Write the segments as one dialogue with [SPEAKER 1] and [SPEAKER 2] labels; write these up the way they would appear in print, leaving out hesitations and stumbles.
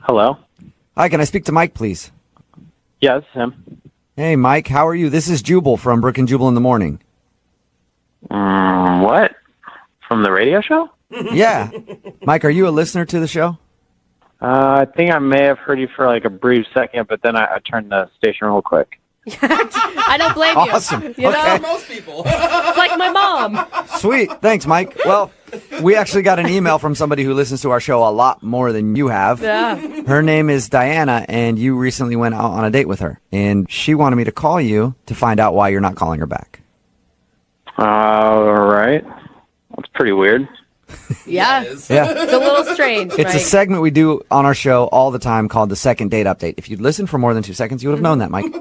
[SPEAKER 1] Hello?
[SPEAKER 2] Hi, can I speak to Mike, please?
[SPEAKER 1] Yeah, this is him.
[SPEAKER 2] Hey, Mike, how are you? This is Jubal from Brooke and Jubal in the morning.
[SPEAKER 1] What? From the radio show?
[SPEAKER 2] Yeah. Mike, are you a listener to the show?
[SPEAKER 1] I think I may have heard you for like a brief second, but then I turned the station real quick.
[SPEAKER 3] I don't blame you.
[SPEAKER 2] Awesome.
[SPEAKER 3] You know?
[SPEAKER 2] Okay.
[SPEAKER 4] Most people.
[SPEAKER 3] It's like my mom.
[SPEAKER 2] Sweet. Thanks, Mike. Well, we actually got an email from somebody who listens to our show a lot more than you have.
[SPEAKER 3] Yeah.
[SPEAKER 2] Her name is Diana, and you recently went out on a date with her. And she wanted me to call you to find out why you're not calling her back.
[SPEAKER 1] All right. That's pretty weird.
[SPEAKER 3] Yeah.
[SPEAKER 2] Yeah.
[SPEAKER 3] It's a little strange,
[SPEAKER 2] It's a
[SPEAKER 3] Mike.
[SPEAKER 2] segment we do on our show all the time called the Second Date Update. If you'd listened for more than 2 seconds, you would have known that, Mike.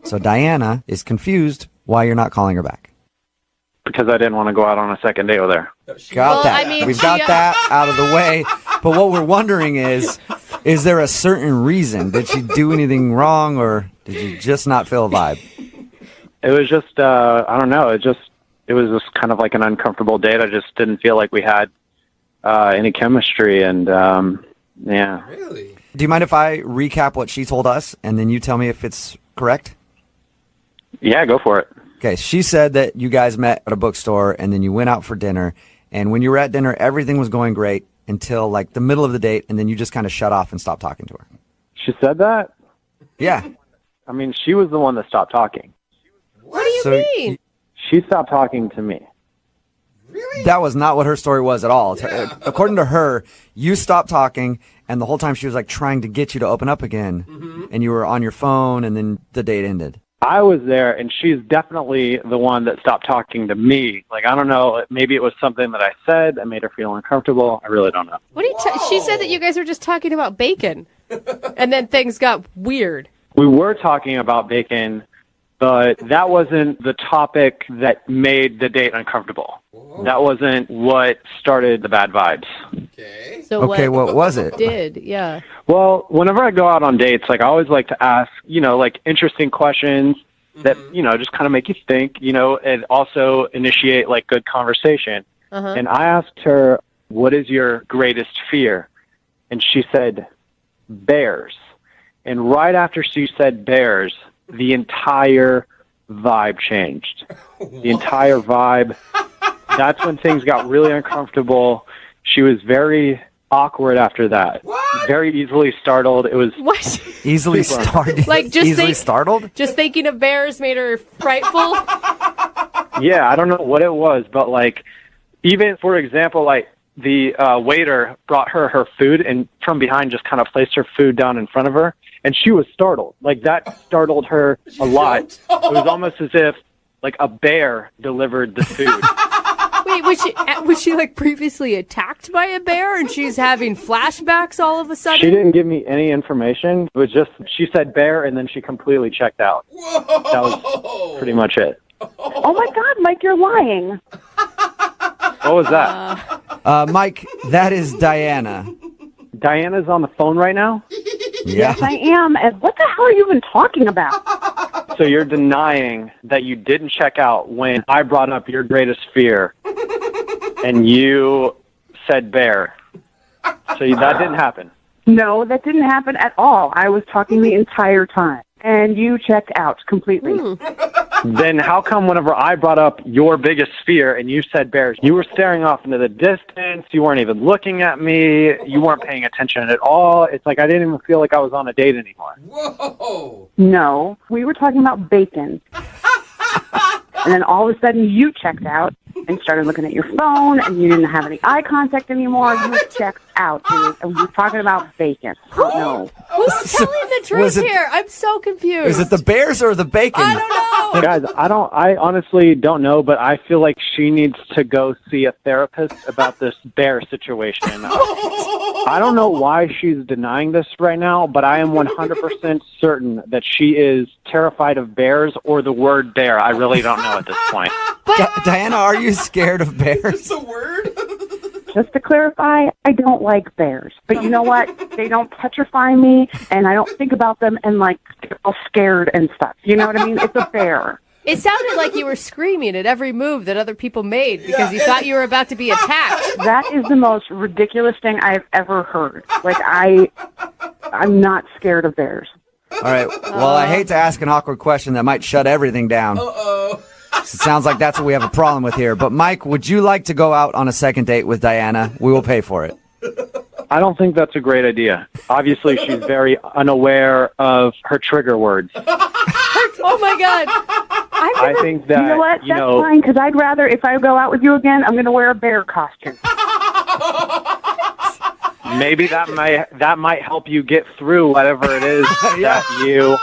[SPEAKER 2] So Diana is confused why you're not calling her back.
[SPEAKER 1] Because I didn't want to go out on a second date with her.
[SPEAKER 2] Got
[SPEAKER 3] Well,
[SPEAKER 2] that.
[SPEAKER 3] I mean,
[SPEAKER 2] We've
[SPEAKER 3] she,
[SPEAKER 2] got that out of the way. But what we're wondering is there a certain reason? Did she do anything wrong, or did you just not feel a vibe?
[SPEAKER 1] It was just, I don't know. It was just kind of like an uncomfortable date. I just didn't feel like we had any chemistry, and yeah.
[SPEAKER 4] Really?
[SPEAKER 2] Do you mind if I recap what she told us, and then you tell me if it's correct?
[SPEAKER 1] Yeah, go for it.
[SPEAKER 2] Okay, she said that you guys met at a bookstore, and then you went out for dinner. And when you were at dinner, everything was going great until like the middle of the date, and then you just kind of shut off and stopped talking to her.
[SPEAKER 1] She said that?
[SPEAKER 2] Yeah.
[SPEAKER 1] I mean, she was the one that stopped talking.
[SPEAKER 3] What do you
[SPEAKER 2] So
[SPEAKER 3] mean?
[SPEAKER 1] She stopped talking to me.
[SPEAKER 4] Really?
[SPEAKER 2] That was not what her story was at all. According to her, you stopped talking, and the whole time she was like trying to get you to open up again, and you were on your phone, and then the date ended.
[SPEAKER 1] I was there, and she's definitely the one that stopped talking to me. Like, I don't know, maybe it was something that I said that made her feel uncomfortable. I really don't know.
[SPEAKER 3] What are you she said that you guys were just talking about bacon. And then things got weird.
[SPEAKER 1] We were talking about bacon, but that wasn't the topic that made the date uncomfortable. That wasn't what started the bad vibes.
[SPEAKER 4] Okay.
[SPEAKER 3] So
[SPEAKER 2] Okay, what was it?
[SPEAKER 3] did? Yeah.
[SPEAKER 1] Well, whenever I go out on dates, like I always like to ask, like interesting questions that, just kind of make you think, and also initiate like good conversation.
[SPEAKER 3] Uh-huh.
[SPEAKER 1] And I asked her, what is your greatest fear? And she said, bears. And right after she said bears, the entire vibe changed. The entire vibe. That's when things got really uncomfortable. She was very awkward after that.
[SPEAKER 4] What?
[SPEAKER 1] Very easily startled. It was
[SPEAKER 3] What?
[SPEAKER 2] Easily
[SPEAKER 1] Super.
[SPEAKER 2] startled?
[SPEAKER 3] Like, just
[SPEAKER 2] easily
[SPEAKER 3] think-
[SPEAKER 2] startled?
[SPEAKER 3] Just thinking of bears made her frightful?
[SPEAKER 1] yeah, I don't know what it was, but like even for example, like the waiter brought her food and from behind just kind of placed her food down in front of her, and she was startled. Like that startled her a lot. It was almost as if like a bear delivered the food.
[SPEAKER 3] Wait, was she like previously attacked by a bear and she's having flashbacks all of a sudden?
[SPEAKER 1] She didn't give me any information. It was just she said bear and then she completely checked out.
[SPEAKER 4] Whoa.
[SPEAKER 1] That was pretty much it.
[SPEAKER 5] Oh my God, Mike, you're lying.
[SPEAKER 1] What was that?
[SPEAKER 2] Mike, that is Diana.
[SPEAKER 1] Diana's on the phone right now?
[SPEAKER 2] Yeah.
[SPEAKER 5] Yes, I am. And what the hell are you even talking about?
[SPEAKER 1] So you're denying that you didn't check out when I brought up your greatest fear and you said bear. So that didn't happen.
[SPEAKER 5] No, that didn't happen at all. I was talking the entire time. And you checked out completely.
[SPEAKER 1] Then how come whenever I brought up your biggest fear and you said bears, you were staring off into the distance, you weren't even looking at me, you weren't paying attention at all? It's like I didn't even feel like I was on a date anymore.
[SPEAKER 4] Whoa.
[SPEAKER 5] No, we were talking about bacon. And then all of a sudden you checked out and started looking at your phone and you didn't have any eye contact anymore. You checked out, dude. And we were talking about bacon. Oh, no.
[SPEAKER 3] Who's telling the truth
[SPEAKER 2] was it-
[SPEAKER 3] here? I'm so confused.
[SPEAKER 2] Is it the bears or the bacon?
[SPEAKER 3] I don't know.
[SPEAKER 1] Guys, I honestly don't know, but I feel like she needs to go see a therapist about this bear situation. I don't know why she's denying this right now, but I am 100% certain that she is terrified of bears or the word bear. I really don't know at this point.
[SPEAKER 2] Diana, are you scared of bears?
[SPEAKER 4] It's a word?
[SPEAKER 5] Just to clarify, I don't like bears. But you know what? They don't petrify me, and I don't think about them and, like, get all scared and stuff. You know what I mean? It's a bear.
[SPEAKER 3] It sounded like you were screaming at every move that other people made because you thought you were about to be attacked.
[SPEAKER 5] That is the most ridiculous thing I've ever heard. Like, I I'm not scared of bears.
[SPEAKER 2] All right. Well, I hate to ask an awkward question that might shut everything down. It sounds like that's what we have a problem with here. But, Mike, would you like to go out on a second date with Diana? We will pay for it.
[SPEAKER 1] I don't think that's a great idea. Obviously, she's very unaware of her trigger words.
[SPEAKER 3] Oh, my God.
[SPEAKER 1] I think that,
[SPEAKER 5] You know what? That's fine, because I'd rather, if I go out with you again, I'm going to wear a bear costume.
[SPEAKER 1] maybe that might help you get through whatever it is that you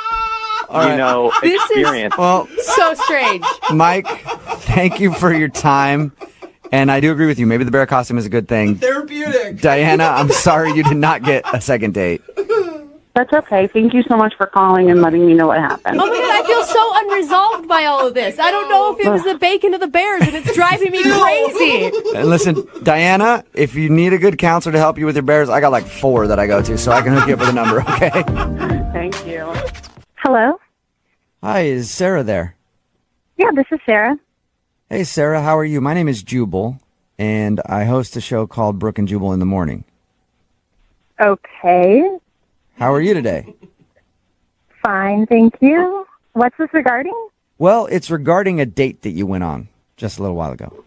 [SPEAKER 1] experience.
[SPEAKER 2] Well,
[SPEAKER 3] So strange.
[SPEAKER 2] Mike, thank you for your time. And I do agree with you. Maybe the bear costume is a good thing.
[SPEAKER 4] Therapeutic.
[SPEAKER 2] Diana, I'm sorry you did not get a second date.
[SPEAKER 5] That's okay. Thank you so much for calling and letting me know what happened.
[SPEAKER 3] Oh, my God. I feel so unresolved by all of this. I don't know if it was the bacon of the bears, and it's driving me crazy.
[SPEAKER 2] And listen, Diana, if you need a good counselor to help you with your bears, I got like 4 that I go to, so I can hook you up with a number, okay?
[SPEAKER 5] Thank you.
[SPEAKER 6] Hello?
[SPEAKER 2] Hi, is Sarah there?
[SPEAKER 6] Yeah, this is Sarah.
[SPEAKER 2] Hey, Sarah, how are you? My name is Jubal, and I host a show called Brooke and Jubal in the Morning.
[SPEAKER 6] Okay.
[SPEAKER 2] How are you today?
[SPEAKER 6] Fine, thank you. What's this regarding?
[SPEAKER 2] Well, it's regarding a date that you went on just a little while ago.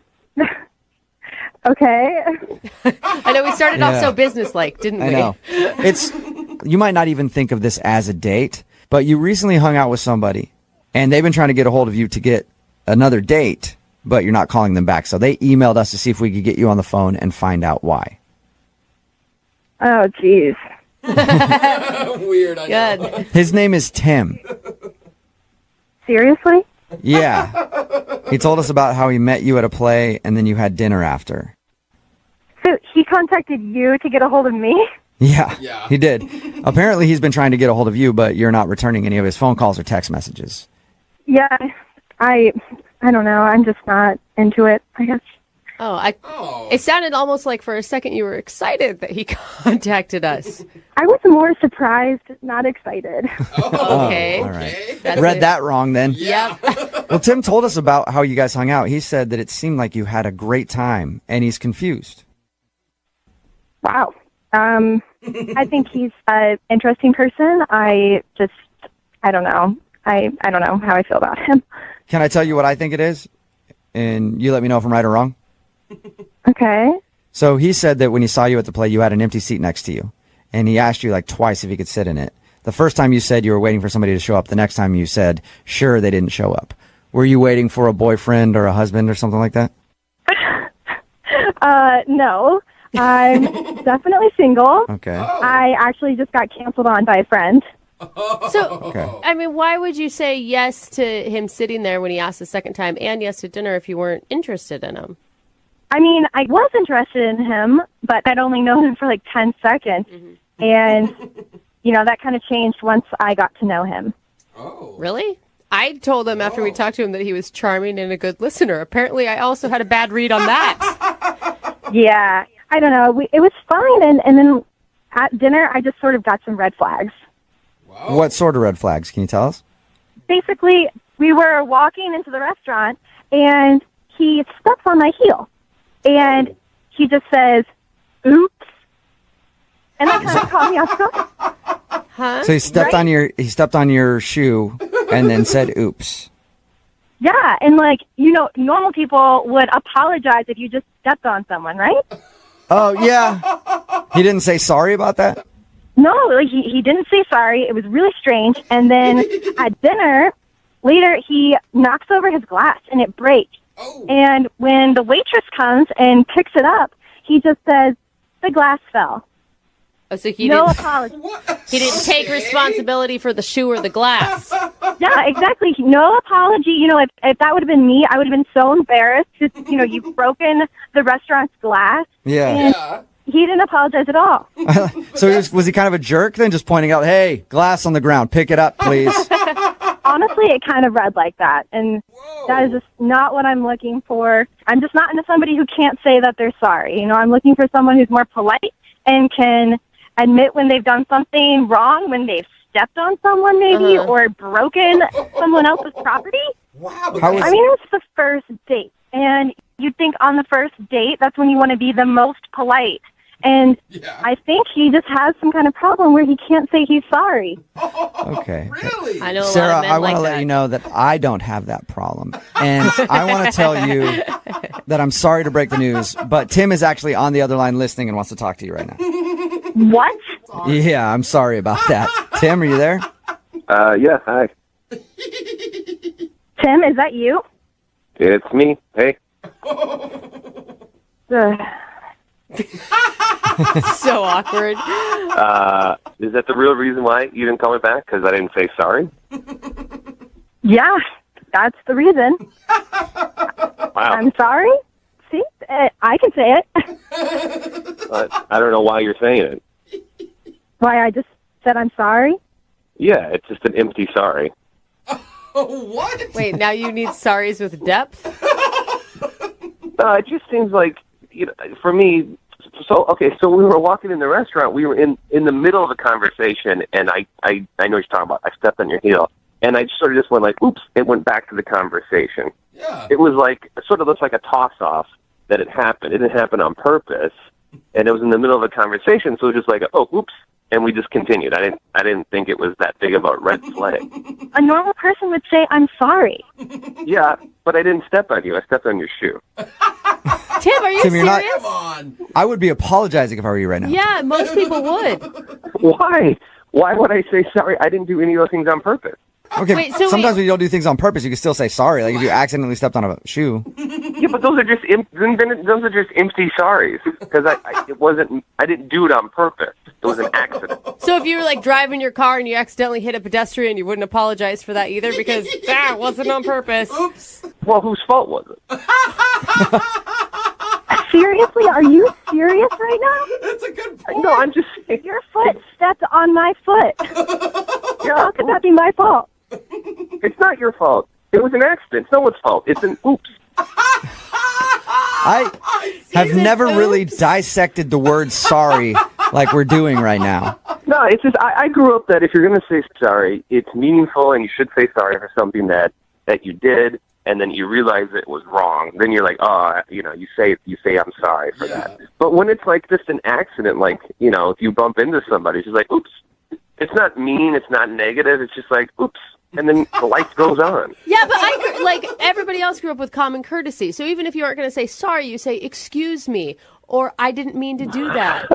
[SPEAKER 6] Okay.
[SPEAKER 3] I know we started off so businesslike, didn't we?
[SPEAKER 2] I know. You might not even think of this as a date, but you recently hung out with somebody, and they've been trying to get a hold of you to get another date, but you're not calling them back. So they emailed us to see if we could get you on the phone and find out why.
[SPEAKER 6] Oh, jeez.
[SPEAKER 4] Weird, I know.
[SPEAKER 3] Good.
[SPEAKER 2] His name is Tim.
[SPEAKER 6] Seriously?
[SPEAKER 2] Yeah. He told us about how he met you at a play and then you had dinner after.
[SPEAKER 6] So he contacted you to get a hold of me?
[SPEAKER 2] Yeah,
[SPEAKER 4] Yeah.
[SPEAKER 2] he did. Apparently he's been trying to get a hold of you, but you're not returning any of his phone calls or text messages.
[SPEAKER 6] Yeah, I don't know. I'm just not into it, I guess.
[SPEAKER 4] Oh.
[SPEAKER 3] It sounded almost like for a second you were excited that he contacted us.
[SPEAKER 6] I was more surprised, not excited.
[SPEAKER 3] Okay.
[SPEAKER 2] All right.
[SPEAKER 4] Okay.
[SPEAKER 3] That's
[SPEAKER 2] Read
[SPEAKER 3] it.
[SPEAKER 2] that wrong then.
[SPEAKER 3] Yep.
[SPEAKER 2] Well, Tim told us about how you guys hung out. He said that it seemed like you had a great time, and he's confused.
[SPEAKER 6] Wow. I think he's an interesting person. I don't know. I don't know how I feel about him.
[SPEAKER 2] Can I tell you what I think it is? And you let me know if I'm right or wrong.
[SPEAKER 6] Okay.
[SPEAKER 2] So he said that when he saw you at the play, you had an empty seat next to you. And he asked you like twice if you could sit in it. The first time you said you were waiting for somebody to show up. The next time you said, sure, they didn't show up. Were you waiting for a boyfriend or a husband or something like that?
[SPEAKER 6] No. I'm definitely single.
[SPEAKER 2] Okay.
[SPEAKER 6] I actually just got canceled on by a friend.
[SPEAKER 3] So,
[SPEAKER 2] Okay.
[SPEAKER 3] I mean, why would you say yes to him sitting there when he asked the second time and yes to dinner if you weren't interested in him?
[SPEAKER 6] I mean, I was interested in him, but I'd only known him for like 10 seconds.
[SPEAKER 3] Mm-hmm.
[SPEAKER 6] And, that kind of changed once I got to know him.
[SPEAKER 4] Oh.
[SPEAKER 3] Really? I told him after we talked to him that he was charming and a good listener. Apparently, I also had a bad read on that.
[SPEAKER 6] Yeah. I don't know. It was fine. And then at dinner, I just sort of got some red flags.
[SPEAKER 4] Wow.
[SPEAKER 2] What sort of red flags? Can you tell us?
[SPEAKER 6] Basically, we were walking into the restaurant, and he steps on my heel. And he just says, oops. And that kind of caught me off guard.
[SPEAKER 3] Huh?
[SPEAKER 2] So he stepped on your shoe and then said, oops.
[SPEAKER 6] Yeah, and normal people would apologize if you just stepped on someone, right?
[SPEAKER 2] Oh, yeah. He didn't say sorry about that?
[SPEAKER 6] No, he didn't say sorry. It was really strange. And then at dinner, later, he knocks over his glass, and it breaks.
[SPEAKER 4] Oh.
[SPEAKER 6] And when the waitress comes and picks it up, he just says, the glass fell.
[SPEAKER 3] Oh, so he
[SPEAKER 6] No
[SPEAKER 3] didn't,
[SPEAKER 6] apology.
[SPEAKER 3] he didn't take responsibility for the shoe or the glass.
[SPEAKER 6] Yeah, exactly. No apology. If that would have been me, I would have been so embarrassed. You've broken the restaurant's glass.
[SPEAKER 2] Yeah.
[SPEAKER 6] And
[SPEAKER 4] Yeah.
[SPEAKER 6] he didn't apologize at all.
[SPEAKER 2] So was he kind of a jerk then, just pointing out, hey, glass on the ground, pick it up, please?
[SPEAKER 6] Honestly, it kind of read like that. And that is just not what I'm looking for. I'm just not into somebody who can't say that they're sorry. I'm looking for someone who's more polite and can admit when they've done something wrong, when they've stepped on someone maybe or broken someone else's property.
[SPEAKER 4] Wow.
[SPEAKER 2] How was-
[SPEAKER 6] I mean, it's the first date. And you'd think on the first date, that's when you want to be the most polite And
[SPEAKER 4] Yeah.
[SPEAKER 6] I think he just has some kind of problem where he can't say he's sorry.
[SPEAKER 2] Okay.
[SPEAKER 4] Really?
[SPEAKER 3] I know a
[SPEAKER 2] Sarah,
[SPEAKER 3] lot of men
[SPEAKER 2] I want
[SPEAKER 3] like
[SPEAKER 2] to let
[SPEAKER 3] that.
[SPEAKER 2] you know that I don't have that problem. And I want to tell you that I'm sorry to break the news, but Tim is actually on the other line listening and wants to talk to you right now.
[SPEAKER 5] What?
[SPEAKER 2] Yeah, I'm sorry about that. Tim, are you there?
[SPEAKER 7] Yes, hi.
[SPEAKER 6] Tim, is that you?
[SPEAKER 7] It's me. Hey.
[SPEAKER 3] So awkward.
[SPEAKER 7] Is that the real reason why you didn't call me back? Because I didn't say sorry?
[SPEAKER 6] Yeah, that's the reason.
[SPEAKER 7] Wow.
[SPEAKER 6] I'm sorry. See, I can say it.
[SPEAKER 7] But I don't know why you're saying it.
[SPEAKER 6] Why I just said I'm sorry?
[SPEAKER 7] Yeah, it's just an empty sorry.
[SPEAKER 4] What?
[SPEAKER 3] Wait, now you need sorries with depth?
[SPEAKER 7] No, it just seems like, for me, so we were walking in the restaurant. We were in the middle of a conversation, and I know what you're talking about. I stepped on your heel, and I sort of just went like, oops, it went back to the conversation.
[SPEAKER 4] Yeah.
[SPEAKER 7] It was like, it sort of looks like a toss-off that it happened. It didn't happen on purpose, and it was in the middle of a conversation, so it was just like, oh, oops, and we just continued. I didn't think it was that big of a red flag.
[SPEAKER 6] A normal person would say I'm sorry.
[SPEAKER 7] Yeah, but I didn't step on you. I stepped on your shoe.
[SPEAKER 3] Tim, are you
[SPEAKER 2] Tim, you're not-
[SPEAKER 3] serious?
[SPEAKER 4] Come on.
[SPEAKER 2] I would be apologizing if I were you right now.
[SPEAKER 3] Yeah, most people would.
[SPEAKER 7] Why? Why would I say sorry? I didn't do any of those things on purpose.
[SPEAKER 2] Okay,
[SPEAKER 3] Wait, so
[SPEAKER 2] sometimes
[SPEAKER 3] wait-
[SPEAKER 2] when you don't do things on purpose, you can still say sorry. Like if you accidentally stepped on a shoe.
[SPEAKER 7] Yeah, but those are just those are just empty sorries because I didn't do it on purpose. It was an accident.
[SPEAKER 3] So if you were like driving your car and you accidentally hit a pedestrian, you wouldn't apologize for that either because that wasn't on purpose.
[SPEAKER 4] Oops.
[SPEAKER 7] Well, whose fault was it?
[SPEAKER 6] Seriously, are you serious right now?
[SPEAKER 4] That's a good point.
[SPEAKER 7] No, I'm just saying.
[SPEAKER 6] Your foot stepped on my foot.
[SPEAKER 7] Yeah,
[SPEAKER 6] How could that be my fault?
[SPEAKER 7] it's not your fault. It was an accident. It's no one's fault. It's an oops.
[SPEAKER 2] I have never really dissected the word sorry like we're doing right now.
[SPEAKER 7] No, it's just I grew up that if you're going to say sorry, it's meaningful and you should say sorry for something that you did, and then you realize it was wrong. Then you're like, you say I'm sorry for that. But when it's like just an accident, like if you bump into somebody, it's just like oops. It's not mean. It's not negative. It's just like oops, and then the life goes on.
[SPEAKER 3] Yeah, but like everybody else grew up with common courtesy. So even if you aren't going to say sorry, you say excuse me or I didn't mean to do that.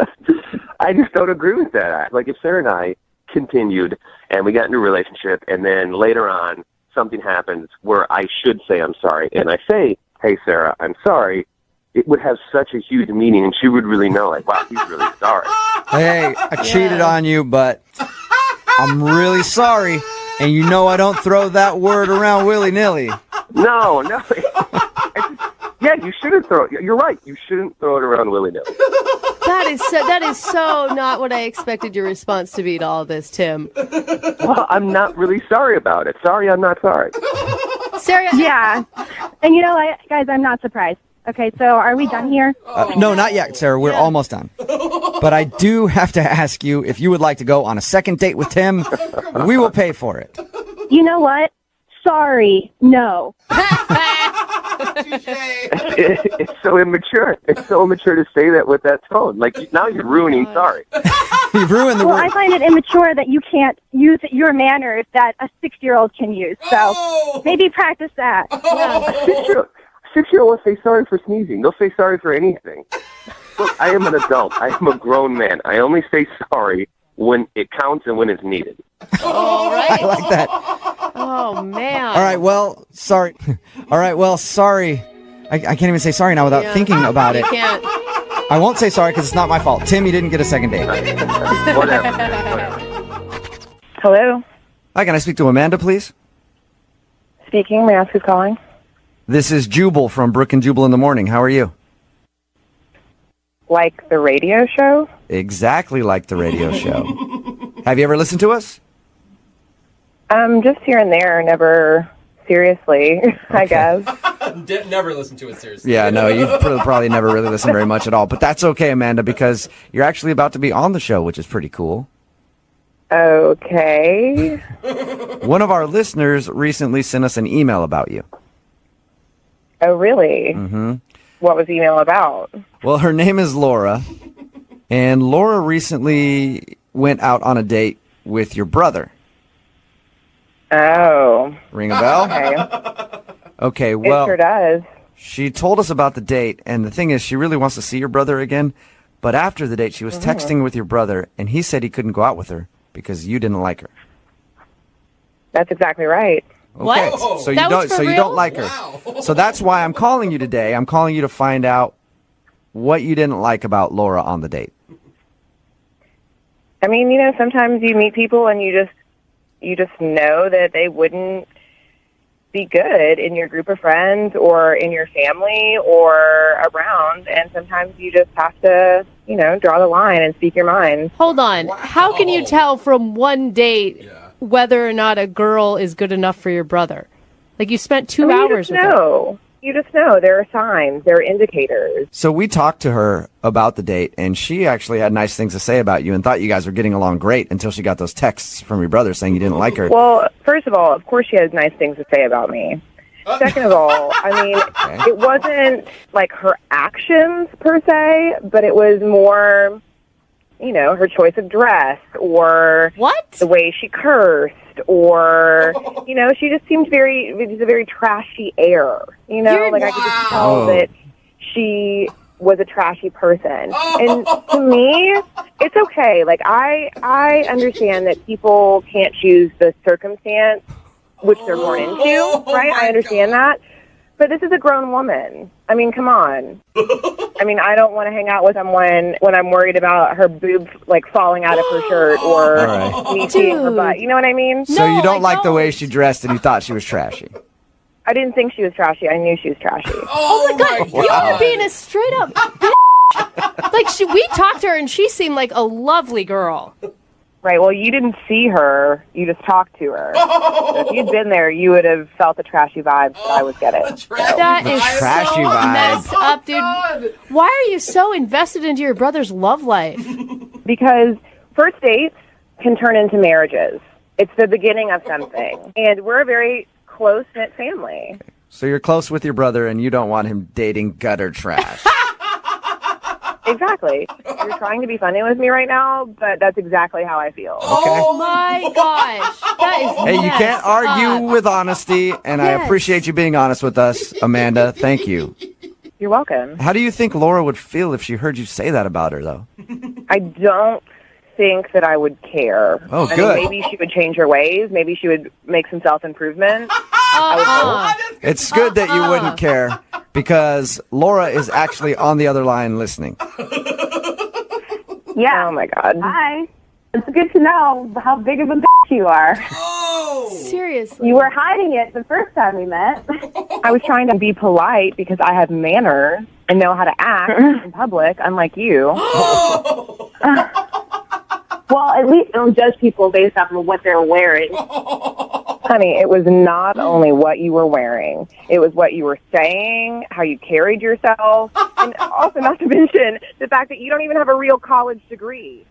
[SPEAKER 7] I just don't agree with that. Like if Sarah and I continued and we got into a relationship, and then later on something happens where I should say I'm sorry, and I say, "Hey, Sarah, I'm sorry," it would have such a huge meaning, and she would really know, like, wow, he's really sorry.
[SPEAKER 2] Hey, I cheated on you, but I'm really sorry. And you know I don't throw that word around willy-nilly.
[SPEAKER 7] No. Yeah, you shouldn't throw it. You're right. You shouldn't throw it around willy-nilly.
[SPEAKER 3] That is so not what I expected your response to be to all this, Tim.
[SPEAKER 7] Well, I'm not really sorry about it. Sorry, I'm not sorry.
[SPEAKER 3] Sarah,
[SPEAKER 6] Yeah. And you know what, guys, I'm not surprised. Okay, so are we done here?
[SPEAKER 2] No, not yet, Sarah. We're almost done. But I do have to ask you if you would like to go on a second date with Tim. We will pay for it.
[SPEAKER 6] You know what? Sorry, no.
[SPEAKER 7] It's so immature. It's so immature to say that with that tone. Like, now you're ruining sorry.
[SPEAKER 2] You've ruined the
[SPEAKER 6] Well, I
[SPEAKER 2] word.
[SPEAKER 6] find it immature that you can't use your manners that a 6-year-old can use. So maybe practice that.
[SPEAKER 7] Six-year-old will say sorry for sneezing. They'll say sorry for anything. Look, I am an adult. I am a grown man. I only say sorry when it counts and when it's needed.
[SPEAKER 3] all right.
[SPEAKER 2] I like that.
[SPEAKER 3] Oh man.
[SPEAKER 2] All right, well, sorry. All right, well, sorry. I can't even say sorry now without
[SPEAKER 3] Yeah.
[SPEAKER 2] thinking about
[SPEAKER 3] You
[SPEAKER 2] it.
[SPEAKER 3] can't.
[SPEAKER 2] I won't say sorry because it's not my fault. Tim, you didn't get a second date.
[SPEAKER 7] Whatever.
[SPEAKER 8] Hello,
[SPEAKER 2] Hi, can I speak to Amanda, please?
[SPEAKER 8] speaking. May I ask who's calling?
[SPEAKER 2] This is Jubal from Brooke and Jubal in the Morning. How are you?
[SPEAKER 8] Like the radio show?
[SPEAKER 2] Exactly like the radio show. Have you ever listened to us?
[SPEAKER 8] Just here and there, never seriously, I guess.
[SPEAKER 4] Never listen to it seriously.
[SPEAKER 2] Yeah, no, you've probably never really listened very much at all. But that's okay, Amanda, because you're actually about to be on the show, which is pretty cool.
[SPEAKER 8] Okay.
[SPEAKER 2] One of our listeners recently sent us an email about you.
[SPEAKER 8] Oh, really? Mm-hmm. What was the email about?
[SPEAKER 2] Well, her name is Laura, And Laura recently went out on a date with your brother.
[SPEAKER 8] Oh.
[SPEAKER 2] Ring a bell?
[SPEAKER 8] Okay.
[SPEAKER 2] Okay, well,
[SPEAKER 8] It sure does.
[SPEAKER 2] she told us about the date, and the thing is, she really wants to see your brother again. But after the date, she was texting with your brother, and he said he couldn't go out with her because you didn't like her.
[SPEAKER 8] That's exactly right.
[SPEAKER 2] Okay,
[SPEAKER 3] What?
[SPEAKER 2] so you
[SPEAKER 3] That was
[SPEAKER 2] don't,
[SPEAKER 3] for
[SPEAKER 2] so you
[SPEAKER 3] real?
[SPEAKER 2] don't like her. So that's why I'm calling you today. I'm calling you to find out what you didn't like about Laura on the date.
[SPEAKER 8] I mean, you know, sometimes you meet people and you just know that they wouldn't be good in your group of friends or in your family or around, and sometimes you just have to, you know, draw the line and speak your mind.
[SPEAKER 3] Hold on. How can you tell from one date whether or not a girl is good enough for your brother? Like, you spent 2 hours with her.
[SPEAKER 8] You just know. There are signs. There are indicators.
[SPEAKER 2] So we talked to her about the date, and she actually had nice things to say about you and thought you guys were getting along great until she got those texts from your brother saying you didn't like her.
[SPEAKER 8] Well, first of all, of course she has nice things to say about me. Second of all, I mean, it wasn't like her actions per se, but it was more, you know, her choice of dress or the way she cursed or, you know, she just seemed it was a very trashy air, you know, I could just tell that she was a trashy person. And to me, it's okay. Like, I understand that people can't choose the circumstance which they're born into, right? I understand that. But this is a grown woman. I mean, come on. I mean, I don't want to hang out with someone when I'm worried about her boobs, like, falling out of her shirt or me seeing her butt. You know what I mean?
[SPEAKER 2] So you don't like the way she dressed and you thought she was trashy?
[SPEAKER 8] I didn't think she was trashy. I knew she was trashy.
[SPEAKER 3] Oh, my God. You were being a straight-up bitch. Like, we talked to her, and she seemed like a lovely girl.
[SPEAKER 8] Right, well, you didn't see her. You just talked to her. So if you'd been there, you would have felt the trashy vibes that I was getting.
[SPEAKER 3] That is
[SPEAKER 2] trashy
[SPEAKER 3] so
[SPEAKER 2] vibe.
[SPEAKER 3] messed up, dude. Why are you so invested into your brother's love life?
[SPEAKER 8] Because first dates can turn into marriages. It's the beginning of something. And we're a very close-knit family.
[SPEAKER 2] So you're close with your brother and you don't want him dating gutter trash.
[SPEAKER 8] Exactly. You're trying to be funny with me right now, but that's exactly how I feel.
[SPEAKER 3] Oh, my gosh. That is
[SPEAKER 2] Hey, you can't argue with honesty, and I
[SPEAKER 3] Yes.
[SPEAKER 2] appreciate you being honest with us, Amanda. Thank you.
[SPEAKER 8] You're welcome.
[SPEAKER 2] How do you think Laura would feel if she heard you say that about her, though?
[SPEAKER 8] I don't think that I would care.
[SPEAKER 2] Oh,
[SPEAKER 8] I
[SPEAKER 2] good.
[SPEAKER 8] mean, maybe she would change her ways. Maybe she would make some self-improvement. I would hope.
[SPEAKER 2] It's good that you wouldn't care, because Laura is actually on the other line listening.
[SPEAKER 5] Yeah.
[SPEAKER 8] Oh, my God.
[SPEAKER 5] Hi. It's good to know how big of a bitch you are.
[SPEAKER 3] Seriously.
[SPEAKER 5] You were hiding it the first time we met.
[SPEAKER 8] I was trying to be polite because I have manners and know how to act in public, unlike you.
[SPEAKER 5] Well, at least don't judge people based off of what they're wearing.
[SPEAKER 8] Honey, it was not only what you were wearing. It was what you were saying, how you carried yourself, and also not to mention the fact that you don't even have a real college degree.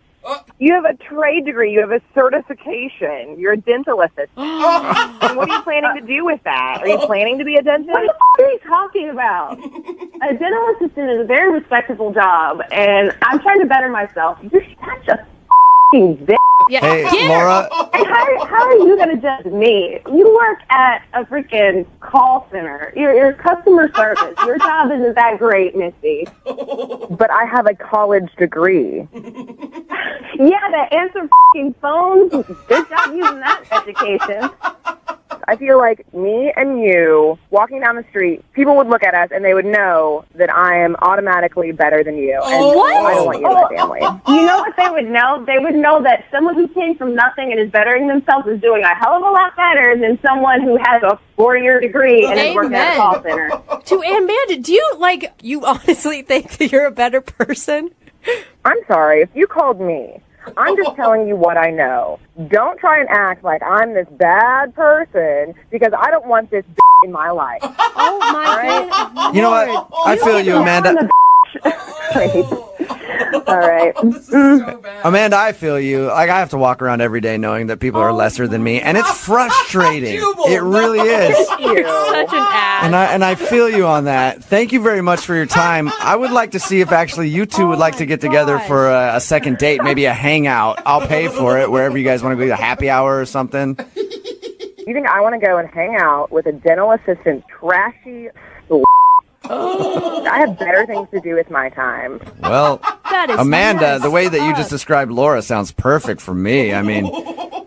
[SPEAKER 8] You have a trade degree. You have a certification. You're a dental assistant. And what are you planning to do with that? Are you planning to be a dentist?
[SPEAKER 5] What the are you talking about? A dental assistant is a very respectable job, and I'm trying to better myself. You're such a f***ing bitch.
[SPEAKER 3] Yeah.
[SPEAKER 2] Hey,
[SPEAKER 3] Get her.
[SPEAKER 2] Laura,
[SPEAKER 5] And how are you going to judge me? You work at a freaking call center. You're customer service. Your job isn't that great, Misty.
[SPEAKER 8] But I have a college degree.
[SPEAKER 5] Yeah, to answer f***ing phones. Good job using that education.
[SPEAKER 8] I feel like me and you walking down the street, people would look at us and they would know that I am automatically better than you. And
[SPEAKER 3] What?
[SPEAKER 8] I don't want you in my family.
[SPEAKER 5] You know what they would know? They would know that someone who came from nothing and is bettering themselves is doing a hell of a lot better than someone who has a 4-year degree and is working at a call center.
[SPEAKER 3] To Amanda, do you honestly think that you're a better person?
[SPEAKER 8] I'm sorry, if you called me, I'm just telling you what I know. Don't try and act like I'm this bad person because I don't want this in my life.
[SPEAKER 3] Oh, my God.
[SPEAKER 2] you know what? I feel you, Amanda.
[SPEAKER 8] Great. All right.
[SPEAKER 4] This is so bad.
[SPEAKER 2] Amanda, I feel you. Like, I have to walk around every day knowing that people are lesser than me, and it's frustrating.
[SPEAKER 4] Jubal,
[SPEAKER 2] It really is.
[SPEAKER 3] You're such an ass.
[SPEAKER 2] And I feel you on that. Thank you very much for your time. I would like to see if actually you two would like to get together for a second date, maybe a hangout. I'll pay for it wherever you guys want to go, a happy hour or something.
[SPEAKER 8] You think I want to go and hang out with a dental assistant, trashy? I have better things to do with my time.
[SPEAKER 2] Well,
[SPEAKER 3] That is
[SPEAKER 2] Amanda,
[SPEAKER 3] messed
[SPEAKER 2] the way that you
[SPEAKER 3] up.
[SPEAKER 2] just described Laura sounds perfect for me. I mean,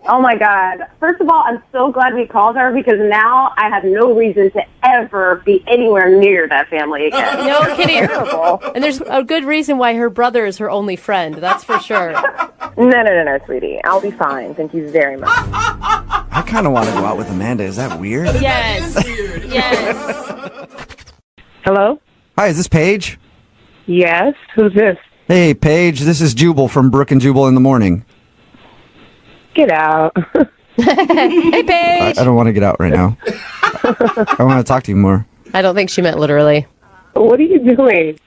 [SPEAKER 5] Oh my God. First of all, I'm so glad we called her because now I have no reason to ever be anywhere near that family again.
[SPEAKER 3] No kidding.
[SPEAKER 5] Terrible.
[SPEAKER 3] And there's a good reason why her brother is her only friend. That's for sure.
[SPEAKER 8] No, sweetie. I'll be fine. Thank you very much.
[SPEAKER 2] I kind of want to go out with Amanda. Is that weird?
[SPEAKER 3] Yes.
[SPEAKER 4] Weird.
[SPEAKER 3] Yes.
[SPEAKER 9] Hello?
[SPEAKER 2] Hi, is this Paige?
[SPEAKER 9] Yes. Who's this?
[SPEAKER 2] Hey, Paige, this is Jubal from Brooke and Jubal in the morning.
[SPEAKER 9] Get out.
[SPEAKER 3] Hey, Paige.
[SPEAKER 2] I don't want to get out right now. I want to talk to you more.
[SPEAKER 3] I don't think she meant literally.
[SPEAKER 9] What are you doing?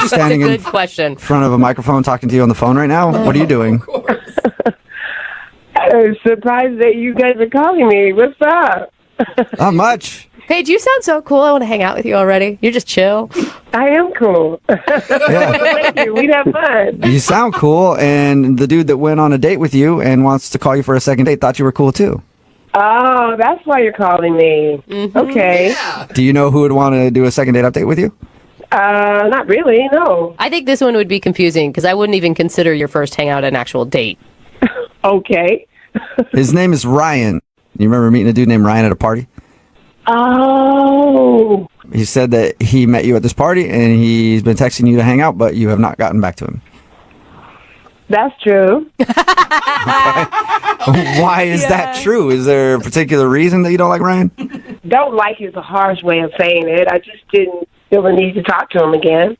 [SPEAKER 2] Standing in
[SPEAKER 3] Good question.
[SPEAKER 2] front of a microphone talking to you on the phone right now? What are you doing?
[SPEAKER 9] I'm surprised that you guys are calling me. What's up?
[SPEAKER 2] Not much.
[SPEAKER 3] Paige, you sound so cool. I want to hang out with you already. You're just chill.
[SPEAKER 9] I am cool.
[SPEAKER 2] Yeah.
[SPEAKER 9] Thank you. We'd have fun.
[SPEAKER 2] You sound cool, and the dude that went on a date with you and wants to call you for a second date thought you were cool too.
[SPEAKER 9] Oh, that's why you're calling me. Okay.
[SPEAKER 2] Do you know who would want to do a second date update with you?
[SPEAKER 9] Not really, no.
[SPEAKER 3] I think this one would be confusing because I wouldn't even consider your first hangout an actual date.
[SPEAKER 9] Okay.
[SPEAKER 2] His name is Ryan. You remember meeting a dude named Ryan at a party?
[SPEAKER 9] Oh.
[SPEAKER 2] He said that he met you at this party and he's been texting you to hang out, but you have not gotten back to him.
[SPEAKER 9] That's true.
[SPEAKER 2] Why is that true? Is there a particular reason that you don't like Ryan?
[SPEAKER 9] Don't like is a harsh way of saying it. I just didn't feel the need to talk to him again.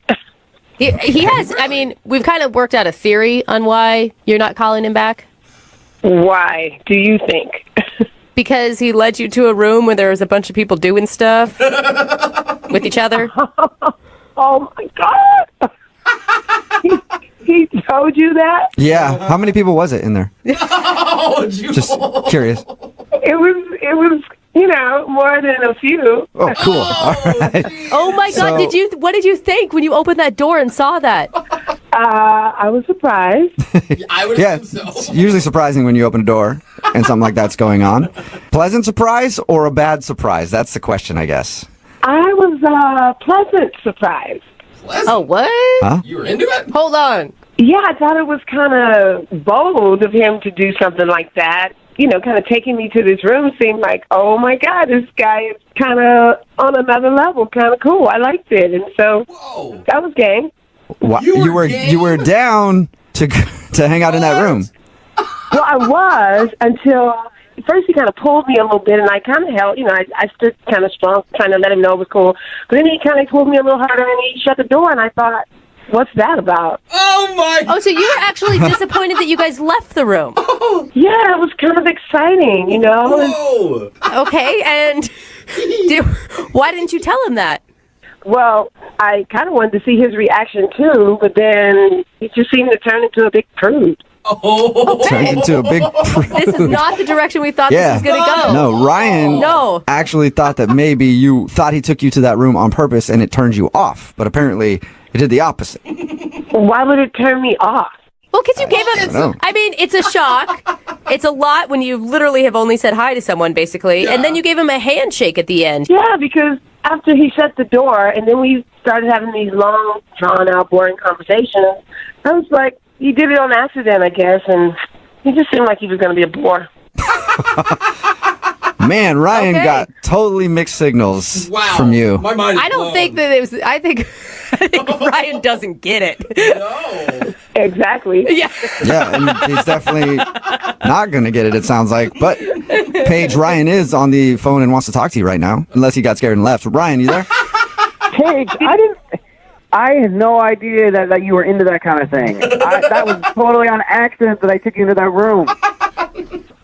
[SPEAKER 3] He has, I mean, we've kind of worked out a theory on why you're not calling him back.
[SPEAKER 9] Why do you think?
[SPEAKER 3] Because he led you to a room where there was a bunch of people doing stuff with each other.
[SPEAKER 9] Oh my God! he told you that?
[SPEAKER 2] Yeah. How many people was it in there?
[SPEAKER 4] Oh, Jubal.
[SPEAKER 2] Just curious.
[SPEAKER 9] It was, more than a few.
[SPEAKER 2] Oh, cool. All right.
[SPEAKER 3] Oh my God!
[SPEAKER 2] So-
[SPEAKER 3] What did you think when you opened that door and saw that?
[SPEAKER 9] I was surprised.
[SPEAKER 4] I would
[SPEAKER 2] Yeah,
[SPEAKER 4] assume so.
[SPEAKER 2] it's usually surprising when you open a door and something like that's going on. Pleasant surprise or a bad surprise? That's the question, I guess.
[SPEAKER 9] I was pleasant surprised.
[SPEAKER 3] Oh, what?
[SPEAKER 2] Huh?
[SPEAKER 4] You were into it?
[SPEAKER 3] Hold on.
[SPEAKER 9] Yeah, I thought it was kind of bold of him to do something like that. Kind of taking me to this room seemed like, oh my God, this guy is kind of on another level, kind of cool. I liked it, and so
[SPEAKER 4] Whoa.
[SPEAKER 9] that was game.
[SPEAKER 4] You were game?
[SPEAKER 2] you were down to hang out in that room.
[SPEAKER 9] Well, I was until first he kind of pulled me a little bit, and I kind of held, I stood kind of strong, trying to let him know it was cool. But then he kind of pulled me a little harder, and he shut the door, and I thought, what's that about?
[SPEAKER 4] Oh, my.
[SPEAKER 3] Oh, so you were actually disappointed that you guys left the room.
[SPEAKER 9] Yeah, it was kind of exciting,
[SPEAKER 4] Whoa.
[SPEAKER 3] Okay, and why didn't you tell him that?
[SPEAKER 9] Well, I kind of wanted to see his reaction, too, but then he just seemed to turn into a big prude.
[SPEAKER 4] Oh.
[SPEAKER 2] Turned into a big
[SPEAKER 3] This is not the direction we thought
[SPEAKER 2] Yeah.
[SPEAKER 3] this was going to go.
[SPEAKER 2] No, Ryan
[SPEAKER 3] No.
[SPEAKER 2] actually thought that maybe you thought he took you to that room on purpose and it turned you off. But apparently it did the opposite.
[SPEAKER 9] Why would it turn me off?
[SPEAKER 3] Well, because you gave him.
[SPEAKER 2] know.
[SPEAKER 3] I mean, it's a shock. It's a lot when you literally have only said hi to someone, basically, and then you gave him a handshake at the end.
[SPEAKER 9] Yeah, because after he shut the door, and then we started having these long, drawn-out, boring conversations, I was like, he did it on accident, I guess, and he just seemed like he was going to be a bore.
[SPEAKER 2] Man, Ryan
[SPEAKER 3] Okay.
[SPEAKER 2] got totally mixed signals
[SPEAKER 4] Wow.
[SPEAKER 2] from you.
[SPEAKER 4] My mind is
[SPEAKER 3] I don't
[SPEAKER 4] blown.
[SPEAKER 3] think that it was. I think Ryan doesn't get it.
[SPEAKER 4] No.
[SPEAKER 9] Exactly.
[SPEAKER 3] Yeah.
[SPEAKER 2] Yeah, and he's definitely not going to get it, it sounds like. But Paige, Ryan is on the phone and wants to talk to you right now, unless he got scared and left. Ryan, you there?
[SPEAKER 10] Paige, I had no idea that you were into that kind of thing. That was totally on accident that I took you into that room.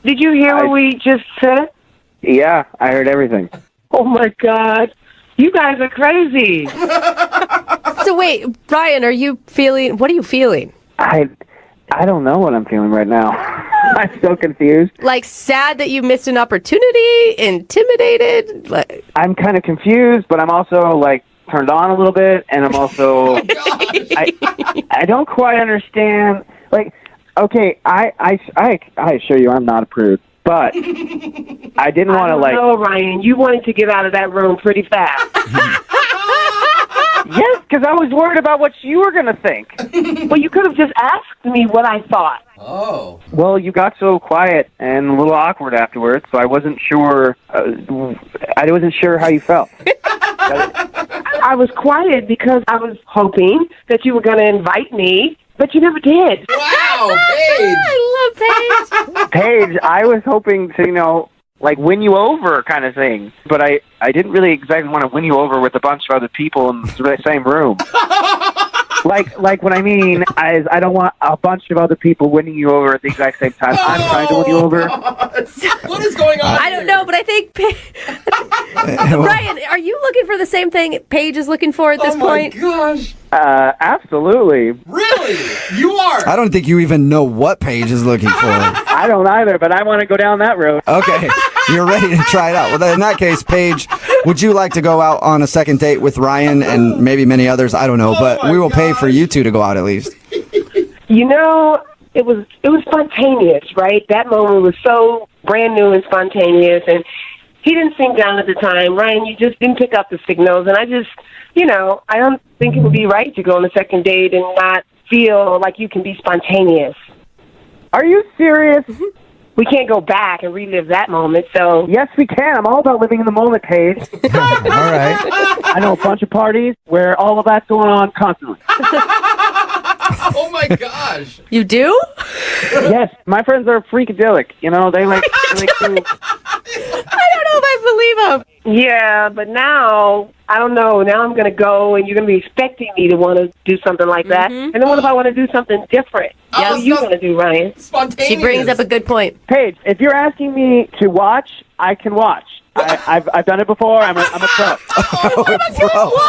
[SPEAKER 9] Did you hear what we just said?
[SPEAKER 10] Yeah, I heard everything.
[SPEAKER 9] Oh, my God. You guys are crazy.
[SPEAKER 3] So wait, Ryan, what are you feeling?
[SPEAKER 10] I don't know what I'm feeling right now. I'm so confused.
[SPEAKER 3] Like sad that you missed an opportunity, intimidated?
[SPEAKER 10] I'm kind of confused, but I'm also like turned on a little bit, and I'm also I don't quite understand. Like, okay, I assure you, I'm not a prude, but I didn't want to like.
[SPEAKER 9] No, Ryan, you wanted to get out of that room pretty fast.
[SPEAKER 10] Yes, because I was worried about what you were going to think.
[SPEAKER 9] Well, you could have just asked me what I thought.
[SPEAKER 4] Oh.
[SPEAKER 10] Well, you got so quiet and a little awkward afterwards, so I wasn't sure. I wasn't sure how you felt.
[SPEAKER 9] I was quiet because I was hoping that you were going to invite me, but you never did.
[SPEAKER 4] Wow, Paige.
[SPEAKER 3] I love Paige.
[SPEAKER 10] Paige, I was hoping to, like win you over kind of thing. But I didn't really exactly want to win you over with a bunch of other people in the same room. Like what I mean is I don't want a bunch of other people winning you over at the exact same time. I'm trying to win you over.
[SPEAKER 4] What is going on?
[SPEAKER 3] I don't know, but I think Ryan, are you looking for the same thing Paige is looking for at this point?
[SPEAKER 4] Oh my gosh.
[SPEAKER 10] Absolutely.
[SPEAKER 4] Really? You are?
[SPEAKER 2] I don't think you even know what Paige is looking for.
[SPEAKER 10] I don't either, but I want to go down that road.
[SPEAKER 2] Okay, you're ready to try it out. Well, in that case, Paige, would you like to go out on a second date with Ryan and maybe many others? I don't know, but we will pay for you two to go out at least.
[SPEAKER 9] You know, it was spontaneous, right? That moment was so brand new and spontaneous, and he didn't sing down at the time. Ryan, you just didn't pick up the signals, and I just, I don't think it would be right to go on a second date and not feel like you can be spontaneous.
[SPEAKER 10] Are you serious?
[SPEAKER 9] We can't go back and relive that moment, so...
[SPEAKER 10] Yes, we can. I'm all about living in the moment, Paige.
[SPEAKER 2] All right.
[SPEAKER 10] I know a bunch of parties where all of that's going on constantly.
[SPEAKER 4] Oh my gosh.
[SPEAKER 3] You do?
[SPEAKER 10] Yes, my friends are freakadelic. They like to...
[SPEAKER 3] I don't know if I believe him.
[SPEAKER 9] Yeah, but now, I don't know. Now I'm going to go, and you're going to be expecting me to want to do something like that. And then what if I want to do something different? What are you going to do, Ryan?
[SPEAKER 4] Spontaneous.
[SPEAKER 3] She brings up a good point.
[SPEAKER 10] Paige, if you're asking me to watch, I can watch. I've done it before. I'm a pro.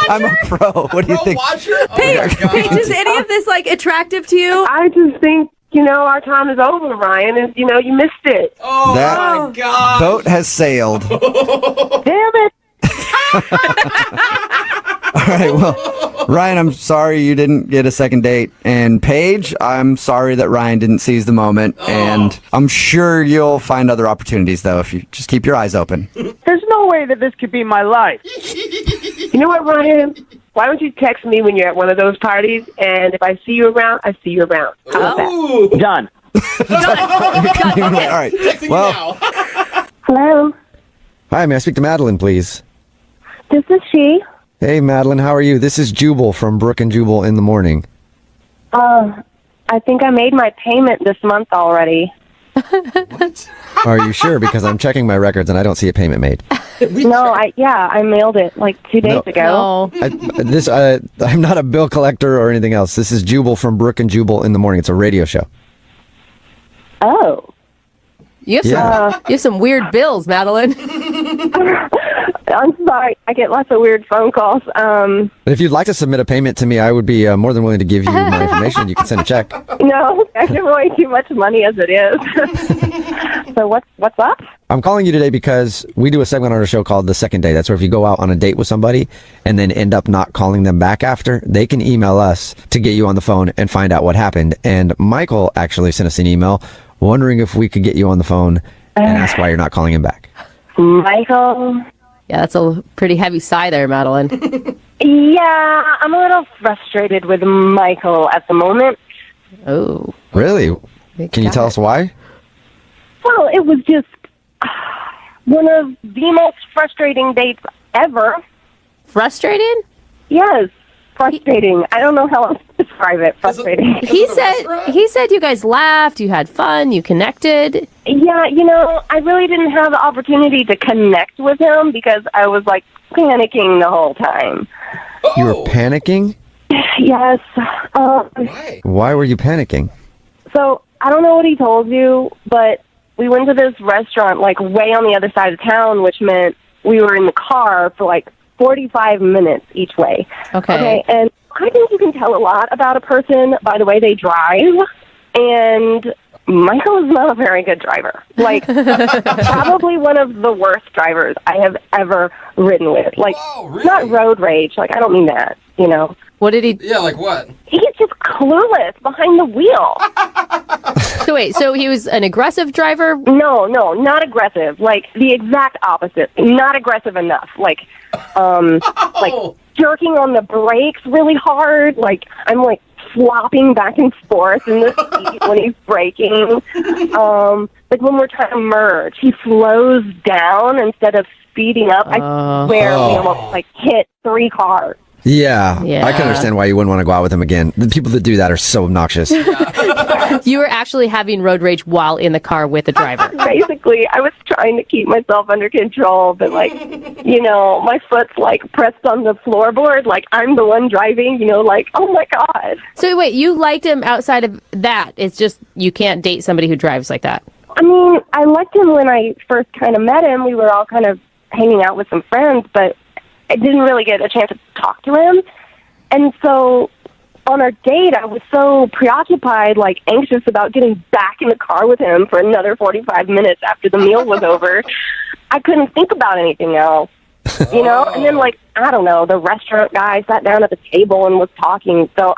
[SPEAKER 2] I'm a pro. What do you think?
[SPEAKER 4] Watcher?
[SPEAKER 3] Paige, is any of this attractive to you?
[SPEAKER 9] I just think, our time is over, Ryan, and, you missed it.
[SPEAKER 4] Oh, my God.
[SPEAKER 2] Boat has sailed.
[SPEAKER 10] Damn it!
[SPEAKER 2] All right, well, Ryan, I'm sorry you didn't get a second date. And Paige, I'm sorry that Ryan didn't seize the moment. And I'm sure you'll find other opportunities, though, if you just keep your eyes open.
[SPEAKER 10] There's no way that this could be my life.
[SPEAKER 9] You know what, Ryan? Why don't you text me when you're at one of those parties, and if I see you around, I see you around. How about that?
[SPEAKER 10] Done.
[SPEAKER 2] All right. Well,
[SPEAKER 6] Hello,
[SPEAKER 11] Hi, may I speak to Madeline, please?
[SPEAKER 6] this is she.
[SPEAKER 11] Hey, Madeline, how are you? This is Jubal from Brooke and Jubal in the morning.
[SPEAKER 6] I think I made my payment this month already.
[SPEAKER 11] Are you sure? Because I'm checking my records and I don't see a payment made.
[SPEAKER 6] No, I mailed it like 2 days ago.
[SPEAKER 3] No.
[SPEAKER 11] I'm not a bill collector or anything else. This is Jubal from Brooke and Jubal in the morning. It's a radio show.
[SPEAKER 6] Oh.
[SPEAKER 3] You have some weird bills, Madeline.
[SPEAKER 6] I'm sorry. I get lots of weird phone calls.
[SPEAKER 11] But if you'd like to submit a payment to me, I would be more than willing to give you my information. You can send a check.
[SPEAKER 6] No, I give away too much money as it is. So what's up?
[SPEAKER 11] I'm calling you today because we do a segment on our show called The Second Date. That's where if you go out on a date with somebody and then end up not calling them back after, they can email us to get you on the phone and find out what happened. And Michael actually sent us an email wondering if we could get you on the phone and ask why you're not calling him back.
[SPEAKER 6] Michael?
[SPEAKER 3] Yeah, that's a pretty heavy sigh there, Madeline.
[SPEAKER 6] Yeah, I'm a little frustrated with Michael at the moment.
[SPEAKER 3] Oh.
[SPEAKER 11] Really? Can you tell us why?
[SPEAKER 6] Well, it was just one of the most frustrating dates ever.
[SPEAKER 3] Frustrated?
[SPEAKER 6] Yes, frustrating. I don't know how else to describe it. Frustrating.
[SPEAKER 3] He said you guys laughed, you had fun, you connected.
[SPEAKER 6] Yeah, I really didn't have the opportunity to connect with him because I was panicking the whole time.
[SPEAKER 11] You were panicking?
[SPEAKER 6] Yes.
[SPEAKER 11] Why were you panicking?
[SPEAKER 6] So, I don't know what he told you, but we went to this restaurant way on the other side of town, which meant we were in the car for 45 minutes each way.
[SPEAKER 3] Okay.
[SPEAKER 6] And I think you can tell a lot about a person by the way they drive. And Michael is not a very good driver. Like, probably one of the worst drivers I have ever ridden with. Like, not road rage. Like, I don't mean that, you know.
[SPEAKER 3] What did he...
[SPEAKER 4] Yeah, like what?
[SPEAKER 6] He's just clueless behind the wheel.
[SPEAKER 3] So wait, so he was an aggressive driver?
[SPEAKER 6] No, not aggressive. Like, the exact opposite. Not aggressive enough. Like, like jerking on the brakes really hard. Like, I'm, like, flopping back and forth in the seat when he's braking. Like, when we're trying to merge, he slows down instead of speeding up. I swear we almost, like, hit 3 cars.
[SPEAKER 11] Yeah, I can understand why you wouldn't want to go out with him again. The people that do that are so obnoxious.
[SPEAKER 3] You were actually having road rage while in the car with the driver.
[SPEAKER 6] Basically, I was trying to keep myself under control, but, like, you know, my foot's, like, pressed on the floorboard, like I'm the one driving, you know, like, oh, my God.
[SPEAKER 3] So wait, you liked him outside of that. It's just you can't date somebody who drives like that.
[SPEAKER 6] I mean, I liked him when I first kind of met him. We were all kind of hanging out with some friends, but I didn't really get a chance to talk to him. And so on our date, I was so preoccupied, like anxious about getting back in the car with him for another 45 minutes after the meal was over. I couldn't think about anything else, you know? And then, like, I don't know, the restaurant guy sat down at the table and was talking. So,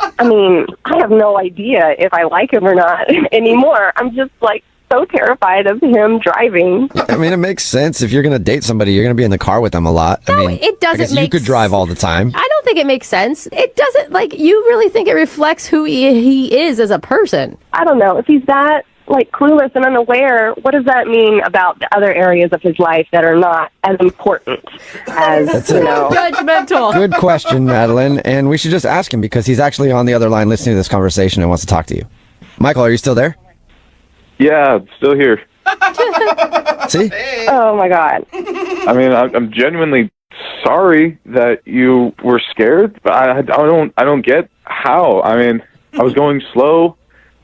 [SPEAKER 6] I mean, I have no idea if I like him or not anymore. I'm just, like, so terrified of him driving.
[SPEAKER 11] I mean, it makes sense. If you're going to date somebody, you're going to be in the car with them a lot.
[SPEAKER 3] No,
[SPEAKER 11] I mean,
[SPEAKER 3] it doesn't
[SPEAKER 11] I guess
[SPEAKER 3] make
[SPEAKER 11] you could drive all the time.
[SPEAKER 3] I don't think it makes sense. It doesn't, like, you really think it reflects who he is as a person.
[SPEAKER 6] I don't know. If he's that, like, clueless and unaware, what does that mean about the other areas of his life that are not as important as, you know?
[SPEAKER 3] Judgmental.
[SPEAKER 11] Good question, Madeline. And we should just ask him because he's actually on the other line listening to this conversation and wants to talk to you. Michael, are you still there?
[SPEAKER 12] Yeah, still here.
[SPEAKER 11] See?
[SPEAKER 6] Oh, my God.
[SPEAKER 12] I mean, I'm genuinely sorry that you were scared, but I don't get how. I mean, I was going slow.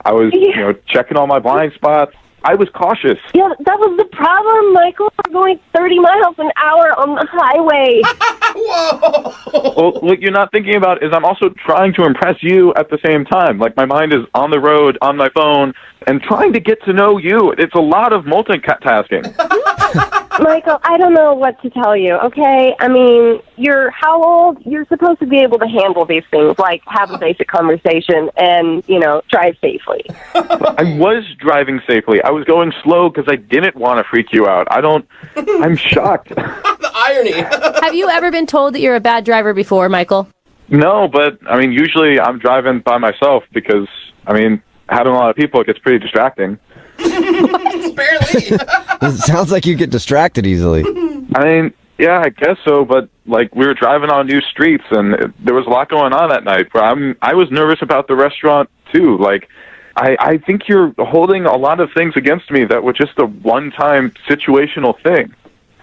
[SPEAKER 12] I was, you know, checking all my blind spots. I was cautious.
[SPEAKER 6] Yeah, that was the problem, Michael. We're going 30 miles an hour on the highway.
[SPEAKER 4] Whoa!
[SPEAKER 12] Well, what you're not thinking about is I'm also trying to impress you at the same time. Like, my mind is on the road, on my phone, and trying to get to know you. It's a lot of multitasking.
[SPEAKER 6] Michael, I don't know what to tell you, okay? I mean, you're how old? You're supposed to be able to handle these things, like have a basic conversation and, you know, drive safely.
[SPEAKER 12] I was driving safely. I was going slow because I didn't want to freak you out. I'm shocked.
[SPEAKER 4] The irony.
[SPEAKER 3] Have you ever been told that you're a bad driver before, Michael?
[SPEAKER 12] No, but, I mean, usually I'm driving by myself because, I mean, having a lot of people, it gets pretty distracting.
[SPEAKER 4] Barely.
[SPEAKER 11] It sounds like you get distracted easily.
[SPEAKER 12] I mean, yeah, I guess so, but, like, we were driving on new streets, and there was a lot going on that night. But I was nervous about the restaurant, too. Like, I think you're holding a lot of things against me that were just a one-time situational thing.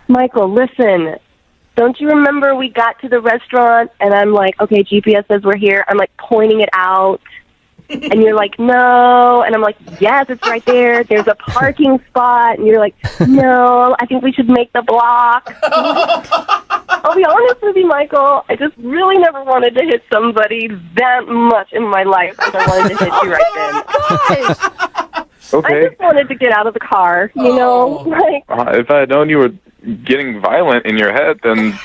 [SPEAKER 6] Michael, listen. Don't you remember we got to the restaurant, and I'm like, okay, GPS says we're here. I'm, like, pointing it out. And you're like, no. And I'm like, yes, it's right there. There's a parking spot. And you're like, no, I think we should make the block. I'll be honest with you, Michael. I just really never wanted to hit somebody that much in my life as I wanted to hit you right then.
[SPEAKER 12] Okay.
[SPEAKER 6] I just wanted to get out of the car, you know? Like,
[SPEAKER 12] if I had known you were getting violent in your head, then,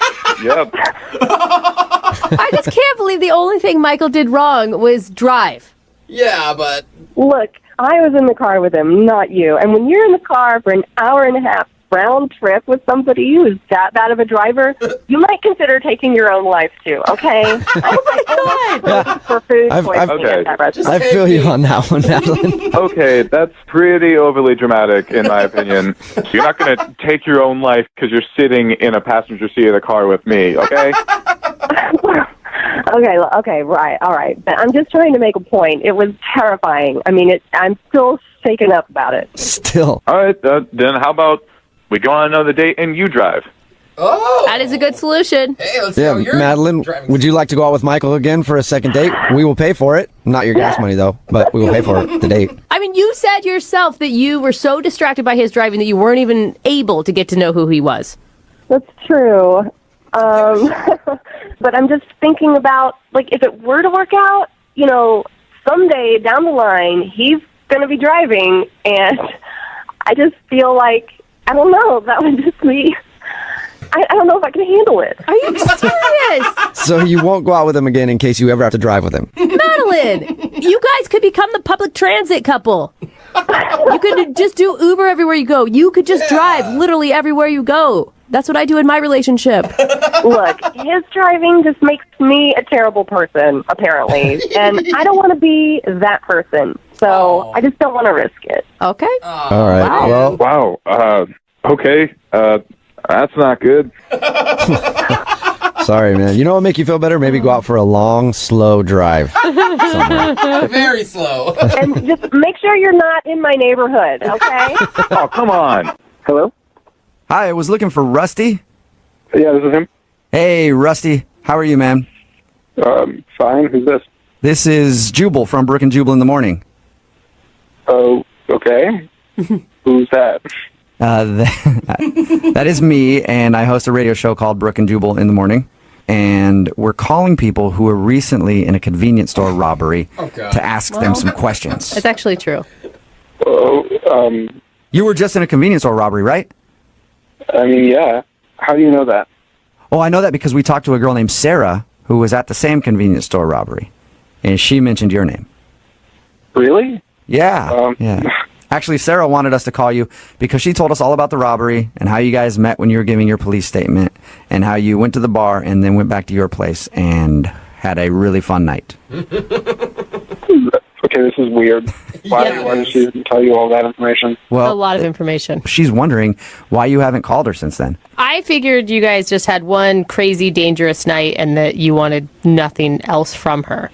[SPEAKER 12] yeah.
[SPEAKER 3] I just can't believe the only thing Michael did wrong was drive.
[SPEAKER 4] Yeah, but...
[SPEAKER 6] Look, I was in the car with him, not you. And when you're in the car for an hour and a half round trip with somebody who's that bad of a driver, you might consider taking your own life, too, okay? Oh, my God! For food poisoning at that restaurant.
[SPEAKER 11] I feel you on that one, Madeline.
[SPEAKER 12] Okay, that's pretty overly dramatic, in my opinion. You're not going to take your own life because you're sitting in a passenger seat of the car with me, okay?
[SPEAKER 6] Okay, right, all right. But I'm just trying to make a point. It was terrifying. I mean, I'm still shaken up about it.
[SPEAKER 11] Still.
[SPEAKER 12] All right, then how about we go on another date and you drive?
[SPEAKER 4] Oh!
[SPEAKER 3] That is a good solution.
[SPEAKER 4] Hey, let's see how you're
[SPEAKER 11] Madeline, would you like to go out with Michael again for a second date? We will pay for it. Not your gas money, though, but we will pay for it, the date.
[SPEAKER 3] I mean, you said yourself that you were so distracted by his driving that you weren't even able to get to know who he was.
[SPEAKER 6] That's true.
[SPEAKER 9] But I'm just thinking about, like, if it were to work out, you know, someday down the line, he's going to be driving, and I just feel like, I don't know, that would just be, I don't know if I can handle it.
[SPEAKER 3] Are you serious?
[SPEAKER 11] So you won't go out with him again in case you ever have to drive with him.
[SPEAKER 3] Madeline, you guys could become the public transit couple. You could just do Uber everywhere you go. You could just drive literally everywhere you go. That's what I do in my relationship.
[SPEAKER 9] Look, his driving just makes me a terrible person, apparently. And I don't want to be that person. So I just don't want to risk it.
[SPEAKER 3] Okay.
[SPEAKER 11] All right.
[SPEAKER 3] Wow.
[SPEAKER 11] Well,
[SPEAKER 12] Wow. Okay. That's not good.
[SPEAKER 11] sorry, man. You know what would make you feel better? Maybe go out for a long, slow drive somewhere.
[SPEAKER 4] Very slow.
[SPEAKER 9] And just make sure you're not in my neighborhood, okay?
[SPEAKER 12] Oh, come on.
[SPEAKER 7] Hello?
[SPEAKER 2] Hi, I was looking for Rusty.
[SPEAKER 7] Yeah, this is him.
[SPEAKER 2] Hey, Rusty. How are you, man?
[SPEAKER 7] Fine. Who's this?
[SPEAKER 2] This is Jubal from Brooke and Jubal in the morning.
[SPEAKER 7] Oh, okay. Who's that?
[SPEAKER 2] That is me, and I host a radio show called Brooke and Jubal in the morning. And we're calling people who were recently in a convenience store robbery to ask them some questions.
[SPEAKER 3] It's actually true.
[SPEAKER 7] Oh,
[SPEAKER 2] You were just in a convenience store robbery, right?
[SPEAKER 7] I mean, yeah. How do you know that?
[SPEAKER 2] Oh, I know that because we talked to a girl named Sarah who was at the same convenience store robbery, and she mentioned your name.
[SPEAKER 7] Really?
[SPEAKER 2] Yeah. Yeah. Actually, Sarah wanted us to call you because she told us all about the robbery and how you guys met when you were giving your police statement and how you went to the bar and then went back to your place and had a really fun night.
[SPEAKER 7] Okay, this is weird. Why did she tell you all that information?
[SPEAKER 2] Well,
[SPEAKER 3] a lot of information.
[SPEAKER 2] She's wondering why you haven't called her since then.
[SPEAKER 3] I figured you guys just had one crazy, dangerous night and that you wanted nothing else from her.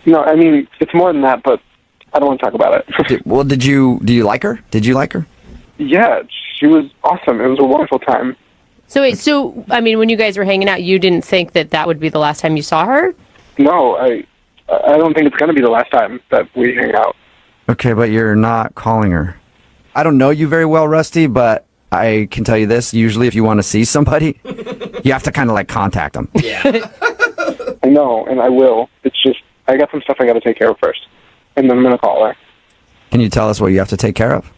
[SPEAKER 7] No, I mean, it's more than that, but I don't want to talk about it.
[SPEAKER 2] Do you like her? Did you like her?
[SPEAKER 7] Yeah, she was awesome. It was a wonderful time.
[SPEAKER 3] So wait, I mean, when you guys were hanging out, you didn't think that would be the last time you saw her?
[SPEAKER 7] No, I don't think it's going to be the last time that we hang out.
[SPEAKER 2] Okay, but you're not calling her. I don't know you very well, Rusty, but I can tell you this. Usually if you want to see somebody, you have to kind of like contact them.
[SPEAKER 4] Yeah.
[SPEAKER 7] I know, and I will. It's just, I got some stuff I got to take care of first. And then I'm going to call her.
[SPEAKER 2] Can you tell us what you have to take care of?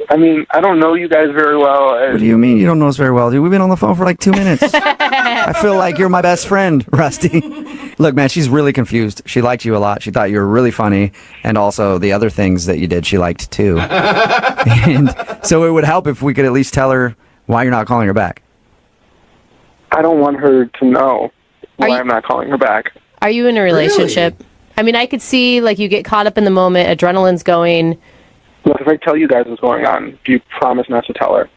[SPEAKER 7] I don't know you guys very well.
[SPEAKER 2] What do you mean you don't know us very well, dude? We've been on the phone for like 2 minutes. I feel like you're my best friend, Rusty. Look, man, she's really confused. She liked you a lot. She thought you were really funny. And also the other things that you did, she liked too. And so it would help if we could at least tell her why you're not calling her back.
[SPEAKER 7] I don't want her to know why I'm not calling her back.
[SPEAKER 3] Are you in a relationship? Really? I mean, I could see like you get caught up in the moment, adrenaline's going.
[SPEAKER 7] Look, if I tell you guys what's going on, do you promise not to tell her?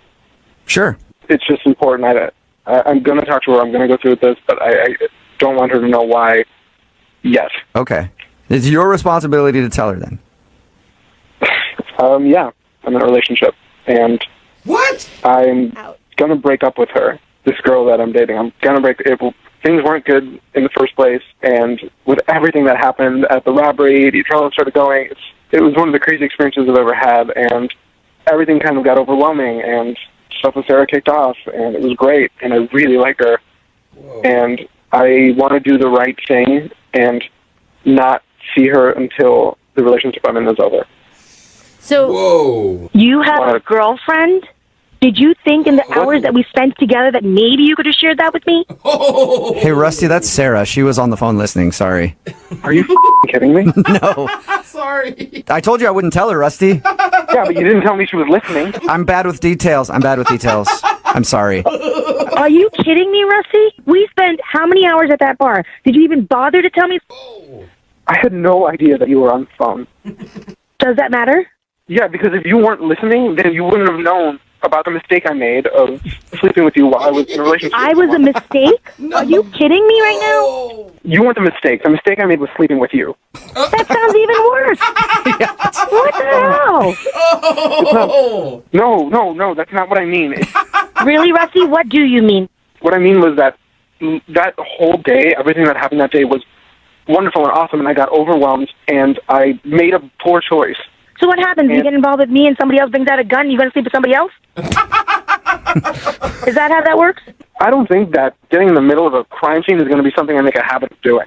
[SPEAKER 2] Sure.
[SPEAKER 7] It's just important. I'm going to talk to her. I'm going to go through with this, but I don't want her to know why yet.
[SPEAKER 2] Okay. It's your responsibility to tell her then.
[SPEAKER 7] Yeah. I'm in a relationship. And
[SPEAKER 4] what?
[SPEAKER 7] I'm going to break up with her, this girl that I'm dating. I'm going to break it. Things weren't good in the first place, and with everything that happened at the robbery, the adrenaline started going. It was one of the crazy experiences I've ever had, and everything kind of got overwhelming, and stuff with Sarah kicked off, and it was great, and I really like her. Whoa. And I want to do the right thing and not see her until the relationship I'm in is over.
[SPEAKER 3] So,
[SPEAKER 13] you have a girlfriend? Did you think in the hours that we spent together that maybe you could have shared that with me?
[SPEAKER 2] Hey, Rusty, that's Sarah. She was on the phone listening. Sorry.
[SPEAKER 7] Are you kidding me?
[SPEAKER 2] No.
[SPEAKER 4] Sorry.
[SPEAKER 2] I told you I wouldn't tell her, Rusty.
[SPEAKER 7] Yeah, but you didn't tell me she was listening.
[SPEAKER 2] I'm bad with details. I'm sorry.
[SPEAKER 13] Are you kidding me, Rusty? We spent how many hours at that bar? Did you even bother to tell me?
[SPEAKER 7] I had no idea that you were on the phone.
[SPEAKER 13] Does that matter?
[SPEAKER 7] Yeah, because if you weren't listening, then you wouldn't have known about the mistake I made of sleeping with you while I was in a relationship.
[SPEAKER 13] I was a mistake? No. Are you kidding me right now?
[SPEAKER 7] You weren't the mistake. The mistake I made was sleeping with you.
[SPEAKER 13] That sounds even worse. What the hell?
[SPEAKER 7] No, that's not what I mean.
[SPEAKER 13] Really, Rusty? What do you mean?
[SPEAKER 7] What I mean was that whole day, everything that happened that day was wonderful and awesome, and I got overwhelmed, and I made a poor choice.
[SPEAKER 13] So what happens? You get involved with me and somebody else brings out a gun, you going to sleep with somebody else? Is that how that works?
[SPEAKER 14] I don't think that getting in the middle of a crime scene is going to be something I make a habit of doing.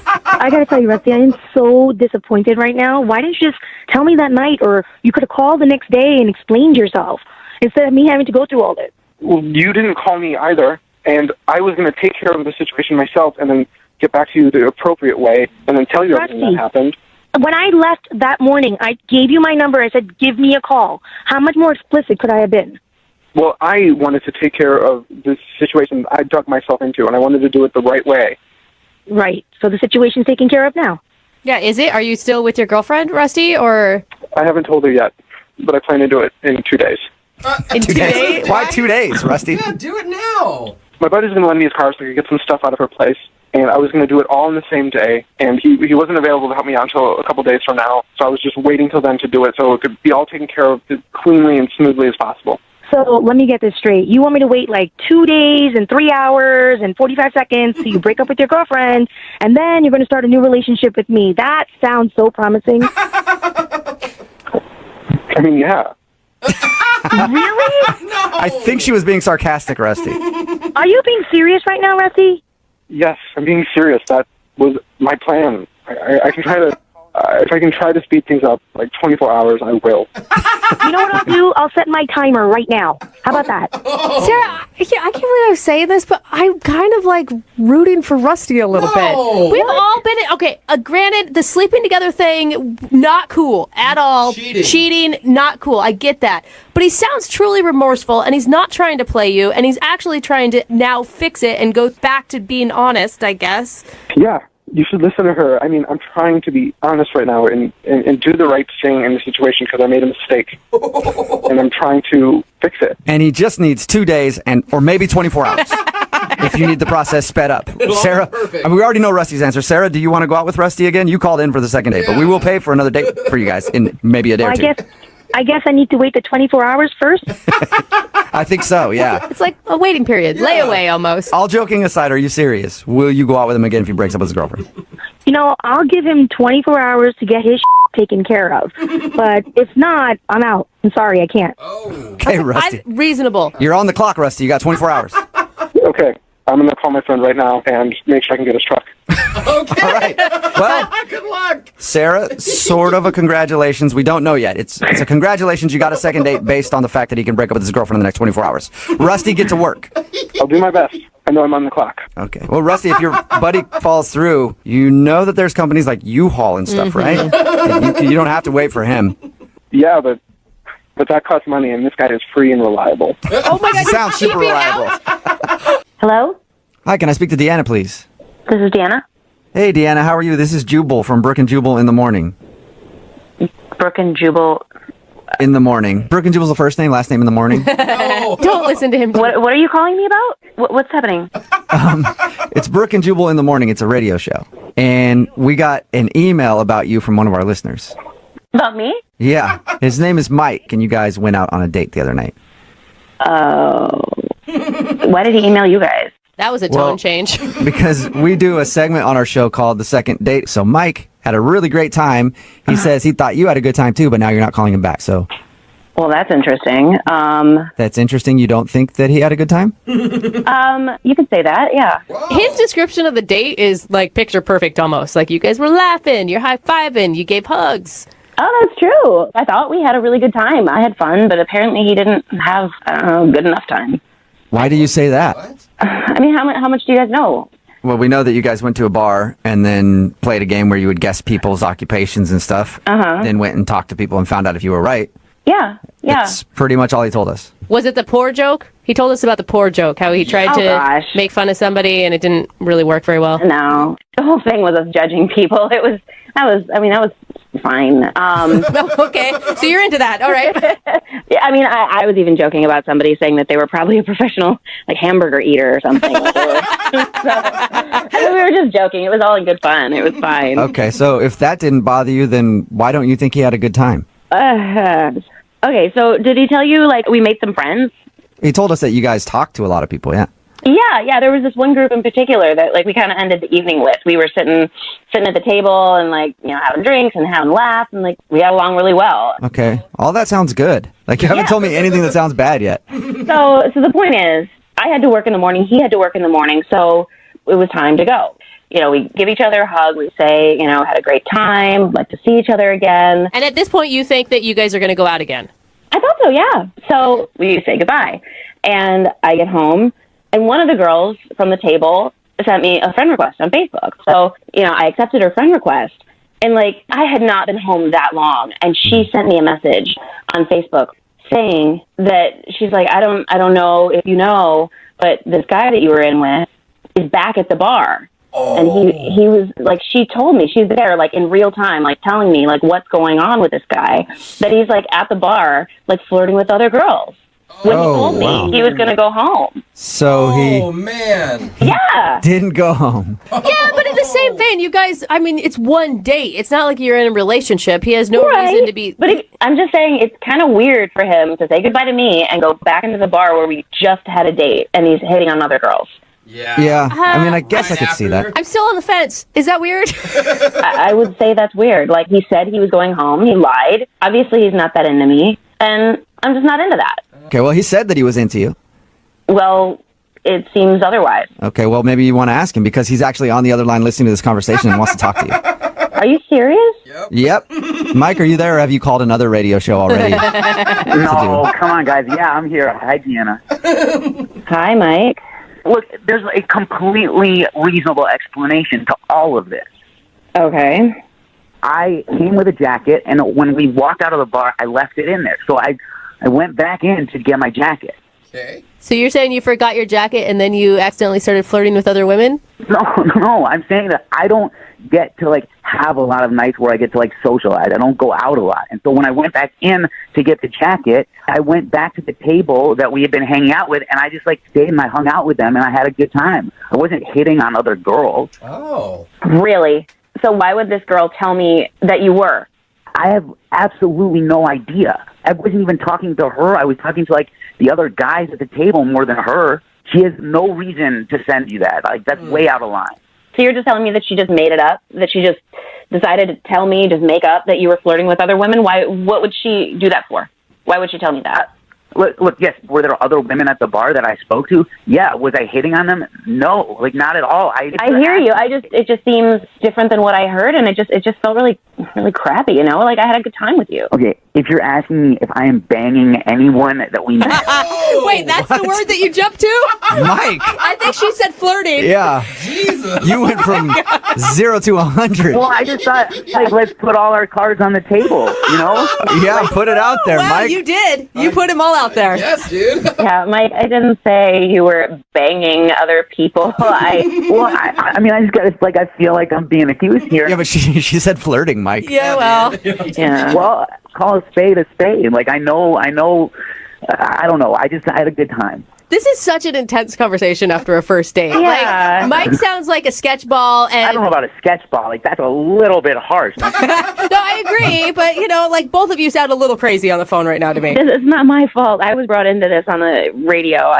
[SPEAKER 13] I gotta tell you, Rusty, I am so disappointed right now. Why didn't you just tell me that night, or you could have called the next day and explained yourself instead of me having to go through all this?
[SPEAKER 14] Well, you didn't call me either, and I was going to take care of the situation myself and then get back to you the appropriate way and then tell you everything that happened.
[SPEAKER 13] When I left that morning, I gave you my number. I said, give me a call. How much more explicit could I have been?
[SPEAKER 14] Well, I wanted to take care of this situation I dug myself into, and I wanted to do it the right way.
[SPEAKER 13] Right. So the situation's taken care of now.
[SPEAKER 3] Yeah, is it? Are you still with your girlfriend, Rusty, or?
[SPEAKER 14] I haven't told her yet, but I plan to do it in 2 days.
[SPEAKER 3] In 2 days?
[SPEAKER 2] Why 2 days, Rusty?
[SPEAKER 4] Yeah, do it now.
[SPEAKER 14] My buddy's going to lend me his car so I could get some stuff out of her place, and I was going to do it all in the same day, and he wasn't available to help me out until a couple days from now, so I was just waiting till then to do it so it could be all taken care of as cleanly and smoothly as possible.
[SPEAKER 13] So let me get this straight. You want me to wait like 2 days and 3 hours and 45 seconds till you break up with your girlfriend, and then you're going to start a new relationship with me. That sounds so promising.
[SPEAKER 14] I mean, yeah.
[SPEAKER 13] Really?
[SPEAKER 4] No.
[SPEAKER 2] I think she was being sarcastic, Rusty.
[SPEAKER 13] Are you being serious right now, Rusty?
[SPEAKER 14] Yes, I'm being serious. That was my plan. I can try to... if I can try to speed things up, like 24 hours, I will.
[SPEAKER 13] You know what I'll do? I'll set my timer right now. How about that?
[SPEAKER 3] Sarah, I can't believe I'm saying this, but I'm kind of like rooting for Rusty a little bit. We've all been, granted, the sleeping together thing, not cool at all. Cheating, not cool. I get that. But he sounds truly remorseful, and he's not trying to play you, and he's actually trying to now fix it and go back to being honest, I guess.
[SPEAKER 14] Yeah. You should listen to her. I mean, I'm trying to be honest right now and do the right thing in the situation because I made a mistake. And I'm trying to fix it.
[SPEAKER 2] And he just needs 2 days or maybe 24 hours if you need the process sped up. Sarah, I mean, we already know Rusty's answer. Sarah, do you want to go out with Rusty again? You called in for the second date, but we will pay for another date for you guys in maybe a day or two.
[SPEAKER 13] I guess I need to wait the 24 hours first.
[SPEAKER 2] I think so, yeah.
[SPEAKER 3] It's like a waiting period, layaway almost.
[SPEAKER 2] All joking aside, are you serious? Will you go out with him again if he breaks up with his girlfriend?
[SPEAKER 13] You know, I'll give him 24 hours to get his taken care of. But if not, I'm out. I'm sorry, I can't.
[SPEAKER 2] Okay, Rusty.
[SPEAKER 3] Reasonable.
[SPEAKER 2] You're on the clock, Rusty. You got 24 hours.
[SPEAKER 14] Okay. I'm going to call my friend right now and make sure I can get his truck.
[SPEAKER 4] Okay.
[SPEAKER 2] All right. Well,
[SPEAKER 4] good luck.
[SPEAKER 2] Sarah, sort of a congratulations. We don't know yet. It's a congratulations. You got a second date based on the fact that he can break up with his girlfriend in the next 24 hours. Rusty, get to work.
[SPEAKER 14] I'll do my best. I know I'm on the clock.
[SPEAKER 2] Okay. Well, Rusty, if your buddy falls through, you know that there's companies like U-Haul and stuff, right? You don't have to wait for him.
[SPEAKER 14] Yeah, but that costs money, and this guy is free and reliable.
[SPEAKER 3] Oh, my God.
[SPEAKER 2] Sounds super reliable.
[SPEAKER 13] Hello?
[SPEAKER 2] Hi, can I speak to Deanna, please?
[SPEAKER 13] This is Deanna.
[SPEAKER 2] Hey, Deanna, how are you? This is Jubal from Brooke and Jubal in the morning.
[SPEAKER 13] Brooke and Jubal.
[SPEAKER 2] In the morning. Brooke and Jubal's the first name, last name in the morning.
[SPEAKER 3] Don't listen to him.
[SPEAKER 13] What are you calling me about? What's happening?
[SPEAKER 2] It's Brooke and Jubal in the morning. It's a radio show. And we got an email about you from one of our listeners.
[SPEAKER 13] About me?
[SPEAKER 2] Yeah. His name is Mike, and you guys went out on a date the other night.
[SPEAKER 13] Oh. Why did he email you guys?
[SPEAKER 3] That was a tone change.
[SPEAKER 2] Because we do a segment on our show called The Second Date. So Mike had a really great time. He says he thought you had a good time too, but now you're not calling him back. So
[SPEAKER 13] Well, that's interesting.
[SPEAKER 2] That's interesting. You don't think that he had a good time?
[SPEAKER 13] You could say that, yeah.
[SPEAKER 3] His description of the date is like picture perfect almost. Like you guys were laughing, you're high-fiving, you gave hugs.
[SPEAKER 13] Oh, that's true. I thought we had a really good time. I had fun, but apparently he didn't have, good enough time.
[SPEAKER 2] Why do you say that?
[SPEAKER 13] I mean, how much do you guys know?
[SPEAKER 2] Well, we know that you guys went to a bar and then played a game where you would guess people's occupations and stuff.
[SPEAKER 13] Uh-huh.
[SPEAKER 2] Then went and talked to people and found out if you were right.
[SPEAKER 13] Yeah.
[SPEAKER 2] That's pretty much all he told us.
[SPEAKER 3] Was it the poor joke? He told us about the poor joke, how he tried to make fun of somebody and it didn't really work very well.
[SPEAKER 13] No. The whole thing was us judging people. That was fine.
[SPEAKER 3] Okay, so you're into that. All right.
[SPEAKER 13] Yeah, I mean, I was even joking about somebody saying that they were probably a professional, like, hamburger eater or something. So, we were just joking. It was all in good fun. It was fine.
[SPEAKER 2] Okay, so if that didn't bother you, then why don't you think he had a good time?
[SPEAKER 13] Okay, so did he tell you, like, we made some friends?
[SPEAKER 2] He told us that you guys talked to a lot of people, yeah.
[SPEAKER 15] Yeah. There was this one group in particular that like we kind of ended the evening with. We were sitting at the table and like, you know, having drinks and having laughs and like we got along really well.
[SPEAKER 2] Okay. All that sounds good. Like you haven't told me anything that sounds bad yet.
[SPEAKER 15] So the point is, I had to work in the morning. He had to work in the morning. So it was time to go. You know, we give each other a hug. We say, you know, had a great time. Like to see each other again.
[SPEAKER 3] And at this point, you think that you guys are going to go out again?
[SPEAKER 15] I thought so, yeah. So we say goodbye. And I get home, and one of the girls from the table sent me a friend request on Facebook. So, you know, I accepted her friend request. And, like, I had not been home that long. And she sent me a message on Facebook saying that she's like, I don't know if you know, but this guy that you were in with is back at the bar. And he was like, she told me, she's there like in real time, like telling me like what's going on with this guy, that he's like at the bar, like flirting with other girls. When he told me he was going to go home.
[SPEAKER 2] So he didn't go home.
[SPEAKER 3] Yeah, but in the same vein, you guys, I mean, it's one date. It's not like you're in a relationship. He has no reason to be...
[SPEAKER 15] But I'm just saying it's kind of weird for him to say goodbye to me and go back into the bar where we just had a date and he's hitting on other girls.
[SPEAKER 2] Yeah. I mean, I guess I could see that.
[SPEAKER 3] I'm still on the fence. Is that weird?
[SPEAKER 15] I would say that's weird. Like, he said he was going home. He lied. Obviously, he's not that into me. And I'm just not into that.
[SPEAKER 2] Okay, well, he said that he was into you.
[SPEAKER 15] Well, it seems otherwise.
[SPEAKER 2] Okay, well, maybe you want to ask him because he's actually on the other line listening to this conversation and wants to talk to you.
[SPEAKER 15] Are you serious?
[SPEAKER 2] Yep. Mike, are you there or have you called another radio show already?
[SPEAKER 16] No, come on, guys. Yeah, I'm here. Hi, Deanna.
[SPEAKER 15] Hi, Mike.
[SPEAKER 16] Look, there's a completely reasonable explanation to all of this.
[SPEAKER 15] Okay.
[SPEAKER 16] I came with a jacket, and when we walked out of the bar, I left it in there. So I went back in to get my jacket.
[SPEAKER 4] Okay.
[SPEAKER 3] So you're saying you forgot your jacket and then you accidentally started flirting with other women?
[SPEAKER 16] No, I'm saying that I don't get to, like, have a lot of nights where I get to, like, socialize. I don't go out a lot. And so when I went back in to get the jacket, I went back to the table that we had been hanging out with, and I just, like, stayed and I hung out with them, and I had a good time. I wasn't hitting on other girls.
[SPEAKER 4] Oh.
[SPEAKER 15] Really? So why would this girl tell me that you were?
[SPEAKER 16] I have absolutely no idea. I wasn't even talking to her. I was talking to, like, the other guys at the table more than her. She has no reason to send you that. Like, that's way out of line.
[SPEAKER 15] So you're just telling me that she just made it up? That she just decided to tell me, just make up that you were flirting with other women? Why? What would she do that for? Why would she tell me that?
[SPEAKER 16] Look, yes, were there other women at the bar that I spoke to? Yeah. Was I hitting on them? No, like, not at all. I
[SPEAKER 15] hear you. It just seems different than what I heard, and it just felt really, really crappy, you know? Like, I had a good time with you.
[SPEAKER 16] Okay, if you're asking me if I am banging anyone that we met...
[SPEAKER 3] Wait, that's the word that you jumped to?
[SPEAKER 2] Mike!
[SPEAKER 3] I think she said flirting.
[SPEAKER 2] Yeah.
[SPEAKER 4] Jesus.
[SPEAKER 2] You went from 0 to 100.
[SPEAKER 16] Well, I just thought, like, let's put all our cards on the table, you know?
[SPEAKER 2] Yeah, put it out there,
[SPEAKER 3] Well,
[SPEAKER 2] Mike.
[SPEAKER 3] you did. You put them all out there.
[SPEAKER 4] Yes, dude.
[SPEAKER 15] Yeah, Mike, I didn't say you were banging other people.
[SPEAKER 16] I mean, I just got, it's like, I feel like I'm being accused here.
[SPEAKER 2] Yeah, but she said flirting, Mike.
[SPEAKER 3] Yeah, well.
[SPEAKER 15] Yeah.
[SPEAKER 16] Well, call a spade a spade. Like, I know, I don't know. I had a good time.
[SPEAKER 3] This is such an intense conversation after a first date.
[SPEAKER 15] Yeah.
[SPEAKER 3] Like, Mike sounds like a sketch ball, and
[SPEAKER 16] I don't know about a sketch ball. Like, that's a little bit harsh.
[SPEAKER 3] no, I agree, but you know, like both of you sound a little crazy on the phone right now to me.
[SPEAKER 15] It's not my fault. I was brought into this on the radio.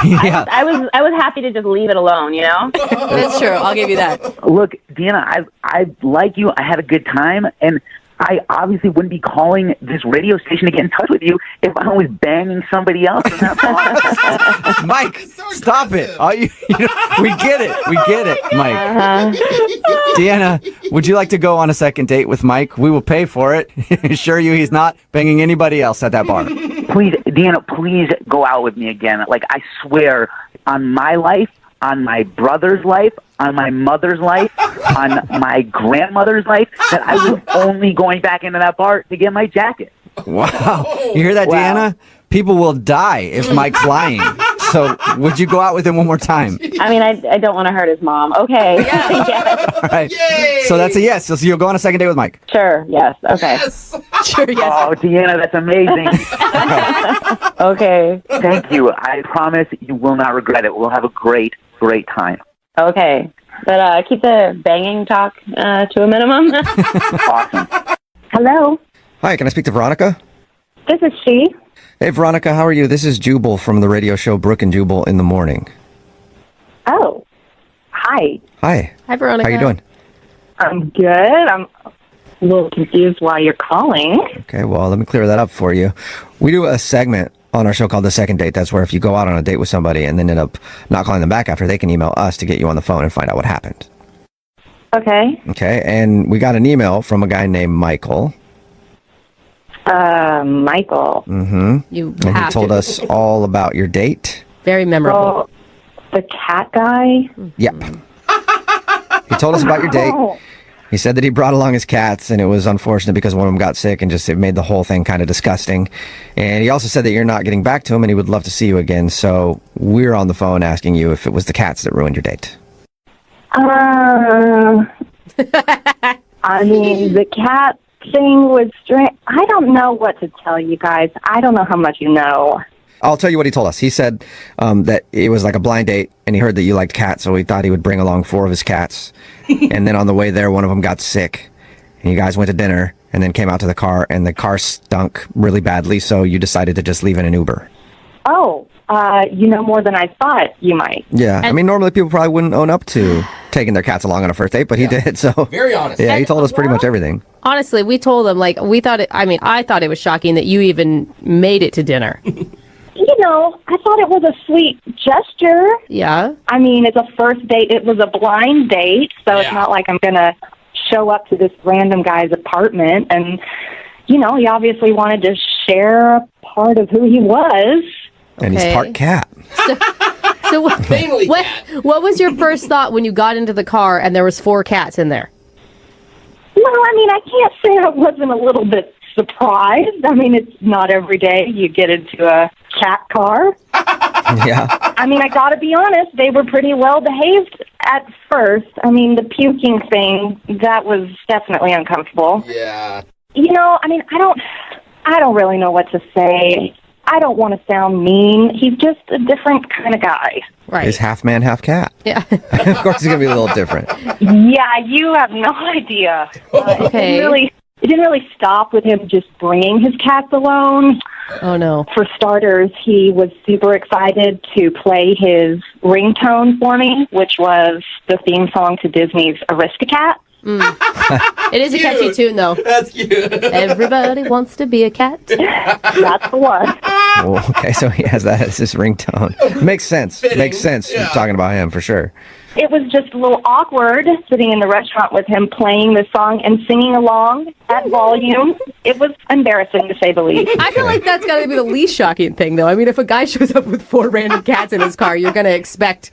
[SPEAKER 2] Yeah.
[SPEAKER 15] I was happy to just leave it alone, you know?
[SPEAKER 3] That's true. I'll give you that.
[SPEAKER 16] Look, Deanna, I like you. I had a good time, and I obviously wouldn't be calling this radio station to get in touch with you if I was banging somebody else in that bar.
[SPEAKER 2] Mike, stop it. We get it, Mike. Deanna, would you like to go on a second date with Mike? We will pay for it. Assure you he's not banging anybody else at that bar.
[SPEAKER 16] Please, Deanna, please go out with me again. Like, I swear on my life, on my brother's life, on my mother's life, on my grandmother's life, that I was only going back into that bar to get my jacket.
[SPEAKER 2] Wow. You hear that,
[SPEAKER 16] Wow.
[SPEAKER 2] Deanna? People will die if Mike's lying. So would you go out with him one more time?
[SPEAKER 15] I mean, I don't want to hurt his mom. Okay. Yeah.
[SPEAKER 2] All right.
[SPEAKER 4] Yay!
[SPEAKER 2] So that's a yes. So you'll go on a second date with Mike.
[SPEAKER 15] Sure, yes. Okay.
[SPEAKER 4] Yes.
[SPEAKER 3] Sure, yes.
[SPEAKER 16] Oh, Deanna, that's amazing.
[SPEAKER 15] Okay.
[SPEAKER 16] Thank you. I promise you will not regret it. We'll have a great, great time.
[SPEAKER 15] Okay. But keep the banging talk to a minimum.
[SPEAKER 16] Awesome.
[SPEAKER 11] Hello. Hi, can I speak to Veronica?
[SPEAKER 13] This is she.
[SPEAKER 11] Hey, Veronica, how are you? This is Jubal from the radio show Brooke and Jubal in the Morning.
[SPEAKER 6] Oh, hi.
[SPEAKER 11] Hi.
[SPEAKER 3] Hi, Veronica.
[SPEAKER 11] How you doing?
[SPEAKER 6] I'm good. I'm a little confused why you're calling.
[SPEAKER 11] Okay, well, let me clear that up for you. We do a segment on our show called The Second Date. That's where if you go out on a date with somebody and then end up not calling them back after, they can email us to get you on the phone and find out what happened.
[SPEAKER 6] Okay.
[SPEAKER 11] Okay, and we got an email from a guy named Michael.
[SPEAKER 6] Michael.
[SPEAKER 11] Mm-hmm. And he told us all about your date.
[SPEAKER 3] Very memorable.
[SPEAKER 6] The cat guy?
[SPEAKER 11] Yep. He told us about your date. He said that he brought along his cats, and it was unfortunate because one of them got sick and just it made the whole thing kind of disgusting. And he also said that you're not getting back to him, and he would love to see you again. So we're on the phone asking you if it was the cats that ruined your date.
[SPEAKER 6] I mean, the cat thing was strange. I don't know what to tell you guys. I don't know how much you know.
[SPEAKER 11] I'll tell you what he told us. He said that it was like a blind date, and he heard that you liked cats, so he thought he would bring along 4 of his cats. And then on the way there, one of them got sick, and you guys went to dinner, and then came out to the car, and the car stunk really badly, so you decided to just leave in an Uber.
[SPEAKER 6] Oh, you know more than I thought you might.
[SPEAKER 11] Yeah, I mean, normally people probably wouldn't own up to taking their cats along on a first date, but he did, so...
[SPEAKER 4] Very honest.
[SPEAKER 11] Yeah, he told us pretty much everything.
[SPEAKER 3] Honestly, we told him, like, we thought it, I mean, I thought it was shocking that you even made it to dinner.
[SPEAKER 6] You know, I thought it was a sweet gesture.
[SPEAKER 3] Yeah.
[SPEAKER 6] I mean, it's a first date. It was a blind date, so it's not like I'm going to show up to this random guy's apartment. And, you know, he obviously wanted to share a part of who he was.
[SPEAKER 11] And he's part cat.
[SPEAKER 3] So what was your first thought when you got into the car and there was 4 cats in there?
[SPEAKER 6] Well, I mean, I can't say I wasn't a little bit surprised. I mean, it's not every day you get into a cat car.
[SPEAKER 11] Yeah.
[SPEAKER 6] I mean, I got to be honest, they were pretty well behaved at first. I mean, the puking thing, that was definitely uncomfortable.
[SPEAKER 4] Yeah.
[SPEAKER 6] You know, I mean, I don't really know what to say. I don't want to sound mean. He's just a different kind of guy.
[SPEAKER 3] Right.
[SPEAKER 11] He's half man, half cat.
[SPEAKER 3] Yeah.
[SPEAKER 11] Of course he's going to be a little different.
[SPEAKER 6] Yeah, you have no idea. It didn't really stop with him just bringing his cats alone.
[SPEAKER 3] Oh, no.
[SPEAKER 6] For starters, he was super excited to play his ringtone for me, which was the theme song to Disney's Aristocat.
[SPEAKER 3] It is a catchy tune, though.
[SPEAKER 4] That's cute.
[SPEAKER 3] Everybody wants to be a cat.
[SPEAKER 6] That's the one.
[SPEAKER 11] Oh, okay, so he has that as his ringtone. Makes sense.
[SPEAKER 4] Fitting.
[SPEAKER 11] Makes sense.
[SPEAKER 4] Yeah.
[SPEAKER 11] Talking about him, for sure.
[SPEAKER 6] It was just a little awkward sitting in the restaurant with him playing the song and singing along at volume. It was embarrassing, to say the least.
[SPEAKER 3] I feel like that's got to be the least shocking thing, though. I mean, if a guy shows up with 4 random cats in his car, you're going to expect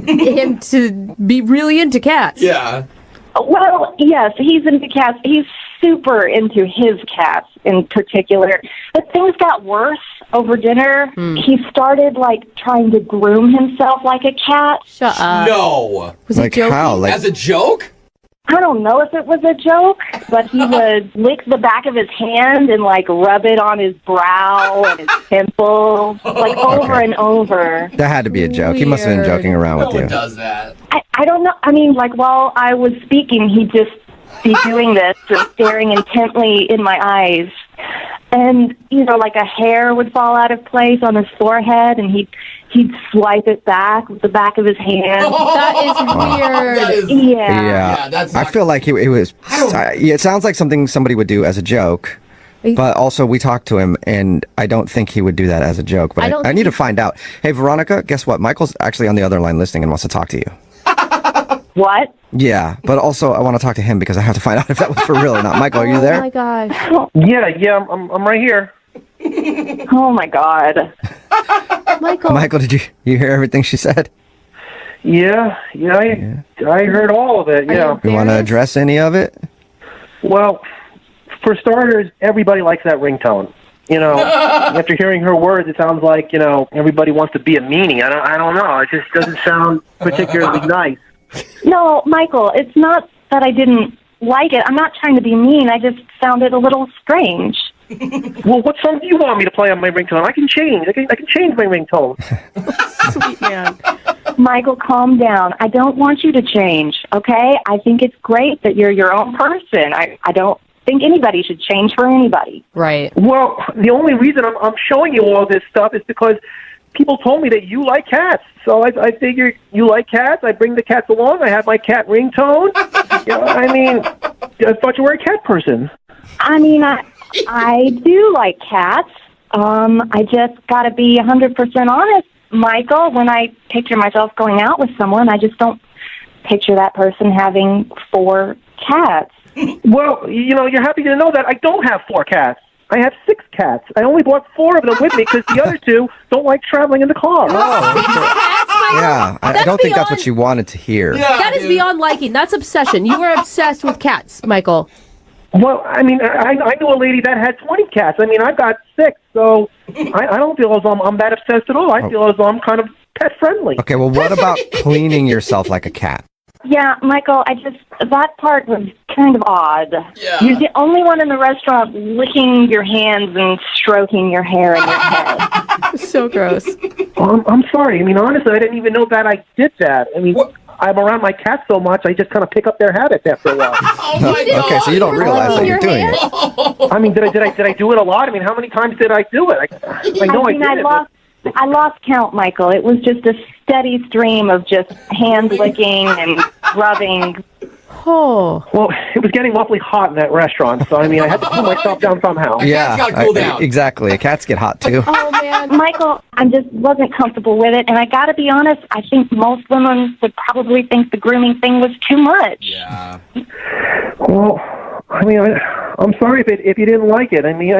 [SPEAKER 3] him to be really into cats.
[SPEAKER 4] Yeah.
[SPEAKER 6] Well, yes, he's into cats. He's super into his cats in particular. But things got worse over dinner. He started, like, trying to groom himself like a cat.
[SPEAKER 3] Shut up.
[SPEAKER 4] No.
[SPEAKER 3] Was
[SPEAKER 11] Like
[SPEAKER 3] he joking?
[SPEAKER 11] how? Like,
[SPEAKER 4] As a joke?
[SPEAKER 6] I don't know if it was a joke, but he would lick the back of his hand and, like, rub it on his brow and his temples, like, over and over.
[SPEAKER 11] that had to be a joke. He must have been joking around
[SPEAKER 4] No
[SPEAKER 11] with
[SPEAKER 4] one
[SPEAKER 11] you.
[SPEAKER 4] does that.
[SPEAKER 6] I don't know. I mean, like, while I was speaking, he'd just be doing this and staring intently in my eyes. And, you know, like a hair would fall out of place on his forehead, and he'd swipe it back with the back of his hand.
[SPEAKER 3] That is weird.
[SPEAKER 4] That is,
[SPEAKER 6] Yeah.
[SPEAKER 11] Yeah.
[SPEAKER 4] that's
[SPEAKER 11] I
[SPEAKER 4] not-
[SPEAKER 11] feel like it was... it sounds like something somebody would do as a joke. But also, we talked to him, and I don't think he would do that as a joke. But I need to find out. Hey, Veronica, guess what? Michael's actually on the other line listening and wants to talk to you.
[SPEAKER 6] What?
[SPEAKER 11] Yeah, but also I want to talk to him because I have to find out if that was for real or not. Michael, are you
[SPEAKER 3] Oh,
[SPEAKER 11] there?
[SPEAKER 3] my gosh.
[SPEAKER 14] Yeah, I'm right here.
[SPEAKER 6] Oh, my God.
[SPEAKER 3] Michael.
[SPEAKER 11] Did you hear everything she said?
[SPEAKER 14] Yeah, I heard all of it, yeah.
[SPEAKER 11] You want to address any of it?
[SPEAKER 14] Well, for starters, everybody likes that ringtone. You know, after hearing her words, it sounds like, you know, everybody wants to be a meanie. I don't know. It just doesn't sound particularly nice.
[SPEAKER 6] No, Michael, it's not that I didn't like it. I'm not trying to be mean. I just found it a little strange.
[SPEAKER 14] Well, what song do you want me to play on my ringtone? I can change. I can change my ringtone.
[SPEAKER 3] Sweet man.
[SPEAKER 6] Michael, calm down. I don't want you to change, okay? I think it's great that you're your own person. I don't think anybody should change for anybody.
[SPEAKER 3] Right.
[SPEAKER 14] Well, the only reason I'm showing you all this stuff is because
[SPEAKER 17] people told me that you like cats, so I figured you like cats. I bring the cats along. I have my cat ringtone. I mean, I thought you were a cat person.
[SPEAKER 13] I mean, I do like cats. I just got to be 100% honest, Michael. When I picture myself going out with someone, I just don't picture that person having 4 cats.
[SPEAKER 17] Well, you're happy to know that I don't have 4 cats. I have 6 cats. I only brought 4 of them with me because the other 2 don't like traveling in the car.
[SPEAKER 2] Yeah, I don't think that's what you wanted to hear.
[SPEAKER 3] That is beyond liking. That's obsession. You were obsessed with cats, Michael.
[SPEAKER 17] Well, I mean, I knew a lady that had 20 cats. I mean, I've got 6, so I don't feel as though I'm that obsessed at all. I feel as though I'm kind of pet friendly.
[SPEAKER 2] Okay, well, what about cleaning yourself like a cat?
[SPEAKER 13] Yeah, Michael, that part was kind of odd. Yeah. You're the only one in the restaurant licking your hands and stroking your hair and your head.
[SPEAKER 3] So gross.
[SPEAKER 17] I'm sorry. I mean, honestly, I didn't even know that I did that. I mean, I'm around my cats so much, I just kind of pick up their habits after a while.
[SPEAKER 2] Okay, so you don't realize that you're doing it.
[SPEAKER 17] I mean, did I do it a lot? I mean, how many times did I do it? I know I did it.
[SPEAKER 13] I lost count, Michael. It was just a steady stream of just hand licking and rubbing.
[SPEAKER 3] Oh.
[SPEAKER 17] Well, it was getting awfully hot in that restaurant, so I mean, I had to cool myself down somehow.
[SPEAKER 2] Yeah, exactly. Cats get hot too.
[SPEAKER 13] Oh, man. Michael, I just wasn't comfortable with it, and I got to be honest, I think most women would probably think the grooming thing was too much.
[SPEAKER 4] Yeah.
[SPEAKER 17] Well, I mean, I'm sorry if you didn't like it. I mean,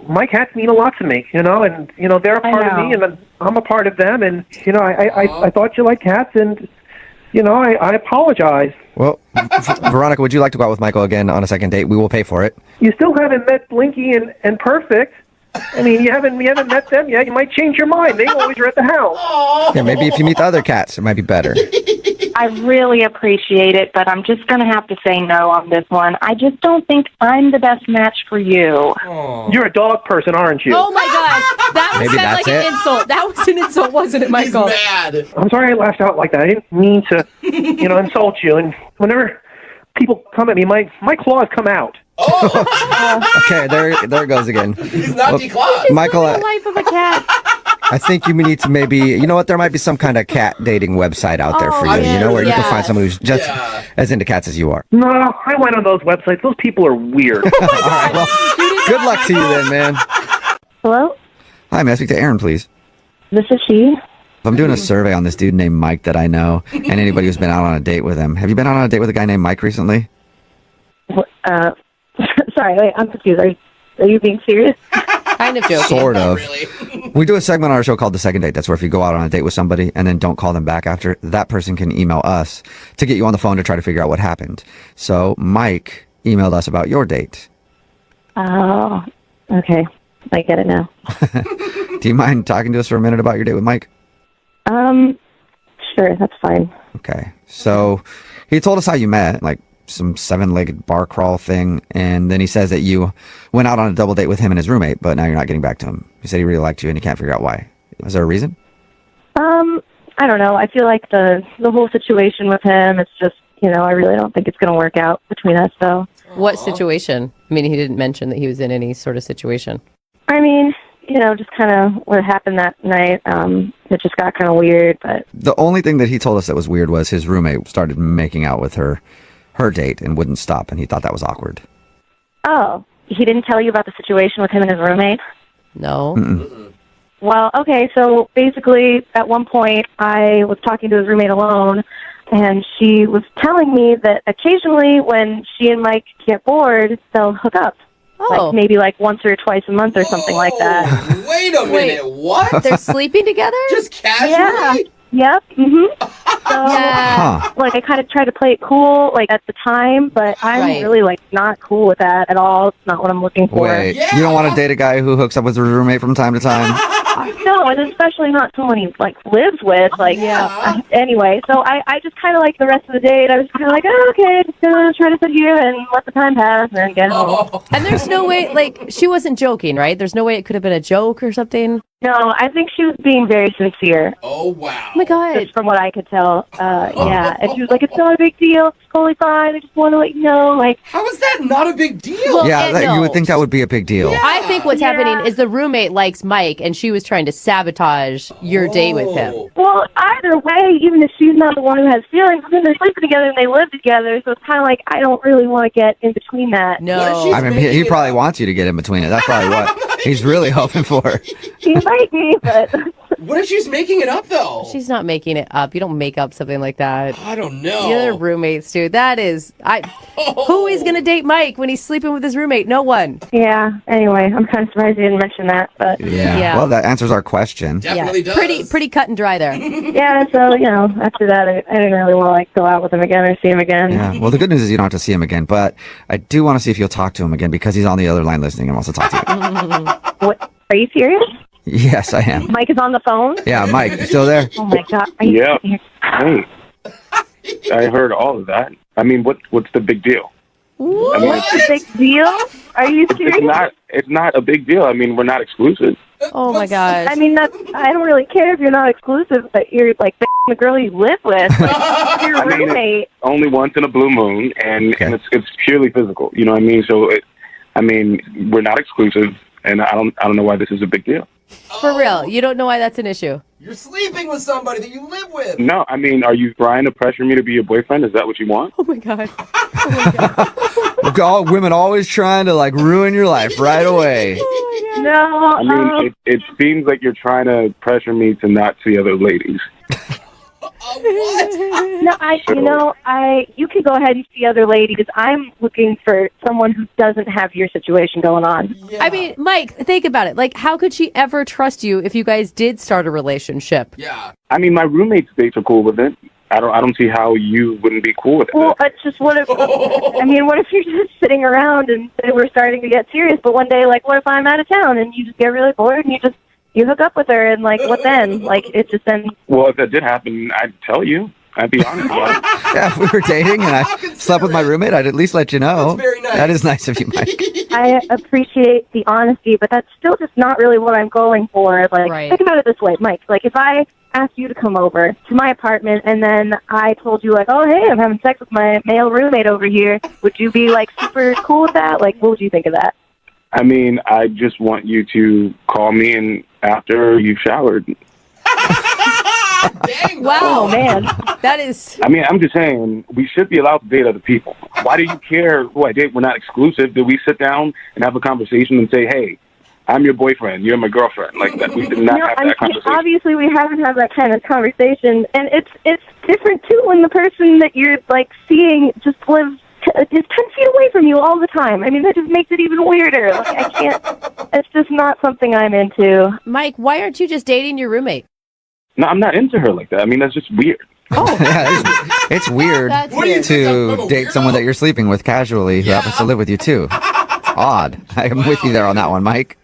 [SPEAKER 17] my cats mean a lot to me, and they're a part of me, and I'm a part of them, and I thought you liked cats, and I apologize.
[SPEAKER 2] Well, Veronica, would you like to go out with Michael again on a second date? We will pay for it.
[SPEAKER 17] You still haven't met Blinky and Perfect. I mean, you haven't met them yet. You might change your mind. They always are at the house.
[SPEAKER 2] Yeah, maybe if you meet the other cats, it might be better.
[SPEAKER 13] I really appreciate it, but I'm just going to have to say no on this one. I just don't think I'm the best match for you.
[SPEAKER 17] You're a dog person, aren't you?
[SPEAKER 3] Oh, my gosh. That was
[SPEAKER 2] Maybe
[SPEAKER 3] said like
[SPEAKER 2] that's
[SPEAKER 3] an insult. That was an insult, wasn't it, Michael?
[SPEAKER 4] He's mad.
[SPEAKER 17] I'm sorry I lashed out like that. I didn't mean to, insult you. And whenever people come at me, my claws come out.
[SPEAKER 2] Okay, there it goes again.
[SPEAKER 4] He's not declawed.
[SPEAKER 2] Michael,
[SPEAKER 3] The life of a cat.
[SPEAKER 2] I think you need to maybe, there might be some kind of cat dating website out there for you, where you can find someone who's just as into cats as you are.
[SPEAKER 17] No, I went on those websites. Those people are weird.
[SPEAKER 2] All right, well, good luck to you then, man.
[SPEAKER 13] Hello?
[SPEAKER 2] Hi, may I speak to Aaron, please?
[SPEAKER 13] This is she.
[SPEAKER 2] I'm doing a survey on this dude named Mike that I know, and anybody who's been out on a date with him. Have you been out on a date with a guy named Mike recently?
[SPEAKER 13] Sorry, wait, I'm confused. Are you being serious?
[SPEAKER 3] Kind of joking.
[SPEAKER 2] Sort of.
[SPEAKER 4] Really.
[SPEAKER 2] We do a segment on our show called The Second Date. That's where if you go out on a date with somebody and then don't call them back after, that person can email us to get you on the phone to try to figure out what happened. So Mike emailed us about your date.
[SPEAKER 13] Oh, okay. I get it now.
[SPEAKER 2] Do you mind talking to us for a minute about your date with Mike?
[SPEAKER 13] Sure, that's fine.
[SPEAKER 2] Okay. So he told us how you met, like some 7-legged bar crawl thing, and then he says that you went out on a double date with him and his roommate, but now you're not getting back to him. He said he really liked you and he can't figure out why. Is there a reason?
[SPEAKER 13] I don't know. I feel like the whole situation with him, it's just, I really don't think it's going to work out between us, so.
[SPEAKER 3] What situation? I mean, he didn't mention that he was in any sort of situation.
[SPEAKER 13] I mean, just kind of what happened that night. It just got kind of weird, but.
[SPEAKER 2] The only thing that he told us that was weird was his roommate started making out with her date and wouldn't stop, and he thought that was awkward.
[SPEAKER 13] Oh, he didn't tell you about the situation with him and his roommate?
[SPEAKER 3] No.
[SPEAKER 2] Mm-mm.
[SPEAKER 13] Well, okay, so basically at one point I was talking to his roommate alone, and she was telling me that occasionally when she and Mike get bored, they'll hook up.
[SPEAKER 3] Oh.
[SPEAKER 13] Maybe once or twice a month or something like that.
[SPEAKER 4] Wait a minute, what?
[SPEAKER 3] They're sleeping together?
[SPEAKER 4] Just casually?
[SPEAKER 13] Yeah. Yep. So, I kind of tried to play it cool, at the time, but I'm really, not cool with that at all. It's not what I'm looking for.
[SPEAKER 2] Wait, you don't want to date a guy who hooks up with his roommate from time to time?
[SPEAKER 13] No, and especially not someone he, lives with. Anyway, so I just kind of, the rest of the date, I was kind of okay, just going to try to sit here and let the time pass and then get home.
[SPEAKER 3] And there's no way, she wasn't joking, right? There's no way it could have been a joke or something?
[SPEAKER 6] No, I think she was being very sincere.
[SPEAKER 4] Oh, wow.
[SPEAKER 3] Oh, my God.
[SPEAKER 6] Just from what I could tell. Yeah. And she was like, it's not a big deal. It's totally fine. I just want to let you know. Like,
[SPEAKER 4] how is that not a big deal?
[SPEAKER 3] Well,
[SPEAKER 2] Yeah,
[SPEAKER 3] no.
[SPEAKER 2] you would think that would be a big deal.
[SPEAKER 3] I think what's happening is the roommate likes Mike, and she was trying to sabotage your date with him.
[SPEAKER 6] well, either way, even if she's not the one who has feelings, then they're sleeping together and they live together. So it's kind of like, I don't really want to get in between that.
[SPEAKER 3] No.
[SPEAKER 2] I mean, he probably wants you to get in between it. That's probably what he's really hoping for.
[SPEAKER 6] He might be, but...
[SPEAKER 4] What if she's making it up, though?
[SPEAKER 3] She's not making it up. You don't make up something like that.
[SPEAKER 4] I don't know.
[SPEAKER 3] You're roommates, dude. That is... Who is going to date Mike when he's sleeping with his roommate? No one.
[SPEAKER 6] Yeah, anyway, I'm kind of surprised you didn't mention that, but...
[SPEAKER 2] Yeah. Well, that answers our question.
[SPEAKER 4] Definitely does.
[SPEAKER 3] Pretty cut and dry there.
[SPEAKER 6] Yeah, so, after that, I didn't really want to go out with him again or see him again.
[SPEAKER 2] Yeah. Well, the good news is you don't have to see him again, but I do want to see if you'll talk to him again because he's on the other line listening and wants to talk to you.
[SPEAKER 6] What? Are you serious?
[SPEAKER 2] Yes, I am.
[SPEAKER 6] Mike is on the phone?
[SPEAKER 2] Yeah, Mike, you still there?
[SPEAKER 6] Oh, my God. Are you
[SPEAKER 7] Yeah. Hey, I heard all of that. I mean, what's the big deal?
[SPEAKER 6] What's the big deal? Are you serious?
[SPEAKER 7] It's not a big deal. I mean, we're not exclusive.
[SPEAKER 3] Oh, my gosh.
[SPEAKER 6] I mean, I don't really care if you're not exclusive, but you're, like, the girl you live with. Like, your roommate.
[SPEAKER 7] It's only once in a blue moon, and it's purely physical. You know what I mean? So, we're not exclusive, and I don't know why this is a big deal.
[SPEAKER 3] For real. You don't know why that's an issue.
[SPEAKER 4] You're sleeping with somebody that you live with.
[SPEAKER 7] No, I mean, are you trying to pressure me to be your boyfriend? Is that what you want?
[SPEAKER 3] Oh, my God.
[SPEAKER 2] All women always trying to, ruin your life right away.
[SPEAKER 6] No.
[SPEAKER 7] I mean, it seems like you're trying to pressure me to not see other ladies.
[SPEAKER 6] No, you can go ahead and see other ladies. I'm looking for someone who doesn't have your situation going on.
[SPEAKER 3] Yeah. I mean, Mike, think about it. How could she ever trust you if you guys did start a relationship?
[SPEAKER 4] Yeah.
[SPEAKER 7] I mean, my roommates are cool with it. I don't see how you wouldn't be cool with it.
[SPEAKER 6] Well, it's just what if you're just sitting around and we're starting to get serious, but one day, what if I'm out of town and you just get really bored and you hook up with her and what then? It just ends.
[SPEAKER 7] Well, if that did happen, I'd tell you. I'd be honest.
[SPEAKER 2] Yeah, if we were dating and I slept with my roommate, I'd at least let you know.
[SPEAKER 4] That's very nice.
[SPEAKER 2] That is nice of you, Mike.
[SPEAKER 6] I appreciate the honesty, but that's still just not really what I'm going for. Think about it this way, Mike. If I asked you to come over to my apartment and then I told you, oh, hey, I'm having sex with my male roommate over here, would you be, super cool with that? What would you think of that?
[SPEAKER 7] I mean, I just want you to call me and after you've showered.
[SPEAKER 4] Dang,
[SPEAKER 3] wow, man. That is...
[SPEAKER 7] I mean, I'm just saying, we should be allowed to date other people. Why do you care who I date? We're not exclusive. Did we sit down and have a conversation and say, hey, I'm your boyfriend, you're my girlfriend? That we did not have that conversation.
[SPEAKER 6] Obviously, we haven't had that kind of conversation. And it's different, too, when the person that you're, seeing just lives is 10 feet away from you all the time. I mean, that just makes it even weirder. I can't... It's just not something I'm into.
[SPEAKER 3] Mike, why aren't you just dating your roommate?
[SPEAKER 7] No, I'm not into her like that. I mean, that's just weird.
[SPEAKER 2] Oh, yeah, it's weird to date someone that you're sleeping with casually who happens to live with you, too. It's odd. I'm with you there on that one, Mike.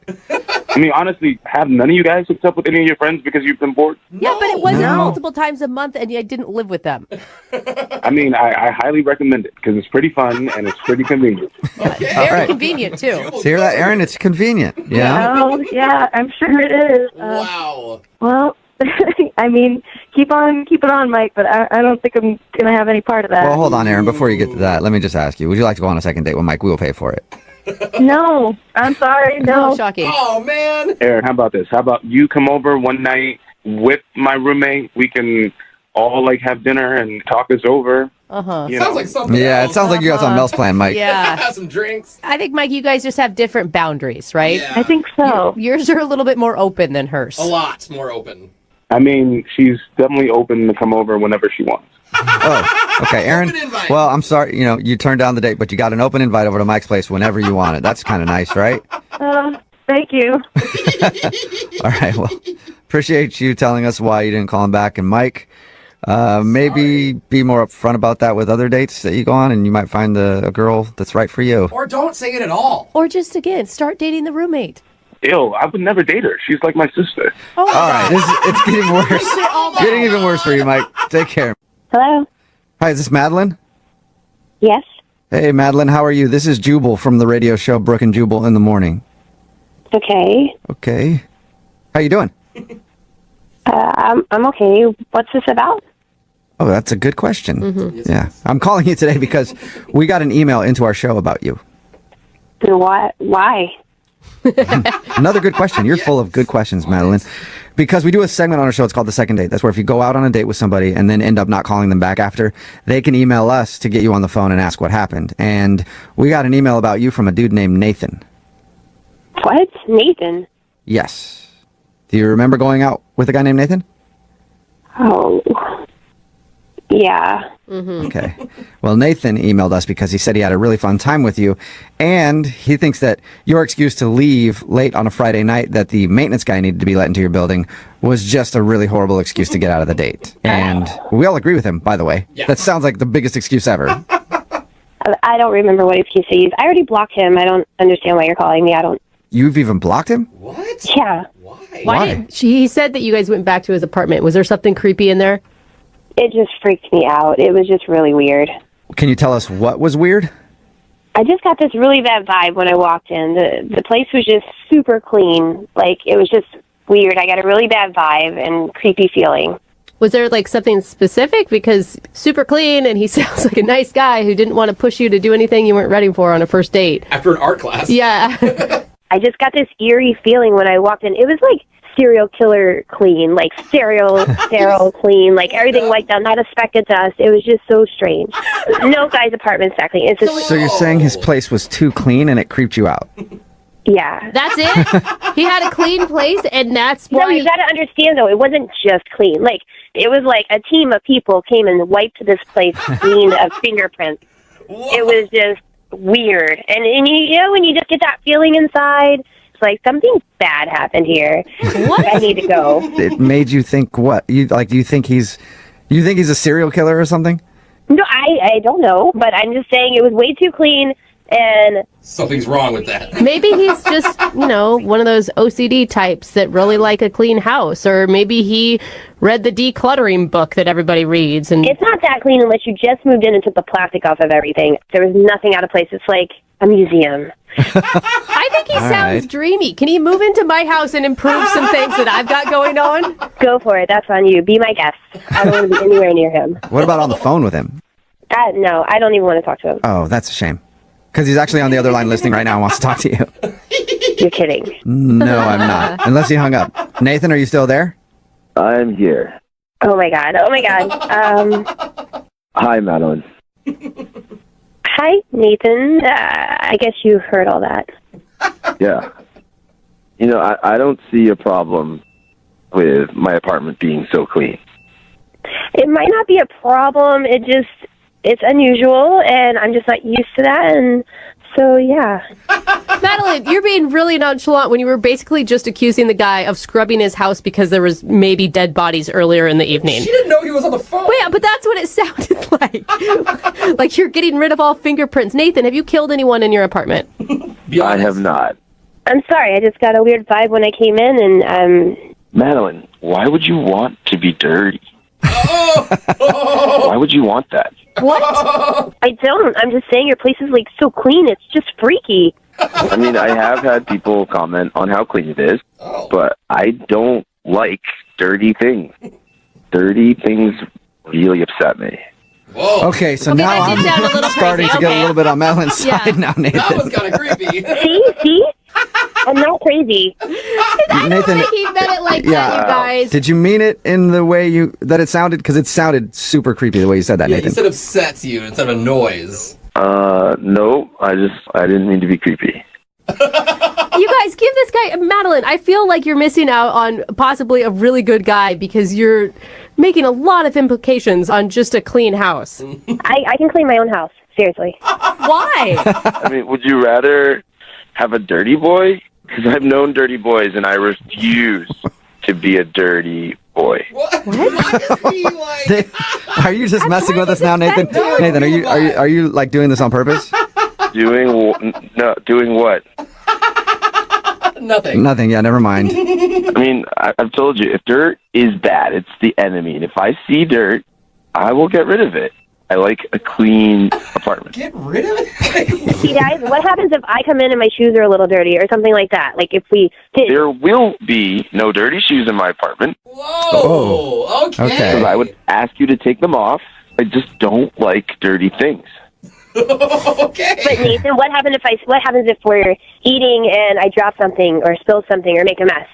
[SPEAKER 7] I mean, honestly, have none of you guys hooked up with any of your friends because you've been bored?
[SPEAKER 3] Yeah, but it wasn't multiple times a month and you didn't live with them.
[SPEAKER 7] I mean, I highly recommend it because it's pretty fun and it's pretty convenient.
[SPEAKER 3] Very convenient, too.
[SPEAKER 2] So hear that, Aaron? It's convenient. Yeah.
[SPEAKER 6] Oh, yeah, I'm sure it is.
[SPEAKER 4] Wow.
[SPEAKER 6] Well... I mean, keep it on, Mike, but I don't think I'm going to have any part of that.
[SPEAKER 2] Well, hold on, Aaron. Before you get to that, let me just ask you, would you like to go on a second date with Mike? We will pay for it.
[SPEAKER 6] No, I'm sorry, no.
[SPEAKER 3] Shocking.
[SPEAKER 4] Oh, man.
[SPEAKER 7] Aaron, how about this? How about you come over one night with my roommate? We can all, have dinner and talk this over.
[SPEAKER 3] Uh-huh.
[SPEAKER 4] Sounds like something
[SPEAKER 2] Yeah,
[SPEAKER 4] else.
[SPEAKER 2] it sounds like you got something else planned, Mike.
[SPEAKER 3] Yeah.
[SPEAKER 4] Have some drinks.
[SPEAKER 3] I think, Mike, you guys just have different boundaries, right?
[SPEAKER 4] Yeah.
[SPEAKER 6] I think so.
[SPEAKER 3] Yours are a little bit more open than hers.
[SPEAKER 4] A lot more open.
[SPEAKER 7] I mean, she's definitely open to come over whenever she wants.
[SPEAKER 2] Oh, okay, Aaron. Well, I'm sorry, you turned down the date, but you got an open invite over to Mike's place whenever you want it. That's kind of nice, right?
[SPEAKER 6] Thank you.
[SPEAKER 2] All right, well, appreciate you telling us why you didn't call him back. And Mike, maybe be more upfront about that with other dates that you go on, and you might find a girl that's right for you.
[SPEAKER 4] Or don't say it at all.
[SPEAKER 3] Or just, again, start dating the roommate.
[SPEAKER 7] Ew, I would never date her. She's like my sister.
[SPEAKER 3] Oh,
[SPEAKER 2] all right, it's getting worse. Getting even worse for you, Mike. Take care.
[SPEAKER 6] Hello?
[SPEAKER 2] Hi, is this Madeline?
[SPEAKER 6] Yes?
[SPEAKER 2] Hey, Madeline, how are you? This is Jubal from the radio show Brooke and Jubal in the Morning.
[SPEAKER 6] Okay.
[SPEAKER 2] Okay. How you doing?
[SPEAKER 13] I'm okay. What's this about?
[SPEAKER 2] Oh, that's a good question. Yeah. I'm calling you today because we got an email into our show about you.
[SPEAKER 13] What? Why?
[SPEAKER 2] Another good question. You're full of good questions, Madeline. Because we do a segment on our show. It's called The Second Date. That's where if you go out on a date with somebody and then end up not calling them back after, they can email us to get you on the phone and ask what happened. And we got an email about you from a dude named Nathan.
[SPEAKER 13] What? Nathan?
[SPEAKER 2] Yes. Do you remember going out with a guy named Nathan?
[SPEAKER 13] Oh. Yeah.
[SPEAKER 2] Okay. Well, Nathan emailed us because he said he had a really fun time with you, and he thinks that your excuse to leave late on a Friday night that the maintenance guy needed to be let into your building was just a really horrible excuse to get out of the date. And we all agree with him, by the way. Yeah. That sounds like the biggest excuse ever.
[SPEAKER 13] I don't remember what excuse I used. I already blocked him. I don't understand why you're calling me. I don't.
[SPEAKER 2] You've even blocked him?
[SPEAKER 4] What?
[SPEAKER 13] Yeah.
[SPEAKER 3] Why? He said that you guys went back to his apartment. Was there something creepy in there?
[SPEAKER 13] It just freaked me out. It was just really weird.
[SPEAKER 2] Can you tell us what was weird?
[SPEAKER 13] I just got this really bad vibe when I walked in. The place was just super clean. Like, it was just weird. I got a really bad vibe and creepy feeling.
[SPEAKER 3] Was there like something specific? Because super clean and he sounds like a nice guy who didn't want to push you to do anything you weren't ready for on a first date.
[SPEAKER 4] After an art class.
[SPEAKER 3] Yeah.
[SPEAKER 13] I just got this eerie feeling when I walked in. It was like serial killer clean, like sterile clean, like everything like that, not a speck of dust. It was just so strange. No guy's apartment's that clean. It's just,
[SPEAKER 2] So you're saying his place was too clean and it creeped you out?
[SPEAKER 13] yeah.
[SPEAKER 3] That's it? He had a clean place and that's why...
[SPEAKER 13] No, you got to understand, though, it wasn't just clean. Like, it was like a team of people came and wiped this place clean of fingerprints. It was just weird. And you know, when you just get that feeling inside, it's like something bad happened here. What? I need to go.
[SPEAKER 2] It made you think what? Do you think he's a serial killer or something?
[SPEAKER 13] No, I don't know, but I'm just saying it was way too clean. And
[SPEAKER 4] something's wrong with that.
[SPEAKER 3] Maybe he's just, one of those OCD types that really like a clean house. Or maybe he read the decluttering book that everybody reads. And
[SPEAKER 13] it's not that clean unless you just moved in and took the plastic off of everything. There was nothing out of place. It's like a museum.
[SPEAKER 3] I think he sounds dreamy. Can he move into my house and improve some things that I've got going on?
[SPEAKER 13] Go for it. That's on you. Be my guest. I don't want to be anywhere near him.
[SPEAKER 2] What about on the phone with him?
[SPEAKER 13] No, I don't even want to talk to him.
[SPEAKER 2] Oh, that's a shame. Because he's actually on the other line listening right now and wants to talk to you.
[SPEAKER 13] You're kidding.
[SPEAKER 2] No, I'm not. Unless he hung up. Nathan, are you still there?
[SPEAKER 7] I'm here.
[SPEAKER 13] Oh, my God. Oh, my God.
[SPEAKER 7] Hi, Madeline.
[SPEAKER 13] Hi, Nathan. I guess you heard all that.
[SPEAKER 7] Yeah. I don't see a problem with my apartment being so clean.
[SPEAKER 13] It might not be a problem. It's unusual, and I'm just not used to that, and so, yeah.
[SPEAKER 3] Madeline, you're being really nonchalant when you were basically just accusing the guy of scrubbing his house because there was maybe dead bodies earlier in the evening.
[SPEAKER 4] She didn't know he was on the phone.
[SPEAKER 3] Wait, but that's what it sounded like. Like you're getting rid of all fingerprints. Nathan, have you killed anyone in your apartment?
[SPEAKER 7] I have not.
[SPEAKER 13] I'm sorry, I just got a weird vibe when I came in, and,
[SPEAKER 7] Madeline, why would you want to be dirty? Why would you want that?
[SPEAKER 13] What? I don't. I'm just saying your place is, like, so clean. It's just freaky.
[SPEAKER 7] I mean, I have had people comment on how clean it is, but I don't like dirty things. Dirty things really upset me.
[SPEAKER 4] Whoa.
[SPEAKER 2] Okay, so now I'm starting to get a little bit on Madeline's side now, Nathan.
[SPEAKER 4] That was kind of creepy.
[SPEAKER 13] See? I'm not crazy.
[SPEAKER 3] I don't think he meant it like that, you guys.
[SPEAKER 2] Did you mean it in the way that it sounded? Because it sounded super creepy the way you said that,
[SPEAKER 4] Yeah,
[SPEAKER 2] Nathan.
[SPEAKER 4] he said upsets you instead of a noise.
[SPEAKER 7] No, I didn't mean to be creepy.
[SPEAKER 3] You guys, give this guy, Madeline, I feel like you're missing out on possibly a really good guy because you're making a lot of implications on just a clean house.
[SPEAKER 13] I can clean my own house. Seriously.
[SPEAKER 3] Why?
[SPEAKER 7] I mean, would you rather have a dirty boy? Because I've known dirty boys, and I refuse to be a dirty boy.
[SPEAKER 4] What?
[SPEAKER 2] Are you just messing with us now, Nathan? Nathan, are you like doing this on purpose?
[SPEAKER 7] Doing what?
[SPEAKER 4] Nothing.
[SPEAKER 2] Nothing. Yeah, never mind.
[SPEAKER 7] I mean, I've told you, if dirt is bad, it's the enemy. And if I see dirt, I will get rid of it. I like a clean apartment.
[SPEAKER 4] Get rid of it.
[SPEAKER 18] See, guys, what happens if I come in and my shoes are a little dirty or something like that? Like if we did.
[SPEAKER 7] There will be no dirty shoes in my apartment.
[SPEAKER 4] Whoa. Okay.
[SPEAKER 7] Because I would ask you to take them off. I just don't like dirty things.
[SPEAKER 4] Okay.
[SPEAKER 18] But Nathan, what happens if we're eating and I drop something or spill something or make a mess?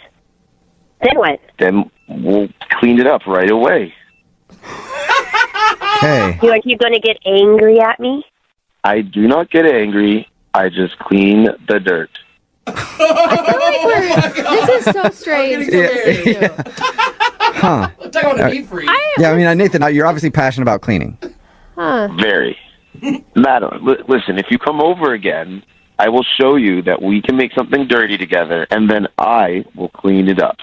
[SPEAKER 18] Then what?
[SPEAKER 7] Then we'll clean it up right away.
[SPEAKER 2] Okay.
[SPEAKER 18] Are you going to get angry at me?
[SPEAKER 7] I do not get angry. I just clean the dirt.
[SPEAKER 3] This is so strange.
[SPEAKER 2] Huh.
[SPEAKER 4] Talk about a deep freeze.
[SPEAKER 2] Yeah, I mean, Nathan, you're obviously passionate about cleaning.
[SPEAKER 3] Huh.
[SPEAKER 7] Very. Madeline, listen, if you come over again, I will show you that we can make something dirty together, and then I will clean it up.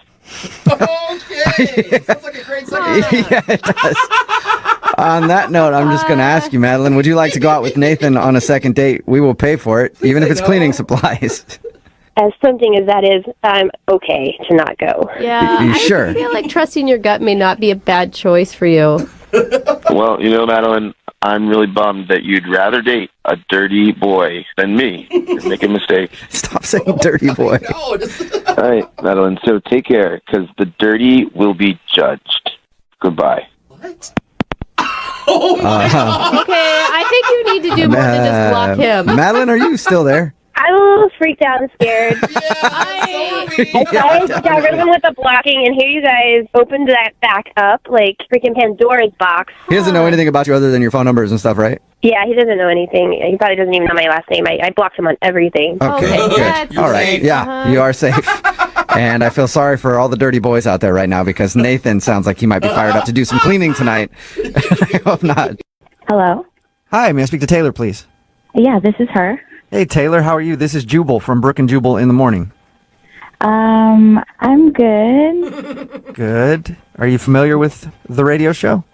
[SPEAKER 4] Okay. Sounds like a great second.
[SPEAKER 2] Yeah, it does. On that note, I'm just going to ask you, Madeline, would you like to go out with Nathan on a second date? We will pay for it, even if it's cleaning supplies.
[SPEAKER 18] As tempting as that is, I'm okay to not go.
[SPEAKER 3] Yeah.
[SPEAKER 2] You sure?
[SPEAKER 3] I feel like trusting your gut may not be a bad choice for you.
[SPEAKER 7] Well, Madeline, I'm really bummed that you'd rather date a dirty boy than me. You're making a mistake.
[SPEAKER 2] Stop saying dirty boy.
[SPEAKER 7] All right, Madeline, so take care, because the dirty will be judged. Goodbye.
[SPEAKER 4] What?
[SPEAKER 3] Okay, I think you need to do more than just block him.
[SPEAKER 2] Madeline, are you still there?
[SPEAKER 18] I'm a little freaked out and scared. I got rid of him with the blocking, and here you guys opened that back up like freaking Pandora's box.
[SPEAKER 2] He doesn't know anything about you other than your phone numbers and stuff, right?
[SPEAKER 18] Yeah, he doesn't know anything. He probably doesn't even know my last name. I blocked him on everything.
[SPEAKER 2] Okay, good. All right. Yeah, you are safe. And I feel sorry for all the dirty boys out there right now because Nathan sounds like he might be fired up to do some cleaning tonight. I hope not.
[SPEAKER 13] Hello?
[SPEAKER 2] Hi, may I speak to Taylor, please?
[SPEAKER 13] Yeah, this is her.
[SPEAKER 2] Hey, Taylor, how are you? This is Jubal from Brooke and Jubal in the morning.
[SPEAKER 13] I'm good.
[SPEAKER 2] Good. Are you familiar with the radio show?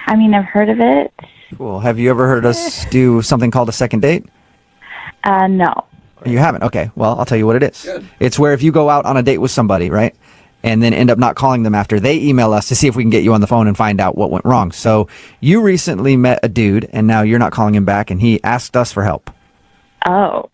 [SPEAKER 13] I mean, I've heard of it.
[SPEAKER 2] Cool. Have you ever heard us do something called a second date?
[SPEAKER 13] No.
[SPEAKER 2] You haven't? Okay. Well, I'll tell you what it is. Good. It's where if you go out on a date with somebody, right, and then end up not calling them after, they email us to see if we can get you on the phone and find out what went wrong. So you recently met a dude, and now you're not calling him back, and he asked us for help.
[SPEAKER 13] Oh.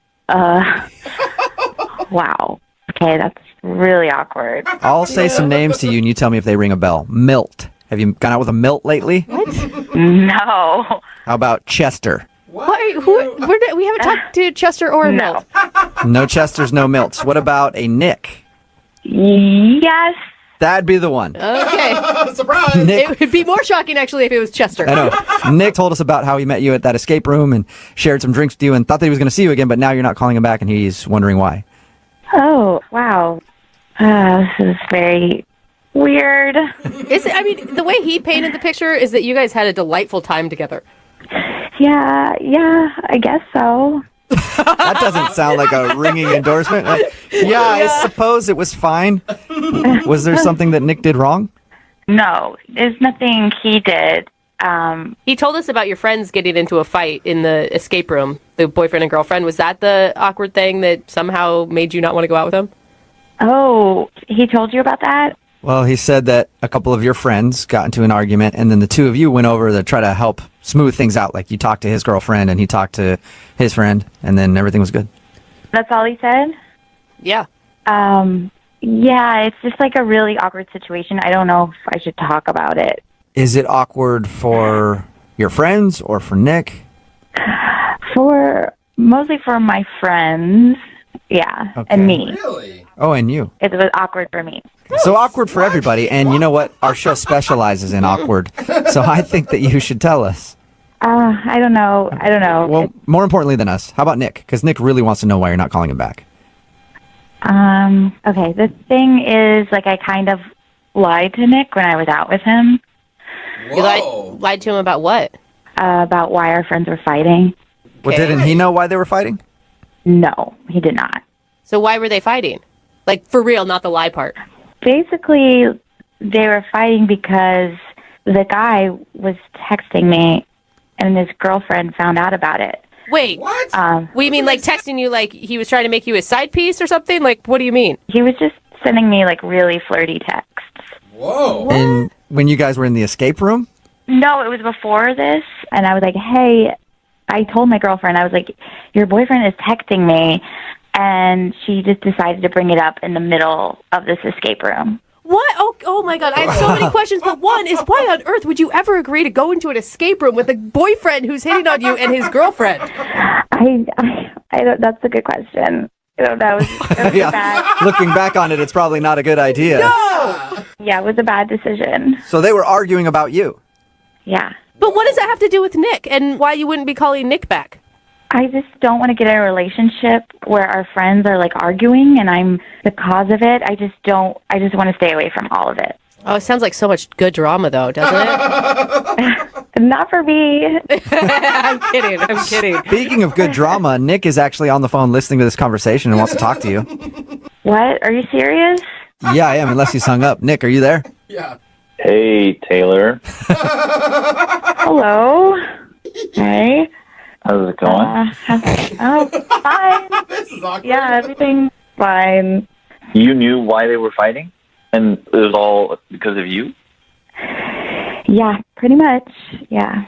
[SPEAKER 13] Wow. Okay, that's really awkward.
[SPEAKER 2] I'll say some names to you, and you tell me if they ring a bell. Milt. Have you gone out with a Milt lately?
[SPEAKER 13] What? No.
[SPEAKER 2] How about Chester?
[SPEAKER 3] We haven't talked to Chester or Milt.
[SPEAKER 2] No Chesters, no Milts. What about a Nick?
[SPEAKER 13] Yes.
[SPEAKER 2] That'd be the one.
[SPEAKER 3] Okay.
[SPEAKER 4] Surprise!
[SPEAKER 2] Nick.
[SPEAKER 3] It would be more shocking, actually, if it was Chester.
[SPEAKER 2] I know. Nick told us about how he met you at that escape room and shared some drinks with you and thought that he was going to see you again, but now you're not calling him back, and he's wondering why.
[SPEAKER 13] Oh, wow. This is very weird.
[SPEAKER 3] The way he painted the picture is that you guys had a delightful time together.
[SPEAKER 13] Yeah, I guess so.
[SPEAKER 2] That doesn't sound like a ringing endorsement. Yeah, I suppose it was fine. Was there something that Nick did wrong?
[SPEAKER 13] No, there's nothing he did.
[SPEAKER 3] He told us about your friends getting into a fight in the escape room, the boyfriend and girlfriend. Was that the awkward thing that somehow made you not want to go out with him?
[SPEAKER 13] Oh, he told you about that?
[SPEAKER 2] Well, he said that a couple of your friends got into an argument, and then the two of you went over to try to help smooth things out. Like you talked to his girlfriend, and he talked to his friend, and then everything was good.
[SPEAKER 13] That's all he said?
[SPEAKER 3] Yeah.
[SPEAKER 13] Yeah, it's just like a really awkward situation. I don't know if I should talk about it.
[SPEAKER 2] Is it awkward for your friends or for Nick?
[SPEAKER 13] Mostly for my friends, yeah,
[SPEAKER 2] Okay.
[SPEAKER 13] and me.
[SPEAKER 4] Really?
[SPEAKER 2] Oh, and you.
[SPEAKER 13] It was awkward for me.
[SPEAKER 2] So awkward for everybody, and you know what? Our show specializes in awkward, so I think that you should tell us.
[SPEAKER 13] I don't know.
[SPEAKER 2] Well, more importantly than us, how about Nick? Because Nick really wants to know why you're not calling him back.
[SPEAKER 13] Okay, the thing is, like, I kind of lied to Nick when I was out with him.
[SPEAKER 3] You lied to him about what?
[SPEAKER 13] About why our friends were fighting.
[SPEAKER 2] Well, didn't he know why they were fighting?
[SPEAKER 13] No, he did not.
[SPEAKER 3] So why were they fighting? Like, for real, not the lie part.
[SPEAKER 13] Basically, they were fighting because the guy was texting me, and his girlfriend found out about it.
[SPEAKER 3] Wait, what? We mean like texting you like he was trying to make you his side piece or something? Like, what do you mean?
[SPEAKER 13] He was just sending me, like, really flirty texts.
[SPEAKER 4] Whoa.
[SPEAKER 2] And when you guys were in the escape room?
[SPEAKER 13] No, it was before this, and I was like, hey, I told my girlfriend, I was like, your boyfriend is texting me, and she just decided to bring it up in the middle of this escape room.
[SPEAKER 3] What? Oh my God. I have so many questions, but one is why on earth would you ever agree to go into an escape room with a boyfriend who's hitting on you and his girlfriend?
[SPEAKER 13] I don't, that's a good question. I don't know. It was
[SPEAKER 2] Yeah.
[SPEAKER 13] bad.
[SPEAKER 2] Looking back on it, it's probably not a good idea.
[SPEAKER 3] No!
[SPEAKER 13] Yeah, it was a bad decision.
[SPEAKER 2] So they were arguing about you.
[SPEAKER 13] Yeah.
[SPEAKER 3] But what does that have to do with Nick and why you wouldn't be calling Nick back?
[SPEAKER 13] I just don't want to get in a relationship where our friends are like arguing and I'm the cause of it. I just want to stay away from all of it.
[SPEAKER 3] Oh, it sounds like so much good drama, though, doesn't it?
[SPEAKER 13] Not for me.
[SPEAKER 3] I'm kidding.
[SPEAKER 2] Speaking of good drama, Nick is actually on the phone listening to this conversation and wants to talk to you.
[SPEAKER 13] What? Are you serious?
[SPEAKER 2] Yeah, I am, unless he's hung up. Nick, are you there?
[SPEAKER 14] Yeah.
[SPEAKER 7] Hey, Taylor.
[SPEAKER 13] Hello. Hey.
[SPEAKER 7] How's it going?
[SPEAKER 13] Fine.
[SPEAKER 14] This is awkward.
[SPEAKER 13] Yeah, everything's fine.
[SPEAKER 7] You knew why they were fighting? And it was all because of you?
[SPEAKER 13] Yeah, pretty much. Yeah.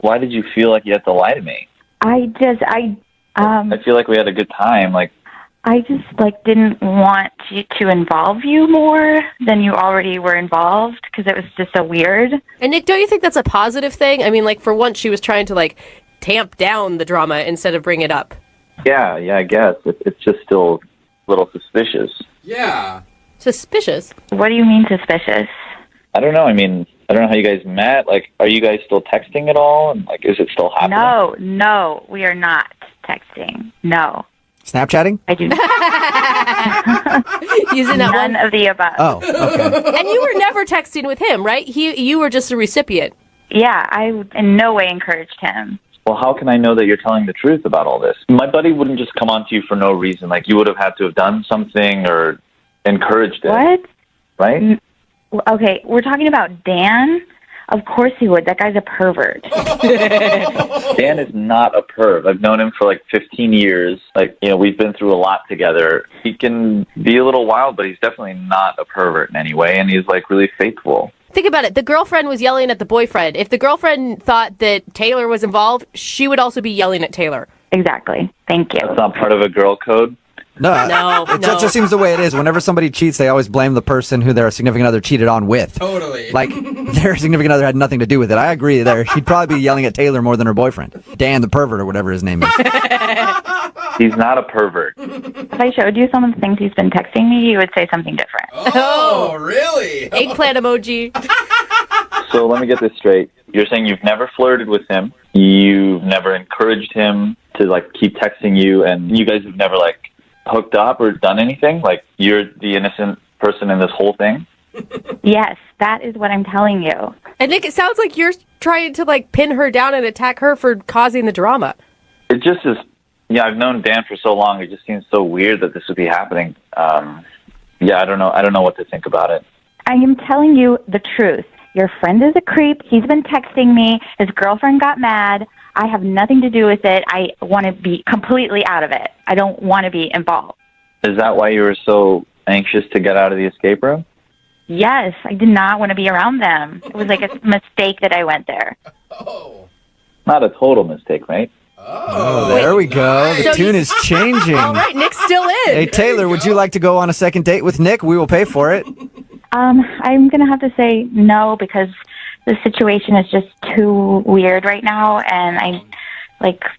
[SPEAKER 7] Why did you feel like you had to lie to me?
[SPEAKER 13] I
[SPEAKER 7] feel like we had a good time. Like,
[SPEAKER 13] I just didn't want to involve you more than you already were involved because it was just so weird.
[SPEAKER 3] And Nick, don't you think that's a positive thing? I mean, for once she was trying to tamp down the drama instead of bring it up.
[SPEAKER 7] yeah, I guess. It's just still a little suspicious.
[SPEAKER 14] Yeah.
[SPEAKER 3] Suspicious?
[SPEAKER 13] What do you mean suspicious?
[SPEAKER 7] I don't know. I mean, I don't know how you guys met. Are you guys still texting at all? And, is it still happening?
[SPEAKER 13] No, we are not texting. No.
[SPEAKER 2] Snapchatting?
[SPEAKER 13] I do not.
[SPEAKER 3] Using that
[SPEAKER 13] None of the above.
[SPEAKER 2] Oh, okay.
[SPEAKER 3] And you were never texting with him, right? You were just a recipient.
[SPEAKER 13] Yeah, I in no way encouraged him.
[SPEAKER 7] Well, how can I know that you're telling the truth about all this? My buddy wouldn't just come on to you for no reason. You would have had to have done something or encouraged it.
[SPEAKER 13] What?
[SPEAKER 7] Right?
[SPEAKER 13] Okay, we're talking about Dan. Of course he would. That guy's a pervert.
[SPEAKER 7] Dan is not a perv. I've known him for 15 years. We've been through a lot together. He can be a little wild, but he's definitely not a pervert in any way, and he's really faithful.
[SPEAKER 3] Think about it. The girlfriend was yelling at the boyfriend. If the girlfriend thought that Taylor was involved, she would also be yelling at Taylor.
[SPEAKER 13] Exactly. Thank you.
[SPEAKER 7] That's not part of a girl code?
[SPEAKER 2] No.
[SPEAKER 3] No.
[SPEAKER 2] It just seems the way it is. Whenever somebody cheats, they always blame the person who their significant other cheated on with.
[SPEAKER 14] Totally.
[SPEAKER 2] Their significant other had nothing to do with it. I agree there. She'd probably be yelling at Taylor more than her boyfriend. Dan the pervert or whatever his name is.
[SPEAKER 7] He's not a pervert.
[SPEAKER 13] If I showed you some of the things he's been texting me, you would say something different.
[SPEAKER 14] Oh, really?
[SPEAKER 3] Eggplant emoji.
[SPEAKER 7] So let me get this straight. You're saying you've never flirted with him. You've never encouraged him to keep texting you, and you guys have never hooked up or done anything? You're the innocent person in this whole thing?
[SPEAKER 13] Yes, that is what I'm telling you.
[SPEAKER 3] And Nick, it sounds like you're trying to pin her down and attack her for causing the drama.
[SPEAKER 7] It just is. Yeah, I've known Dan for so long. It just seems so weird that this would be happening. Yeah, I don't know. I don't know what to think about it.
[SPEAKER 13] I am telling you the truth. Your friend is a creep. He's been texting me. His girlfriend got mad. I have nothing to do with it. I want to be completely out of it. I don't want to be involved.
[SPEAKER 7] Is that why you were so anxious to get out of the escape room?
[SPEAKER 13] Yes, I did not want to be around them. It was a mistake that I went there.
[SPEAKER 7] Not a total mistake, right?
[SPEAKER 2] Oh, there we go. The tune is changing.
[SPEAKER 3] All right, Nick's still in.
[SPEAKER 2] Hey, Taylor, would you like to go on a second date with Nick? We will pay for it.
[SPEAKER 13] I'm going to have to say no because the situation is just too weird right now, and I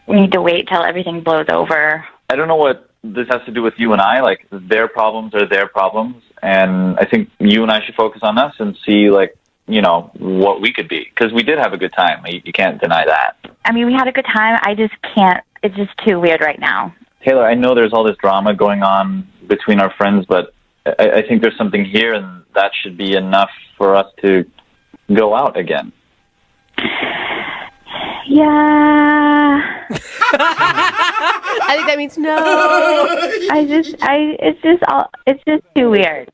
[SPEAKER 13] need to wait till everything blows over.
[SPEAKER 7] I don't know what this has to do with you and I. Their problems are their problems, and I think you and I should focus on us and see, what we could be. Because we did have a good time. You can't deny that.
[SPEAKER 13] I mean, we had a good time. I just can't. It's just too weird right now.
[SPEAKER 7] Taylor, I know there's all this drama going on between our friends, but I think there's something here, and that should be enough for us to go out again.
[SPEAKER 13] Yeah.
[SPEAKER 3] I think that means no.
[SPEAKER 13] It's just too weird.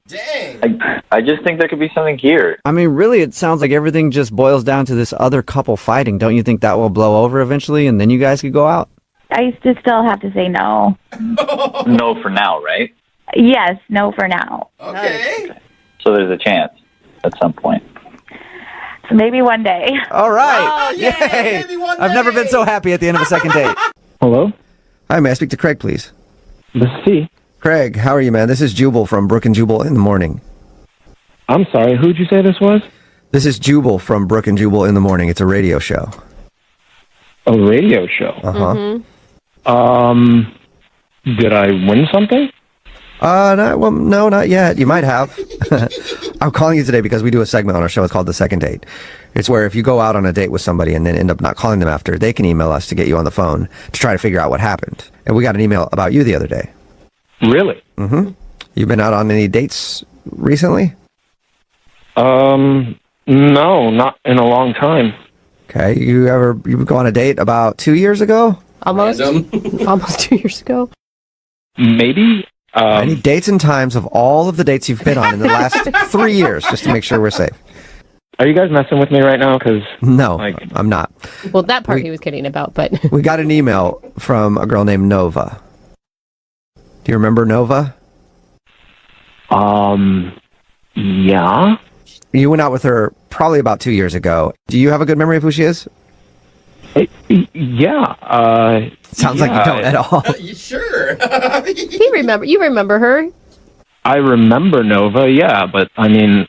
[SPEAKER 7] I just think there could be something here.
[SPEAKER 2] I mean, really, it sounds like everything just boils down to this other couple fighting. Don't you think that will blow over eventually, and then you guys could go out?
[SPEAKER 13] I just still have to say no.
[SPEAKER 7] No for now, right?
[SPEAKER 13] Yes, no for now.
[SPEAKER 14] Okay.
[SPEAKER 7] So there's a chance at some point.
[SPEAKER 13] Maybe one day.
[SPEAKER 2] All right.
[SPEAKER 4] Oh, yay, maybe one
[SPEAKER 2] I've never been so happy at the end of a second date.
[SPEAKER 19] Hello?
[SPEAKER 2] Hi, may I speak to Craig, please?
[SPEAKER 19] This is he.
[SPEAKER 2] Craig, how are you, man? This is Jubal from Brooke and Jubal in the morning.
[SPEAKER 19] I'm sorry, who'd you say this was?
[SPEAKER 2] This is Jubal from Brooke and Jubal in the morning. It's a radio show.
[SPEAKER 19] A radio show?
[SPEAKER 2] Uh-huh.
[SPEAKER 19] Did I win something?
[SPEAKER 2] No, not yet. You might have. I'm calling you today because we do a segment on our show. It's called The Second Date. It's where if you go out on a date with somebody and then end up not calling them after, they can email us to get you on the phone to try to figure out what happened. And we got an email about you the other day.
[SPEAKER 19] Really?
[SPEAKER 2] Mm-hmm. You been out on any dates recently?
[SPEAKER 19] No, not in a long time.
[SPEAKER 2] Okay. You go on a date about 2 years ago?
[SPEAKER 3] Almost 2 years ago.
[SPEAKER 19] Maybe.
[SPEAKER 2] Any dates and times of all of the dates you've been on in the last 3 years, just to make sure we're safe.
[SPEAKER 19] Are you guys messing with me right now? Because
[SPEAKER 2] no, I'm not.
[SPEAKER 3] Well, that part he was kidding about, but
[SPEAKER 2] we got an email from a girl named Nova. Do you remember Nova?
[SPEAKER 19] Yeah.
[SPEAKER 2] You went out with her probably about 2 years ago. Do you have a good memory of who she is?
[SPEAKER 19] Yeah.
[SPEAKER 2] Sounds like you don't at all.
[SPEAKER 4] Sure.
[SPEAKER 3] You remember her?
[SPEAKER 19] I remember Nova, yeah, but I mean,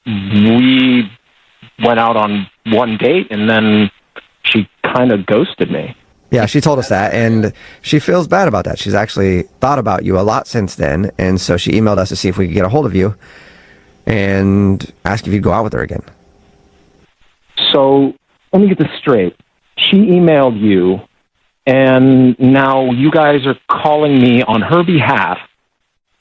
[SPEAKER 19] we went out on one date and then she kind of ghosted me.
[SPEAKER 2] Yeah, she told us that, and she feels bad about that. She's actually thought about you a lot since then, and so she emailed us to see if we could get a hold of you and ask if you'd go out with her again.
[SPEAKER 19] So, let me get this straight. She emailed you, and now you guys are calling me on her behalf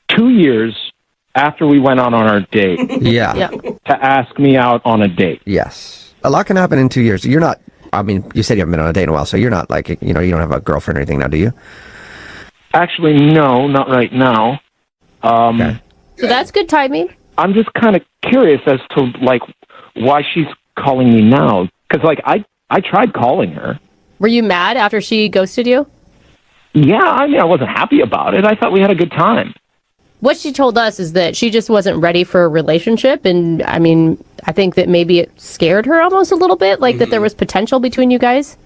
[SPEAKER 19] 2 years after we went on our date.
[SPEAKER 2] Yeah.
[SPEAKER 19] To ask me out on a date.
[SPEAKER 2] Yes. A lot can happen in 2 years. You're not, I mean, you said you haven't been on a date in a while, so you're not like, you don't have a girlfriend or anything now, do you?
[SPEAKER 19] Actually, no, not right now.
[SPEAKER 2] Okay.
[SPEAKER 3] So that's good timing.
[SPEAKER 19] I'm just kind of curious as to, like, why she's calling me now. Because, like, I tried calling her.
[SPEAKER 3] Were you mad after she ghosted you?
[SPEAKER 19] Yeah, I mean, I wasn't happy about it. I thought we had a good time.
[SPEAKER 3] What she told us is that she just wasn't ready for a relationship, and I mean, I think that maybe it scared her almost a little bit, like that there was potential between you guys.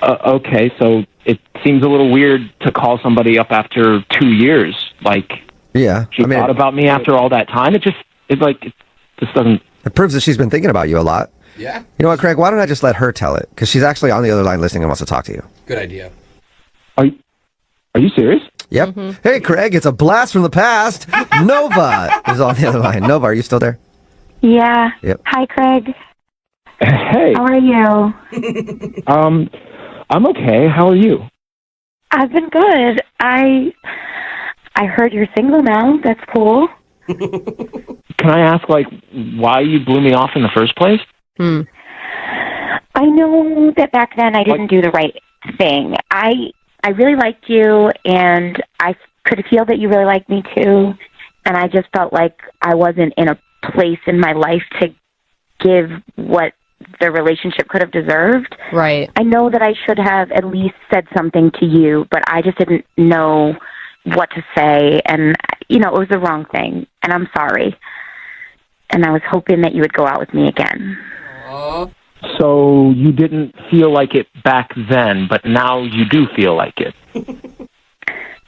[SPEAKER 19] Okay, so it seems a little weird to call somebody up after 2 years. Like,
[SPEAKER 2] yeah,
[SPEAKER 19] she thought about me after all that time. It just doesn't.
[SPEAKER 2] It proves that she's been thinking about you a lot.
[SPEAKER 4] Yeah.
[SPEAKER 2] You know what, Craig? Why don't I just let her tell it? Because she's actually on the other line listening and wants to talk to you.
[SPEAKER 4] Good idea.
[SPEAKER 19] Are you serious?
[SPEAKER 2] Yep. Hey, Craig, it's a blast from the past. Nova is on the other line. Nova, are you still there?
[SPEAKER 13] Yeah.
[SPEAKER 2] Yep.
[SPEAKER 13] Hi, Craig.
[SPEAKER 19] Hey.
[SPEAKER 13] How are you?
[SPEAKER 19] I'm okay. How are you?
[SPEAKER 13] I've been good. I heard you're single now. That's cool.
[SPEAKER 19] Can I ask, like, why you blew me off in the first place?
[SPEAKER 13] I know that back then I didn't do the right thing. I really liked you, and I could feel that you really liked me too, and I just felt like I wasn't in a place in my life to give what the relationship could have deserved.
[SPEAKER 3] Right.
[SPEAKER 13] I know that I should have at least said something to you, but I just didn't know what to say, and, it was the wrong thing, and I'm sorry. And I was hoping that you would go out with me again.
[SPEAKER 19] So you didn't feel like it back then, but now you do feel like it.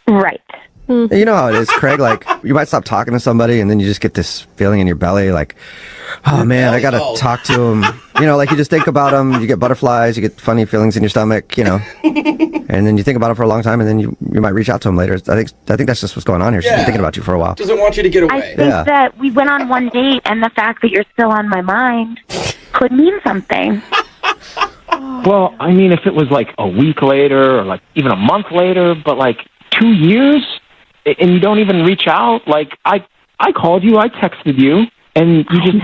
[SPEAKER 13] Right.
[SPEAKER 2] You know how it is, Craig. Like, you might stop talking to somebody, and then you just get this feeling in your belly, like, oh man, I gotta talk to him. Like you just think about him, you get butterflies, you get funny feelings in your stomach, and then you think about it for a long time, and then you might reach out to him later. I think that's just what's going on here. She's been thinking about you for a while.
[SPEAKER 4] Doesn't want you to get away.
[SPEAKER 13] I think that we went on one date, and the fact that you're still on my mind could mean something.
[SPEAKER 19] Well, I mean, if it was like a week later or like even a month later, but like 2 years and you don't even reach out, like I called you, I texted you, and you just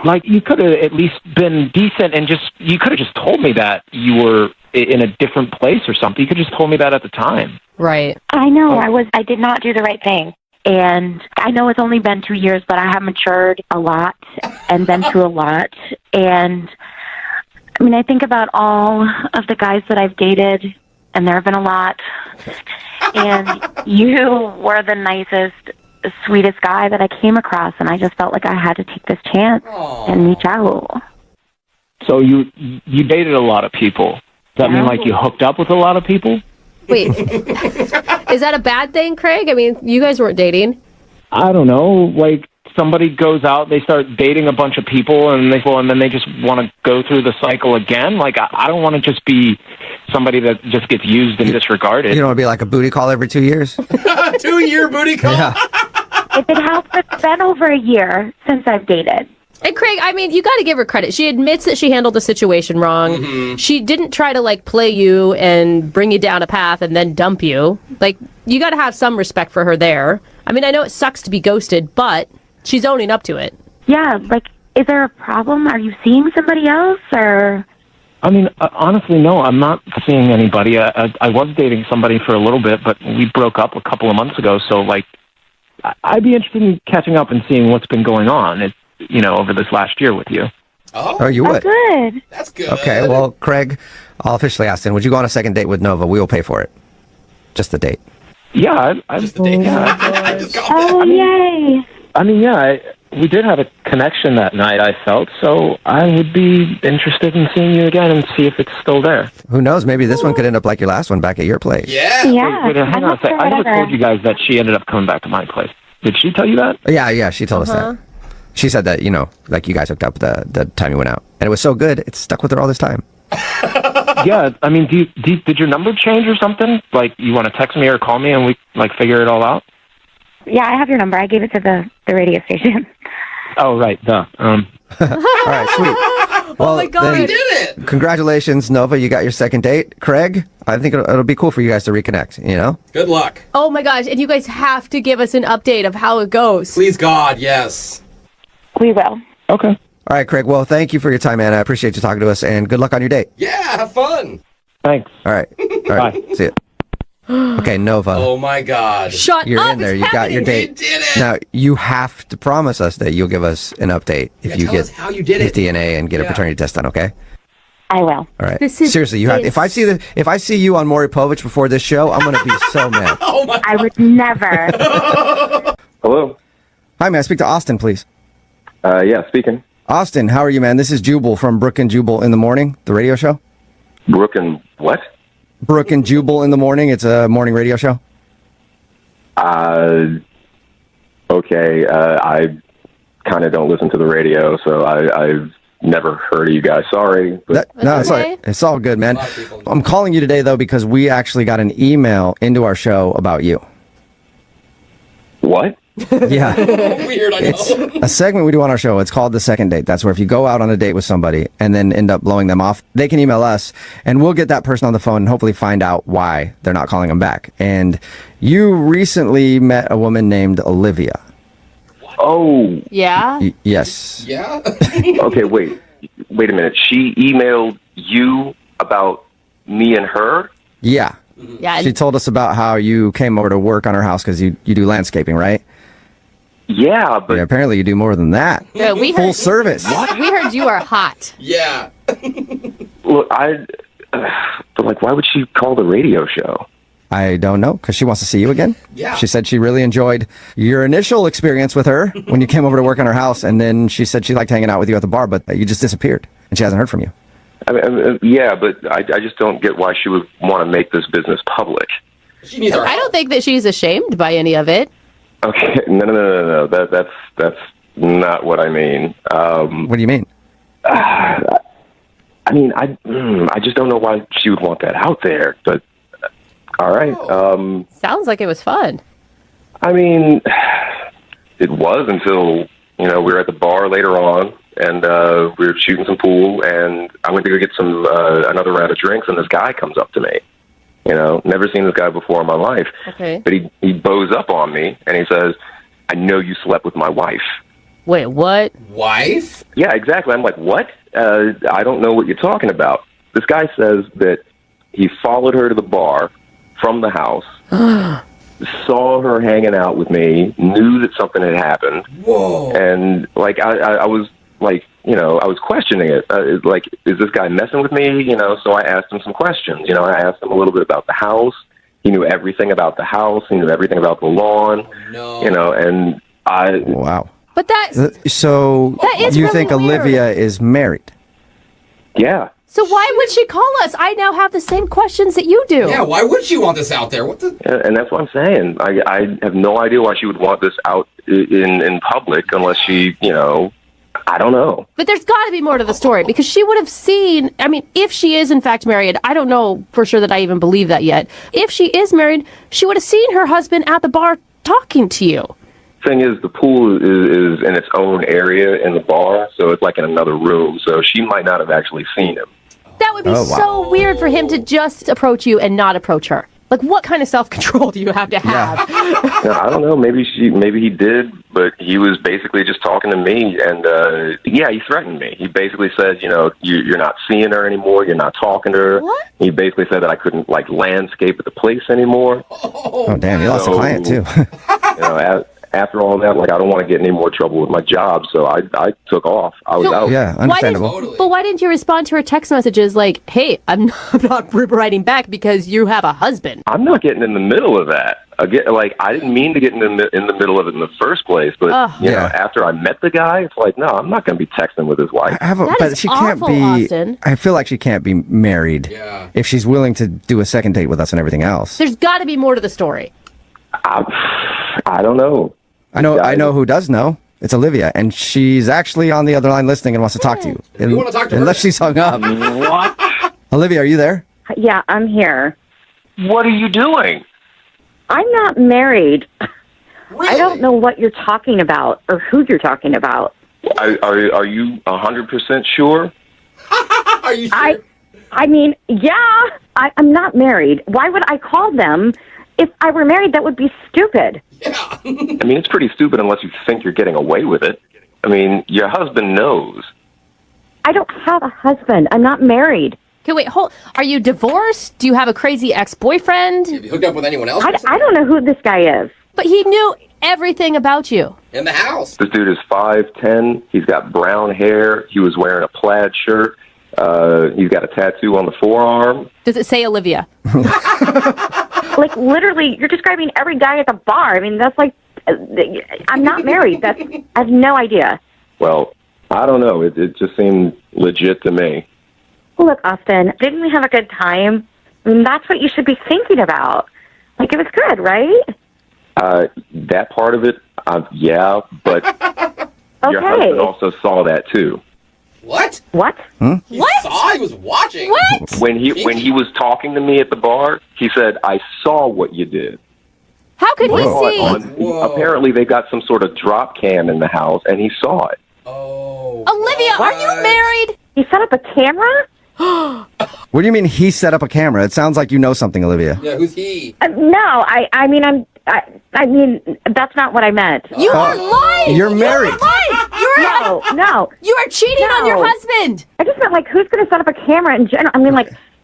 [SPEAKER 19] like you could have at least been decent and you could have just told me that you were in a different place or something. You could have just told me that at the time.
[SPEAKER 3] Right.
[SPEAKER 13] I know. I did not do the right thing. And I know it's only been 2 years, but I have matured a lot and been through a lot. And I mean, I think about all of the guys that I've dated, and there have been a lot. And you were the nicest, sweetest guy that I came across, and I just felt like I had to take this chance and reach out.
[SPEAKER 19] So you dated a lot of people. Does that mean like you hooked up with a lot of people?
[SPEAKER 3] Wait, is that a bad thing, Craig? I mean, you guys weren't dating.
[SPEAKER 19] I don't know. Like somebody goes out, they start dating a bunch of people, and then they just want to go through the cycle again. Like I don't want to just be somebody that just gets used and disregarded.
[SPEAKER 11] You don't want to be like a booty call every 2 years?
[SPEAKER 4] 2-year booty call?
[SPEAKER 11] Yeah.
[SPEAKER 13] If it has, it's been over a year since I've dated.
[SPEAKER 3] And Craig, I mean, you got to give her credit. She admits that she handled the situation wrong.
[SPEAKER 4] Mm-hmm.
[SPEAKER 3] She didn't try to like play you and bring you down a path and then dump you. Like, you got to have some respect for her there. I mean, I know it sucks to be ghosted, but she's owning up to it.
[SPEAKER 13] Yeah, like, is there a problem? Are you seeing somebody else, or?
[SPEAKER 19] I mean, honestly, no, I'm not seeing anybody. I was dating somebody for a little bit, but we broke up a couple of months ago. So, like, I'd be interested in catching up and seeing what's been going on, over this last year with you.
[SPEAKER 11] Oh, you would?
[SPEAKER 13] Good.
[SPEAKER 4] That's good.
[SPEAKER 11] Okay, well, Craig, I'll officially ask then, would you go on a second date with Nova? We will pay for it. Just the date.
[SPEAKER 19] Yeah,
[SPEAKER 4] Just the date.
[SPEAKER 13] Oh, yay.
[SPEAKER 19] I mean, yeah, we did have a connection that night, I felt, so I would be interested in seeing you again and see if it's still there.
[SPEAKER 11] Who knows? Maybe this one could end up like your last one back at your place.
[SPEAKER 4] Yeah.
[SPEAKER 13] Yeah.
[SPEAKER 19] Wait, hang on a sec. I never told you guys that she ended up coming back to my place. Did she tell you that?
[SPEAKER 11] Yeah, she told us that. She said that, like you guys hooked up the time you went out. And it was so good, it stuck with her all this time.
[SPEAKER 19] Yeah, I mean, did your number change or something? Like, you want to text me or call me and we, like, figure it all out?
[SPEAKER 13] Yeah, I have your number. I gave it to the radio station.
[SPEAKER 19] Oh, right, duh.
[SPEAKER 11] All right, sweet. Well,
[SPEAKER 3] oh my God.
[SPEAKER 4] We did it.
[SPEAKER 11] Congratulations, Nova. You got your second date. Craig, I think it'll be cool for you guys to reconnect,
[SPEAKER 4] Good luck.
[SPEAKER 3] Oh my gosh, and you guys have to give us an update of how it goes.
[SPEAKER 4] Please, God, yes.
[SPEAKER 13] We will.
[SPEAKER 19] Okay.
[SPEAKER 11] All right, Craig. Well, thank you for your time, man. I appreciate you talking to us, and good luck on your date.
[SPEAKER 4] Yeah, have fun.
[SPEAKER 19] Thanks.
[SPEAKER 11] All right.
[SPEAKER 19] Bye.
[SPEAKER 11] See you. Okay, Nova.
[SPEAKER 4] Oh, my God.
[SPEAKER 3] Shut
[SPEAKER 11] You're
[SPEAKER 3] up,
[SPEAKER 11] in there.
[SPEAKER 3] it's
[SPEAKER 11] You got your
[SPEAKER 3] happening.
[SPEAKER 11] date.
[SPEAKER 4] We did it.
[SPEAKER 11] Now, you have to promise us that you'll give us an update if you
[SPEAKER 4] tell
[SPEAKER 11] get
[SPEAKER 4] us how you did
[SPEAKER 11] his
[SPEAKER 4] it.
[SPEAKER 11] DNA and get a paternity test done, okay?
[SPEAKER 13] I will.
[SPEAKER 11] All right.
[SPEAKER 3] This is
[SPEAKER 11] Seriously, you have. If I see you on Maury Povich before this show, I'm going to be so mad.
[SPEAKER 4] Oh, my
[SPEAKER 13] I would never.
[SPEAKER 7] Hello.
[SPEAKER 11] Hi, may I speak to Austin, please?
[SPEAKER 7] Yeah, speaking.
[SPEAKER 11] Austin, how are you, man? This is Jubal from Brooke and Jubal in the Morning, the radio show.
[SPEAKER 7] Brooke and what?
[SPEAKER 11] Brooke and Jubal in the Morning. It's a morning radio show.
[SPEAKER 7] Okay. I kind of don't listen to the radio, so I've never heard of you guys. Sorry. But
[SPEAKER 11] No, it's all good, man. I'm calling you today, though, because we actually got an email into our show about you.
[SPEAKER 7] what?
[SPEAKER 11] Yeah.
[SPEAKER 4] Weird, I know.
[SPEAKER 11] It's a segment we do on our show. It's called The Second Date. That's where if you go out on a date with somebody and then end up blowing them off, they can email us and we'll get that person on the phone and hopefully find out why they're not calling them back. And you recently met a woman named Olivia.
[SPEAKER 7] Oh.
[SPEAKER 3] Yeah?
[SPEAKER 11] Yes.
[SPEAKER 4] Yeah?
[SPEAKER 7] Okay, wait a minute. She emailed you about me and her?
[SPEAKER 11] Yeah.
[SPEAKER 3] Yeah.
[SPEAKER 11] She told us about how you came over to work on her house because you do landscaping, right?
[SPEAKER 7] Yeah, but...
[SPEAKER 11] Yeah, apparently you do more than that.
[SPEAKER 3] Yeah, we
[SPEAKER 11] Full
[SPEAKER 3] heard,
[SPEAKER 11] service.
[SPEAKER 3] We heard you are hot.
[SPEAKER 4] Yeah.
[SPEAKER 7] Look, but like, why would she call the radio show?
[SPEAKER 11] I don't know, because she wants to see you again.
[SPEAKER 4] Yeah.
[SPEAKER 11] She said she really enjoyed your initial experience with her when you came over to work on her house, and then she said she liked hanging out with you at the bar, but you just disappeared, and she hasn't heard from you.
[SPEAKER 7] I mean, yeah, but I just don't get why she would want to make this business public.
[SPEAKER 4] She needs our
[SPEAKER 3] I don't think that she's ashamed by any of it.
[SPEAKER 7] Okay, no. That's not what I mean.
[SPEAKER 11] What do you mean?
[SPEAKER 7] I mean, I just don't know why she would want that out there. But all right.
[SPEAKER 3] Sounds like it was fun.
[SPEAKER 7] I mean, it was until we were at the bar later on, and we were shooting some pool, and I went to go get some another round of drinks, and this guy comes up to me. Never seen this guy before in my life.
[SPEAKER 3] Okay.
[SPEAKER 7] But he bows up on me, and he says, "I know you slept with my wife."
[SPEAKER 3] Wait, what?
[SPEAKER 4] Wife?
[SPEAKER 7] Yeah, exactly. I'm like, what? I don't know what you're talking about. This guy says that he followed her to the bar from the house, saw her hanging out with me, knew that something had happened.
[SPEAKER 4] Whoa.
[SPEAKER 7] And, like, I was, like, I was questioning it. Like, is this guy messing with me? So I asked him some questions. I asked him a little bit about the house. He knew everything about the house. He knew everything about the lawn.
[SPEAKER 4] No.
[SPEAKER 7] And
[SPEAKER 11] Wow.
[SPEAKER 3] But that's...
[SPEAKER 11] So
[SPEAKER 3] That is
[SPEAKER 11] you
[SPEAKER 3] really
[SPEAKER 11] think
[SPEAKER 3] weird.
[SPEAKER 11] Olivia is married?
[SPEAKER 7] Yeah.
[SPEAKER 3] So why would she call us? I now have the same questions that you do.
[SPEAKER 4] Yeah, why would she want this out there? What the?
[SPEAKER 7] And that's what I'm saying. I have no idea why she would want this out in public unless she, I don't know.
[SPEAKER 3] But there's got to be more to the story because she would have seen, I mean, if she is in fact married, I don't know for sure that I even believe that yet. If she is married, she would have seen her husband at the bar talking to you.
[SPEAKER 7] Thing is, the pool is in its own area in the bar, so it's like in another room, so she might not have actually seen him.
[SPEAKER 3] That would be so weird for him to just approach you and not approach her. Like, what kind of self-control do you have to have?
[SPEAKER 7] I don't know. Maybe he did, but he was basically just talking to me, and he threatened me. He basically said, you're not seeing her anymore. You're not talking to her.
[SPEAKER 3] What?
[SPEAKER 7] He basically said that I couldn't landscape at the place anymore.
[SPEAKER 11] Oh damn! You lost a client too.
[SPEAKER 7] After all that, I don't want to get in any more trouble with my job, so I took off. I was out.
[SPEAKER 11] Yeah, understandable.
[SPEAKER 3] But why didn't you respond to her text messages like, hey, I'm not writing back because you have a husband?
[SPEAKER 7] I'm not getting in the middle of that. Again, I didn't mean to get in the middle of it in the first place, but after I met the guy, it's like, no, I'm not going to be texting with his wife.
[SPEAKER 11] But she can't be.
[SPEAKER 3] Austin.
[SPEAKER 11] I feel like she can't be married if she's willing to do a second date with us and everything else.
[SPEAKER 3] There's got to be more to the story.
[SPEAKER 7] I don't know.
[SPEAKER 11] I know who does know. It's Olivia, and she's actually on the other line listening and wants to talk to you.
[SPEAKER 4] You want to talk to her?
[SPEAKER 11] Unless she's hung up.
[SPEAKER 7] What?
[SPEAKER 11] Olivia, are you there?
[SPEAKER 13] Yeah, I'm here.
[SPEAKER 7] What are you doing?
[SPEAKER 13] I'm not married.
[SPEAKER 4] Really?
[SPEAKER 13] I don't know what you're talking about or who you're talking about.
[SPEAKER 7] Are you 100% sure?
[SPEAKER 4] Are you sure?
[SPEAKER 13] I mean, yeah, I'm not married. Why would I call them? If I were married, that would be stupid.
[SPEAKER 4] Yeah.
[SPEAKER 7] I mean, it's pretty stupid unless you think you're getting away with it. I mean, your husband knows.
[SPEAKER 13] I don't have a husband. I'm not married.
[SPEAKER 3] Okay, wait, are you divorced? Do you have a crazy ex-boyfriend?
[SPEAKER 4] Have you hooked up with anyone else?
[SPEAKER 13] I don't know who this guy is.
[SPEAKER 3] But he knew everything about you.
[SPEAKER 4] In the house.
[SPEAKER 7] This dude is 5'10". He's got brown hair. He was wearing a plaid shirt. He's got a tattoo on the forearm.
[SPEAKER 3] Does it say Olivia?
[SPEAKER 13] Literally, you're describing every guy at the bar. I mean, that's I'm not married. I have no idea.
[SPEAKER 7] Well, I don't know. It just seemed legit to me.
[SPEAKER 13] Look, Austin, didn't we have a good time? I mean, that's what you should be thinking about. It was good, right?
[SPEAKER 7] That part of it, yeah, but your husband also saw that too.
[SPEAKER 4] What?
[SPEAKER 13] What?
[SPEAKER 4] He saw? He was watching.
[SPEAKER 3] What?
[SPEAKER 7] When he was talking to me at the bar, he said, "I saw what you did."
[SPEAKER 3] How could he see?
[SPEAKER 7] Apparently, they got some sort of drop cam in the house, and he saw it.
[SPEAKER 4] Oh.
[SPEAKER 3] Olivia, are you married?
[SPEAKER 13] He set up a camera?
[SPEAKER 11] What do you mean he set up a camera? It sounds like you know something, Olivia.
[SPEAKER 4] Yeah, who's he?
[SPEAKER 13] No, I mean, that's not what I meant.
[SPEAKER 3] You are lying.
[SPEAKER 11] You're married.
[SPEAKER 13] No.
[SPEAKER 3] You are cheating on your husband.
[SPEAKER 13] I just meant who's going to set up a camera in general? I mean,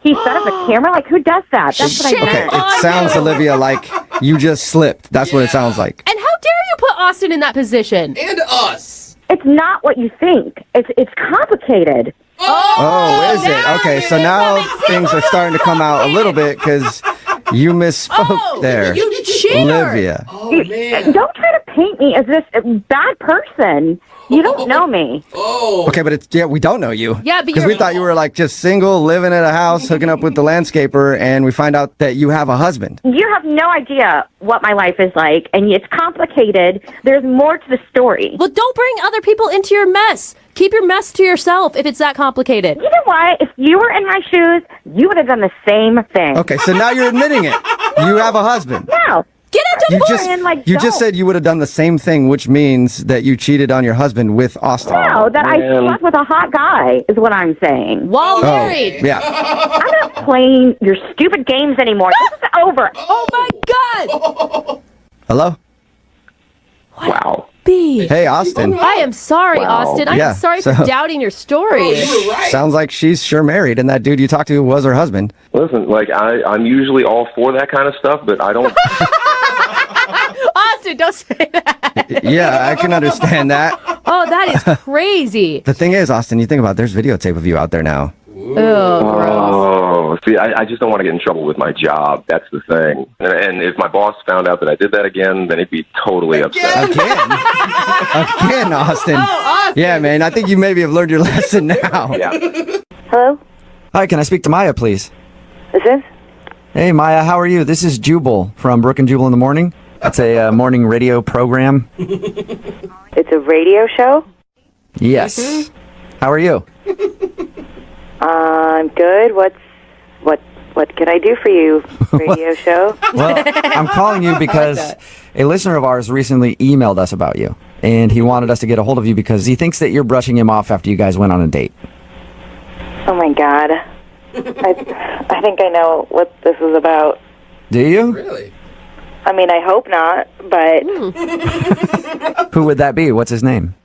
[SPEAKER 13] he set up a camera? Who does that? That's what I meant.
[SPEAKER 11] Okay, it sounds, Olivia, like you just slipped. That's what it sounds like.
[SPEAKER 3] And how dare you put Austin in that position?
[SPEAKER 4] And us.
[SPEAKER 13] It's not what you think. It's complicated.
[SPEAKER 11] Oh, is it? Okay, so now things are starting to come out a little bit because you misspoke there.
[SPEAKER 3] You cheater.
[SPEAKER 11] Olivia.
[SPEAKER 4] Oh, man.
[SPEAKER 13] Don't try to paint me as this bad person. You don't know me.
[SPEAKER 4] Oh.
[SPEAKER 11] Okay, but we don't know you.
[SPEAKER 3] Yeah, but
[SPEAKER 11] because we thought you were just single, living at a house, hooking up with the landscaper, and we find out that you have a husband.
[SPEAKER 13] You have no idea what my life is like, and it's complicated. There's more to the story.
[SPEAKER 3] Well, don't bring other people into your mess. Keep your mess to yourself if it's that complicated.
[SPEAKER 13] You know what? If you were in my shoes, you would have done the same thing.
[SPEAKER 11] Okay, so now you're admitting it. You have a husband.
[SPEAKER 13] No.
[SPEAKER 3] Get out to the
[SPEAKER 11] You just said you would have done the same thing, which means that you cheated on your husband with Austin.
[SPEAKER 13] No, that I slept with a hot guy is what I'm saying.
[SPEAKER 3] While married.
[SPEAKER 11] Yeah.
[SPEAKER 13] I'm not playing your stupid games anymore. This is over.
[SPEAKER 3] Oh my God.
[SPEAKER 11] Hello?
[SPEAKER 7] Wow.
[SPEAKER 11] Hey, Austin.
[SPEAKER 3] I am sorry, Austin. I'm sorry for doubting your story.
[SPEAKER 11] Sounds like she's sure married, and that dude you talked to was her husband.
[SPEAKER 7] Listen, I'm usually all for that kind of stuff, but I don't.
[SPEAKER 3] Austin, don't say that.
[SPEAKER 11] Yeah, I can understand that.
[SPEAKER 3] Oh, that is crazy.
[SPEAKER 11] The thing is, Austin, you think about it, there's videotape of you out there now.
[SPEAKER 7] Oh, see, I just don't want to get in trouble with my job. That's the thing. And if my boss found out that I did that again, then he'd be totally upset.
[SPEAKER 11] Again, Austin.
[SPEAKER 3] Oh, Austin.
[SPEAKER 11] Yeah, man, I think you maybe have learned your lesson now.
[SPEAKER 7] Yeah.
[SPEAKER 20] Hello?
[SPEAKER 2] Hi, can I speak to Maya, please?
[SPEAKER 20] Is this?
[SPEAKER 2] Hey, Maya, how are you? This is Jubal from Brooke and Jubal in the Morning. That's a morning radio program.
[SPEAKER 20] It's a radio show?
[SPEAKER 2] Yes. How are you?
[SPEAKER 20] I'm good. What can I do for you, radio show?
[SPEAKER 2] Well, I'm calling you because a listener of ours recently emailed us about you, and he wanted us to get a hold of you because he thinks that you're brushing him off after you guys went on a date.
[SPEAKER 20] Oh, my God. I think I know what this is about.
[SPEAKER 2] Do you?
[SPEAKER 4] Really?
[SPEAKER 20] I mean, I hope not, but
[SPEAKER 2] Who would that be? What's his name?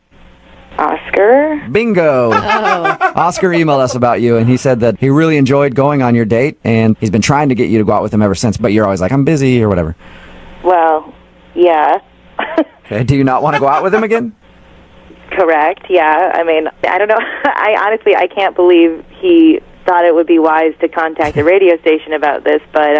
[SPEAKER 20] Oscar?
[SPEAKER 2] Bingo! Oscar emailed us about you, and he said that he really enjoyed going on your date, and he's been trying to get you to go out with him ever since, but you're always like, I'm busy, or whatever.
[SPEAKER 20] Well, yeah.
[SPEAKER 2] Okay, do you not want to go out with him again?
[SPEAKER 20] Correct, yeah. I mean, I don't know. I can't believe he thought it would be wise to contact the radio station about this, but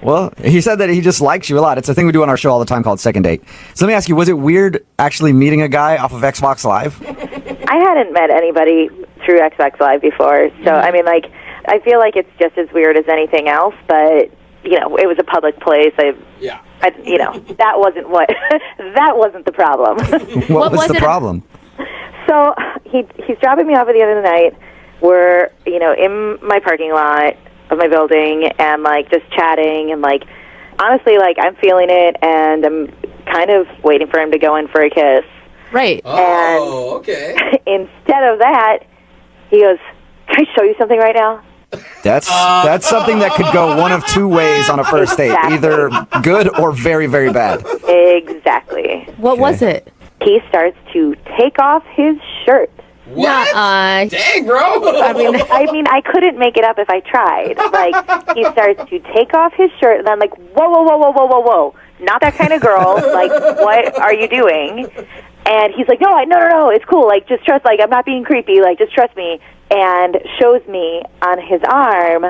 [SPEAKER 2] Well, he said that he just likes you a lot. It's a thing we do on our show all the time called Second Date. So let me ask you, was it weird actually meeting a guy off of Xbox Live?
[SPEAKER 20] I hadn't met anybody through Xbox Live before, so I mean, like, I feel like it's just as weird as anything else, but you know, it was a public place. You know, that wasn't that wasn't the problem.
[SPEAKER 2] What was the problem?
[SPEAKER 20] So he's dropping me off at the end of the night. We're, you know, in my parking lot of my building and, like, just chatting and, like, honestly, like, I'm feeling it and I'm kind of waiting for him to go in for a kiss.
[SPEAKER 3] Right.
[SPEAKER 4] Oh, okay.
[SPEAKER 20] Instead of that, he goes, can I show you something right now?
[SPEAKER 2] That's something that could go one of two ways on a first date.
[SPEAKER 20] Exactly.
[SPEAKER 2] Either good or very, very bad.
[SPEAKER 20] Exactly.
[SPEAKER 3] What was it?
[SPEAKER 20] He starts to take off his shirt.
[SPEAKER 4] What? Dang, bro.
[SPEAKER 20] I mean, I couldn't make it up if I tried. Like, he starts to take off his shirt, and I'm like, whoa, not that kind of girl. Like, what are you doing? And he's like, no, it's cool. Like, just trust. Like, I'm not being creepy. Like, just trust me. And shows me on his arm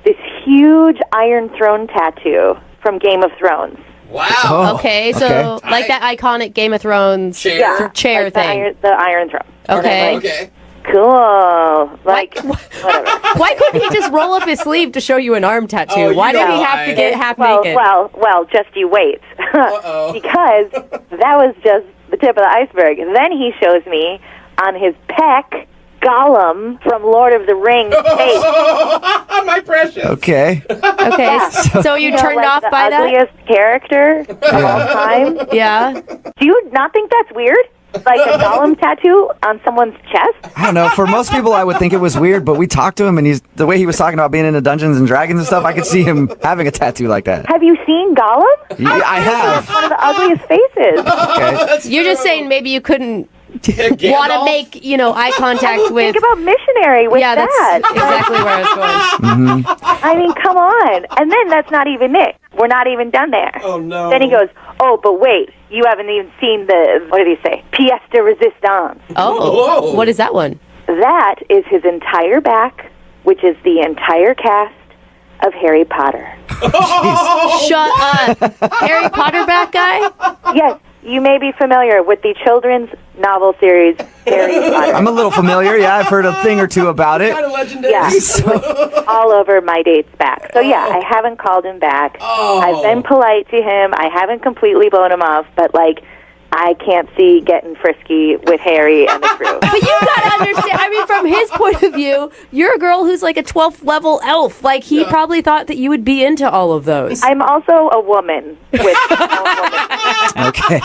[SPEAKER 20] this huge Iron Throne tattoo from Game of Thrones.
[SPEAKER 4] Wow.
[SPEAKER 3] Okay, so like that iconic Game of Thrones chair
[SPEAKER 20] like
[SPEAKER 3] thing.
[SPEAKER 20] The Iron Throne.
[SPEAKER 3] Okay.
[SPEAKER 4] Okay.
[SPEAKER 20] Cool. Like, whatever.
[SPEAKER 3] Why couldn't he just roll up his sleeve to show you an arm tattoo? Why did he have to get half naked?
[SPEAKER 20] Well, just you wait. Because that was just the tip of the iceberg. And then he shows me on his pec Gollum from Lord of the Rings tape.
[SPEAKER 4] My precious.
[SPEAKER 2] Okay.
[SPEAKER 3] Okay, so you turned
[SPEAKER 20] like
[SPEAKER 3] off
[SPEAKER 20] the
[SPEAKER 3] by that?
[SPEAKER 20] ugliest character of all time.
[SPEAKER 3] Yeah.
[SPEAKER 20] Do you not think that's weird? Like a Gollum tattoo on someone's chest?
[SPEAKER 2] I don't know. For most people, I would think it was weird, but we talked to him, and the way he was talking about being into Dungeons and Dragons and stuff, I could see him having a tattoo like that.
[SPEAKER 20] Have you seen Gollum?
[SPEAKER 2] Yeah, I have.
[SPEAKER 20] It's one of the ugliest faces.
[SPEAKER 2] Okay.
[SPEAKER 3] You're just saying maybe you couldn't want to make, eye contact with...
[SPEAKER 20] Think about missionary with that.
[SPEAKER 3] That's exactly where I was going.
[SPEAKER 20] I mean, come on. And then that's not even it. We're not even done there.
[SPEAKER 4] Oh, no.
[SPEAKER 20] Then he goes, oh, but wait, you haven't even seen what did he say? Pièce de résistance.
[SPEAKER 3] Oh,
[SPEAKER 4] Whoa.
[SPEAKER 3] what is that one?
[SPEAKER 20] That is his entire back, which is the entire cast of Harry Potter.
[SPEAKER 3] Shut up. Harry Potter back guy?
[SPEAKER 20] Yes, you may be familiar with the children's novel series Harry Potter.
[SPEAKER 2] I'm a little familiar. Yeah, I've heard a thing or two about it.
[SPEAKER 4] Kind of legendary.
[SPEAKER 20] Yeah, all over my date's back. So yeah, I haven't called him back.
[SPEAKER 4] Oh.
[SPEAKER 20] I've been polite to him. I haven't completely blown him off, but like, I can't see getting frisky with Harry and the crew.
[SPEAKER 3] But you gotta understand, I mean, from his point of view, you're a girl who's like a 12th level elf. Like, he probably thought that you would be into all of those.
[SPEAKER 20] I'm also a woman with
[SPEAKER 2] Okay.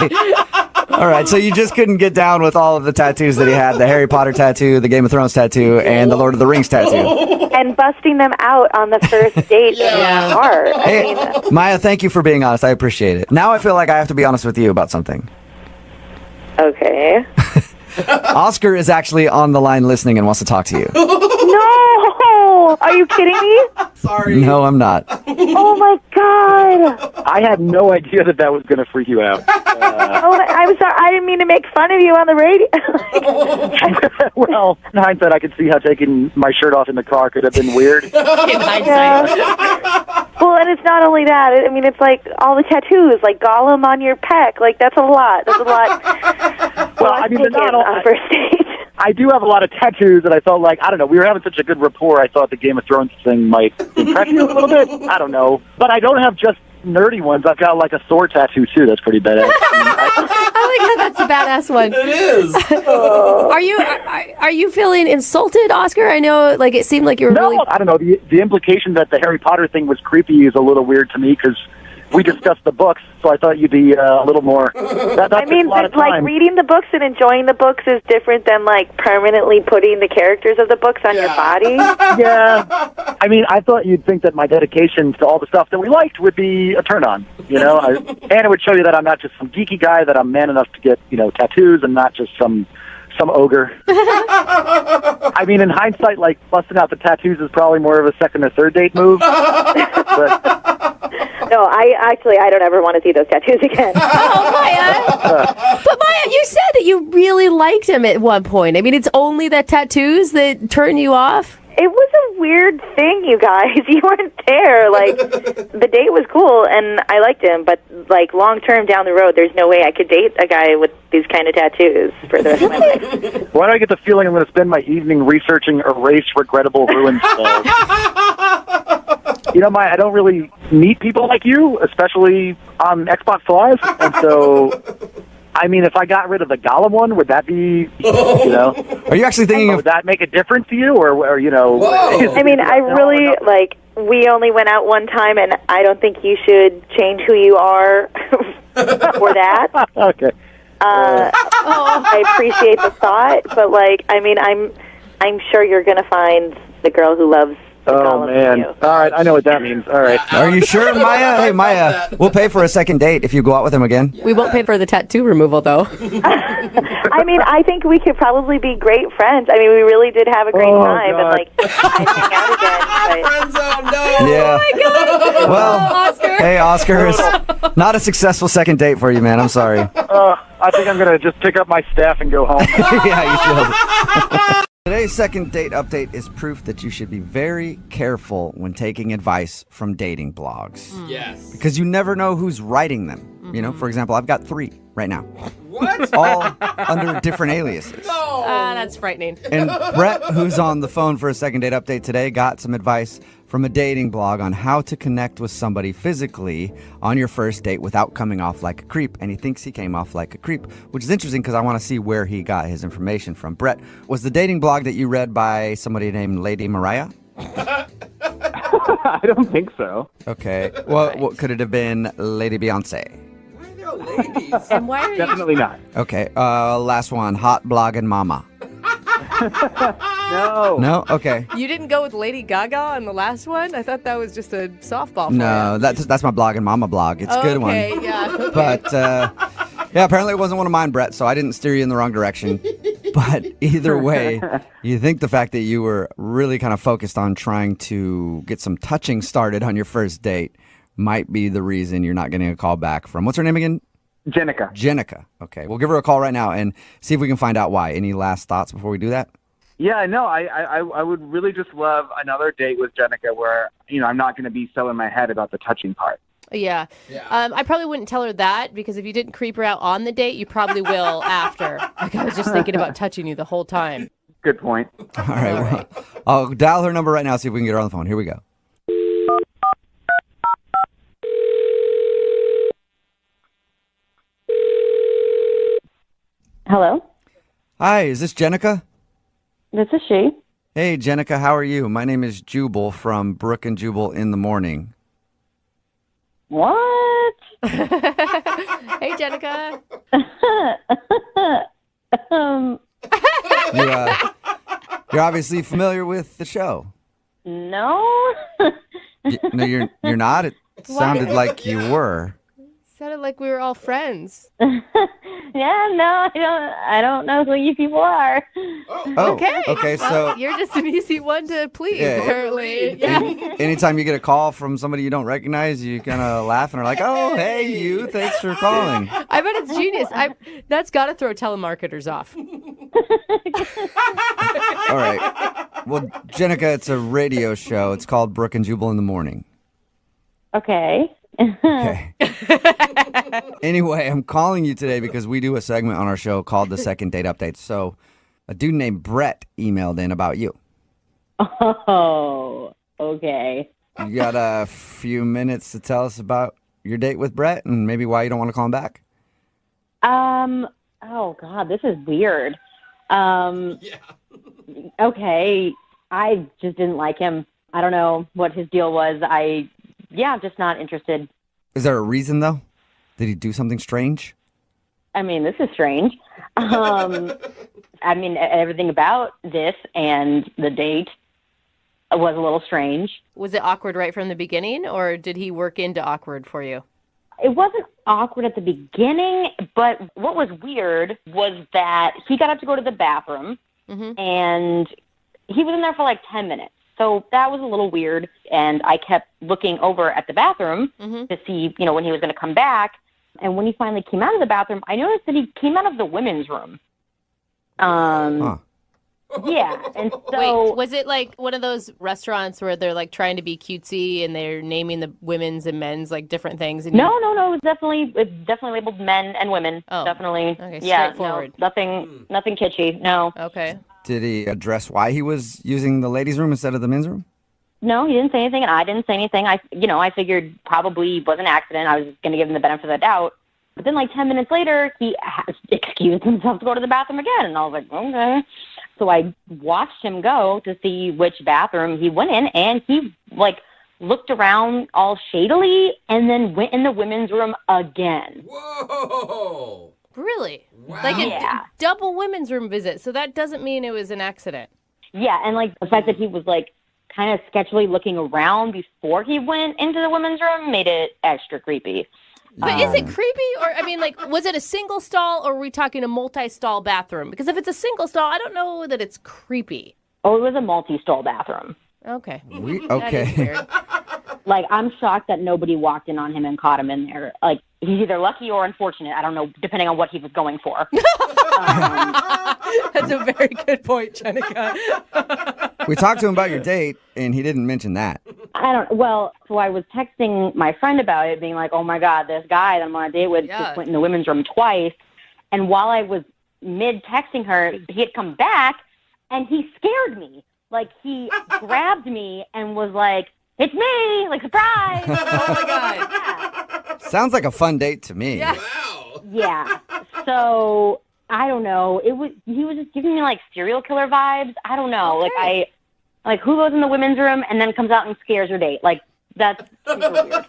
[SPEAKER 2] All right, so you just couldn't get down with all of the tattoos that he had, the Harry Potter tattoo, the Game of Thrones tattoo, and the Lord of the Rings tattoo.
[SPEAKER 20] and busting them out on the first date in the car.
[SPEAKER 2] Hey, Maya, thank you for being honest. I appreciate it. Now I feel like I have to be honest with you about something.
[SPEAKER 20] Okay.
[SPEAKER 2] Oscar is actually on the line listening and wants to talk to you.
[SPEAKER 20] No! Are you kidding me?
[SPEAKER 12] Sorry.
[SPEAKER 2] No, I'm not.
[SPEAKER 20] Oh my god!
[SPEAKER 21] I had no idea that was going to freak you out.
[SPEAKER 20] Oh, I'm sorry. I didn't mean to make fun of you on the radio.
[SPEAKER 21] Well, in hindsight, I could see how taking my shirt off in the car could have been weird.
[SPEAKER 3] In hindsight.
[SPEAKER 20] Well, and it's not only that. I mean, it's like all the tattoos, like Gollum on your pec. Like, that's a lot. That's a lot.
[SPEAKER 21] Well, I mean,
[SPEAKER 20] on first date.
[SPEAKER 21] I do have a lot of tattoos, and I felt like, I don't know, we were having such a good rapport, I thought the Game of Thrones thing might impress you a little bit. I don't know. But I don't have just nerdy ones. I've got like a Thor tattoo, too. That's pretty badass.
[SPEAKER 3] I like how that's a badass one.
[SPEAKER 4] It is.
[SPEAKER 3] Are you feeling insulted, Oscar? I know, like, it seemed like you were really...
[SPEAKER 21] I don't know. The implication that the Harry Potter thing was creepy is a little weird to me, because we discussed the books, so I thought you'd be a little more...
[SPEAKER 20] I mean, like, reading the books and enjoying the books is different than, like, permanently putting the characters of the books on your body.
[SPEAKER 21] Yeah. I mean, I thought you'd think that my dedication to all the stuff that we liked would be a turn-on, you know? And it would show you that I'm not just some geeky guy, that I'm man enough to get, tattoos and not just some ogre. I mean, in hindsight, like, busting out the tattoos is probably more of a second or third date move.
[SPEAKER 20] No, I don't ever want to see those tattoos again.
[SPEAKER 3] Oh, Maya! But Maya, you said that you really liked him at one point. I mean, it's only the tattoos that turn you off?
[SPEAKER 20] It was a weird thing, you guys. You weren't there. Like, the date was cool, and I liked him, but, like, long-term down the road, there's no way I could date a guy with these kind of tattoos for the rest of my life.
[SPEAKER 21] Why do I get the feeling I'm going to spend my evening researching erase regrettable ruins? Maya, I don't really meet people like you, especially on Xbox Live, and so... I mean, if I got rid of the Gollum one, would that be,
[SPEAKER 2] Are you actually thinking
[SPEAKER 21] would that make a difference to you, or
[SPEAKER 20] I mean, I really, like, we only went out one time, and I don't think you should change who you are for that.
[SPEAKER 21] Okay.
[SPEAKER 20] I appreciate the thought, but, like, I mean, I'm sure you're going to find the girl who loves
[SPEAKER 21] Oh, man. All right, I know what that means. All right.
[SPEAKER 2] Are you sure, Maya? Hey, Maya, we'll pay for a second date if you go out with him again.
[SPEAKER 3] We won't pay for the tattoo removal, though.
[SPEAKER 20] I mean, I think we could probably be great friends. I mean, we really did have a great time, and, like, I'd hang out again.
[SPEAKER 4] Friend zone, no.
[SPEAKER 2] Yeah.
[SPEAKER 3] Oh, my God.
[SPEAKER 2] Well,
[SPEAKER 3] Oscar.
[SPEAKER 2] Hey, Oscar, it's not a successful second date for you, man. I'm sorry.
[SPEAKER 21] I think I'm going to just pick up my staff and go home.
[SPEAKER 2] Yeah, you should. Today's second date update is proof that you should be very careful when taking advice from dating blogs.
[SPEAKER 4] Yes.
[SPEAKER 2] Because you never know who's writing them. For example, I've got 3 right now.
[SPEAKER 4] What?
[SPEAKER 2] All under different aliases.
[SPEAKER 4] No.
[SPEAKER 3] That's frightening.
[SPEAKER 2] And Brett, who's on the phone for a second date update today, got some advice from a dating blog on how to connect with somebody physically on your first date without coming off like a creep. And he thinks he came off like a creep, which is interesting because I want to see where he got his information from. Brett, was the dating blog that you read by somebody named Lady Mariah?
[SPEAKER 10] I don't think so.
[SPEAKER 2] Okay. Well, what could it have been? Lady Beyonce?
[SPEAKER 3] And why are
[SPEAKER 10] Definitely not.
[SPEAKER 2] Okay. Last one. Hot blogging mama.
[SPEAKER 10] No.
[SPEAKER 2] No? Okay.
[SPEAKER 3] You didn't go with Lady Gaga on the last one? I thought that was just a softball for
[SPEAKER 2] No, that's my blogging mama blog. It's a good one.
[SPEAKER 3] Okay, yeah. Okay.
[SPEAKER 2] But, yeah, apparently it wasn't one of mine, Brett, so I didn't steer you in the wrong direction. But either way, you think the fact that you were really kind of focused on trying to get some touching started on your first date might be the reason you're not getting a call back from, what's her name again?
[SPEAKER 10] Jenica.
[SPEAKER 2] Jenica. Okay, we'll give her a call right now and see if we can find out why. Any last thoughts before we do that?
[SPEAKER 10] Yeah, no, I would really just love another date with Jenica where, I'm not going to be so in my head about the touching part.
[SPEAKER 3] Yeah. I probably wouldn't tell her that because if you didn't creep her out on the date, you probably will after. Like, I was just thinking about touching you the whole time.
[SPEAKER 10] Good point.
[SPEAKER 2] All right, well, I'll dial her number right now, see if we can get her on the phone. Here we go.
[SPEAKER 15] Hello?
[SPEAKER 2] Hi, is this Jenica?
[SPEAKER 15] This is she.
[SPEAKER 2] Hey, Jenica, how are you? My name is Jubal from Brooke and Jubal in the Morning.
[SPEAKER 15] What?
[SPEAKER 3] Hey, Jenica.
[SPEAKER 2] You're obviously familiar with the show.
[SPEAKER 15] No.
[SPEAKER 2] No, you're not? It sounded like you were.
[SPEAKER 3] Sounded like we were all friends.
[SPEAKER 15] Yeah, no, I don't know who you people are.
[SPEAKER 2] Oh, okay,
[SPEAKER 3] well,
[SPEAKER 2] so
[SPEAKER 3] you're just an easy one to please,
[SPEAKER 2] Yeah.
[SPEAKER 3] apparently. Yeah.
[SPEAKER 2] anytime you get a call from somebody you don't recognize, you kind of laugh and are like, "Oh, hey, you! Thanks for calling."
[SPEAKER 3] I bet it's genius. That's got to throw telemarketers off.
[SPEAKER 2] All right. Well, Jenica, it's a radio show. It's called Brooke and Jubal in the Morning.
[SPEAKER 15] Okay.
[SPEAKER 2] Okay. Anyway, I'm calling you today because we do a segment on our show called the Second Date Update. So A dude named Brett emailed in about you.
[SPEAKER 15] Oh, okay.
[SPEAKER 2] You got a few minutes to tell us about your date with Brett and maybe why you don't want to call him back?
[SPEAKER 15] Oh God, this is weird. Okay, I just didn't like him. I don't know what his deal was. I'm just not interested.
[SPEAKER 2] Is there a reason, though? Did he do something strange?
[SPEAKER 15] I mean, this is strange. I mean, everything about this and the date was a little strange.
[SPEAKER 3] Was it awkward right from the beginning, or did he work into awkward for you?
[SPEAKER 15] It wasn't awkward at the beginning, but what was weird was that he got up to go to the bathroom, and he was in there for like 10 minutes. So that was a little weird, and I kept looking over at the bathroom to see, when he was going to come back. And when he finally came out of the bathroom, I noticed that he came out of the women's room. Yeah, and so...
[SPEAKER 3] Wait, was it like one of those restaurants where they're like trying to be cutesy and they're naming the women's and men's like different things? And
[SPEAKER 15] No, it was definitely labeled men and women.
[SPEAKER 3] Oh,
[SPEAKER 15] definitely.
[SPEAKER 3] okay,
[SPEAKER 15] Yeah,
[SPEAKER 3] straightforward.
[SPEAKER 15] no, nothing kitschy, no.
[SPEAKER 3] Okay.
[SPEAKER 2] Did he address why he was using the ladies' room instead of the men's room?
[SPEAKER 15] No, he didn't say anything, and I didn't say anything. I figured probably it was an accident. I was just going to give him the benefit of the doubt. But then, like 10 minutes later, he excused himself to go to the bathroom again, and I was like, okay. So I watched him go to see which bathroom he went in, and he looked around all shadily, and then went in the women's room again.
[SPEAKER 4] Whoa!
[SPEAKER 3] Really?
[SPEAKER 4] Wow.
[SPEAKER 3] Like a double women's room visit. So that doesn't mean it was an accident.
[SPEAKER 15] Yeah, and the fact that he was kind of sketchily looking around before he went into the women's room made it extra creepy.
[SPEAKER 3] But is it creepy? Or, I mean, was it a single stall or are we talking a multi-stall bathroom? Because if it's a single stall, I don't know that it's creepy.
[SPEAKER 15] Oh, it was a multi-stall bathroom.
[SPEAKER 3] Okay.
[SPEAKER 2] That
[SPEAKER 3] is weird.
[SPEAKER 15] I'm shocked that nobody walked in on him and caught him in there. He's either lucky or unfortunate. I don't know, depending on what he was going for.
[SPEAKER 3] That's a very good point, Jenica.
[SPEAKER 2] We talked to him about your date, and he didn't mention that.
[SPEAKER 15] So I was texting my friend about it, being like, oh my God, this guy that I'm on a date with just went in the women's room twice. And while I was mid-texting her, he had come back, and he scared me. He grabbed me and was like, it's me! Surprise!
[SPEAKER 3] Oh my God.
[SPEAKER 2] Sounds like a fun date to me.
[SPEAKER 3] Yeah.
[SPEAKER 4] Wow.
[SPEAKER 15] Yeah. So I don't know. He was just giving me serial killer vibes. I don't know.
[SPEAKER 3] Okay.
[SPEAKER 15] Who goes in the women's room and then comes out and scares your date? That's super weird.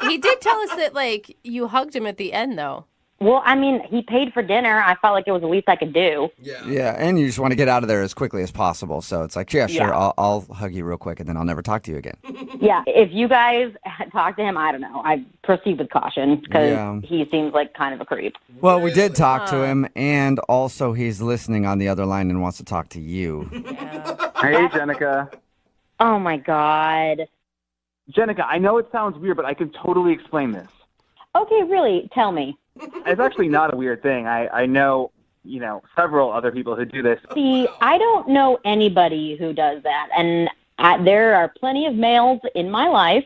[SPEAKER 3] He did tell us that you hugged him at the end though.
[SPEAKER 15] Well, I mean, he paid for dinner. I felt like it was the least I could do.
[SPEAKER 2] Yeah, and you just want to get out of there as quickly as possible. So it's like, yeah, sure,
[SPEAKER 15] Yeah.
[SPEAKER 2] I'll hug you real quick, and then I'll never talk to you again.
[SPEAKER 15] Yeah. If you guys talk to him, I don't know. I proceed with caution because
[SPEAKER 2] Yeah.
[SPEAKER 15] he seems like kind of a creep.
[SPEAKER 2] Well, we did talk to him, and also he's listening on the other line and wants to talk to you.
[SPEAKER 21] Hey, Jenica.
[SPEAKER 15] Oh, my God.
[SPEAKER 21] Jenica, I know it sounds weird, but I can totally explain this.
[SPEAKER 15] Okay, really? Tell me.
[SPEAKER 21] It's actually not a weird thing. I know, several other people who do this.
[SPEAKER 15] See, I don't know anybody who does that. And there are plenty of males in my life.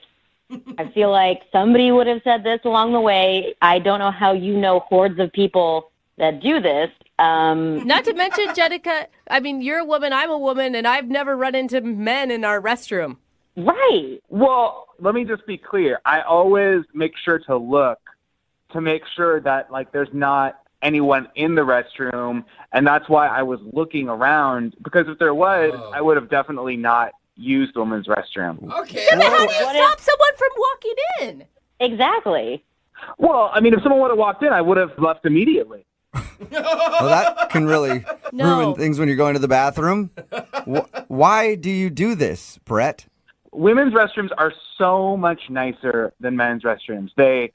[SPEAKER 15] I feel like somebody would have said this along the way. I don't know how you know hordes of people that do this.
[SPEAKER 3] Not to mention, Jenica, I mean, you're a woman, I'm a woman, and I've never run into men in our restroom.
[SPEAKER 15] Right.
[SPEAKER 21] Well, let me just be clear. I always make sure to look to make sure that there's not anyone in the restroom, and that's why I was looking around, because if there was, I would have definitely not used the women's restroom.
[SPEAKER 4] Okay.
[SPEAKER 3] Then how do you stop someone from walking in?
[SPEAKER 15] Exactly.
[SPEAKER 21] Well, I mean, if someone would have walked in, I would have left immediately.
[SPEAKER 2] Well, that can really ruin things when you're going to the bathroom. Why do you do this, Brett?
[SPEAKER 21] Women's restrooms are so much nicer than men's restrooms. They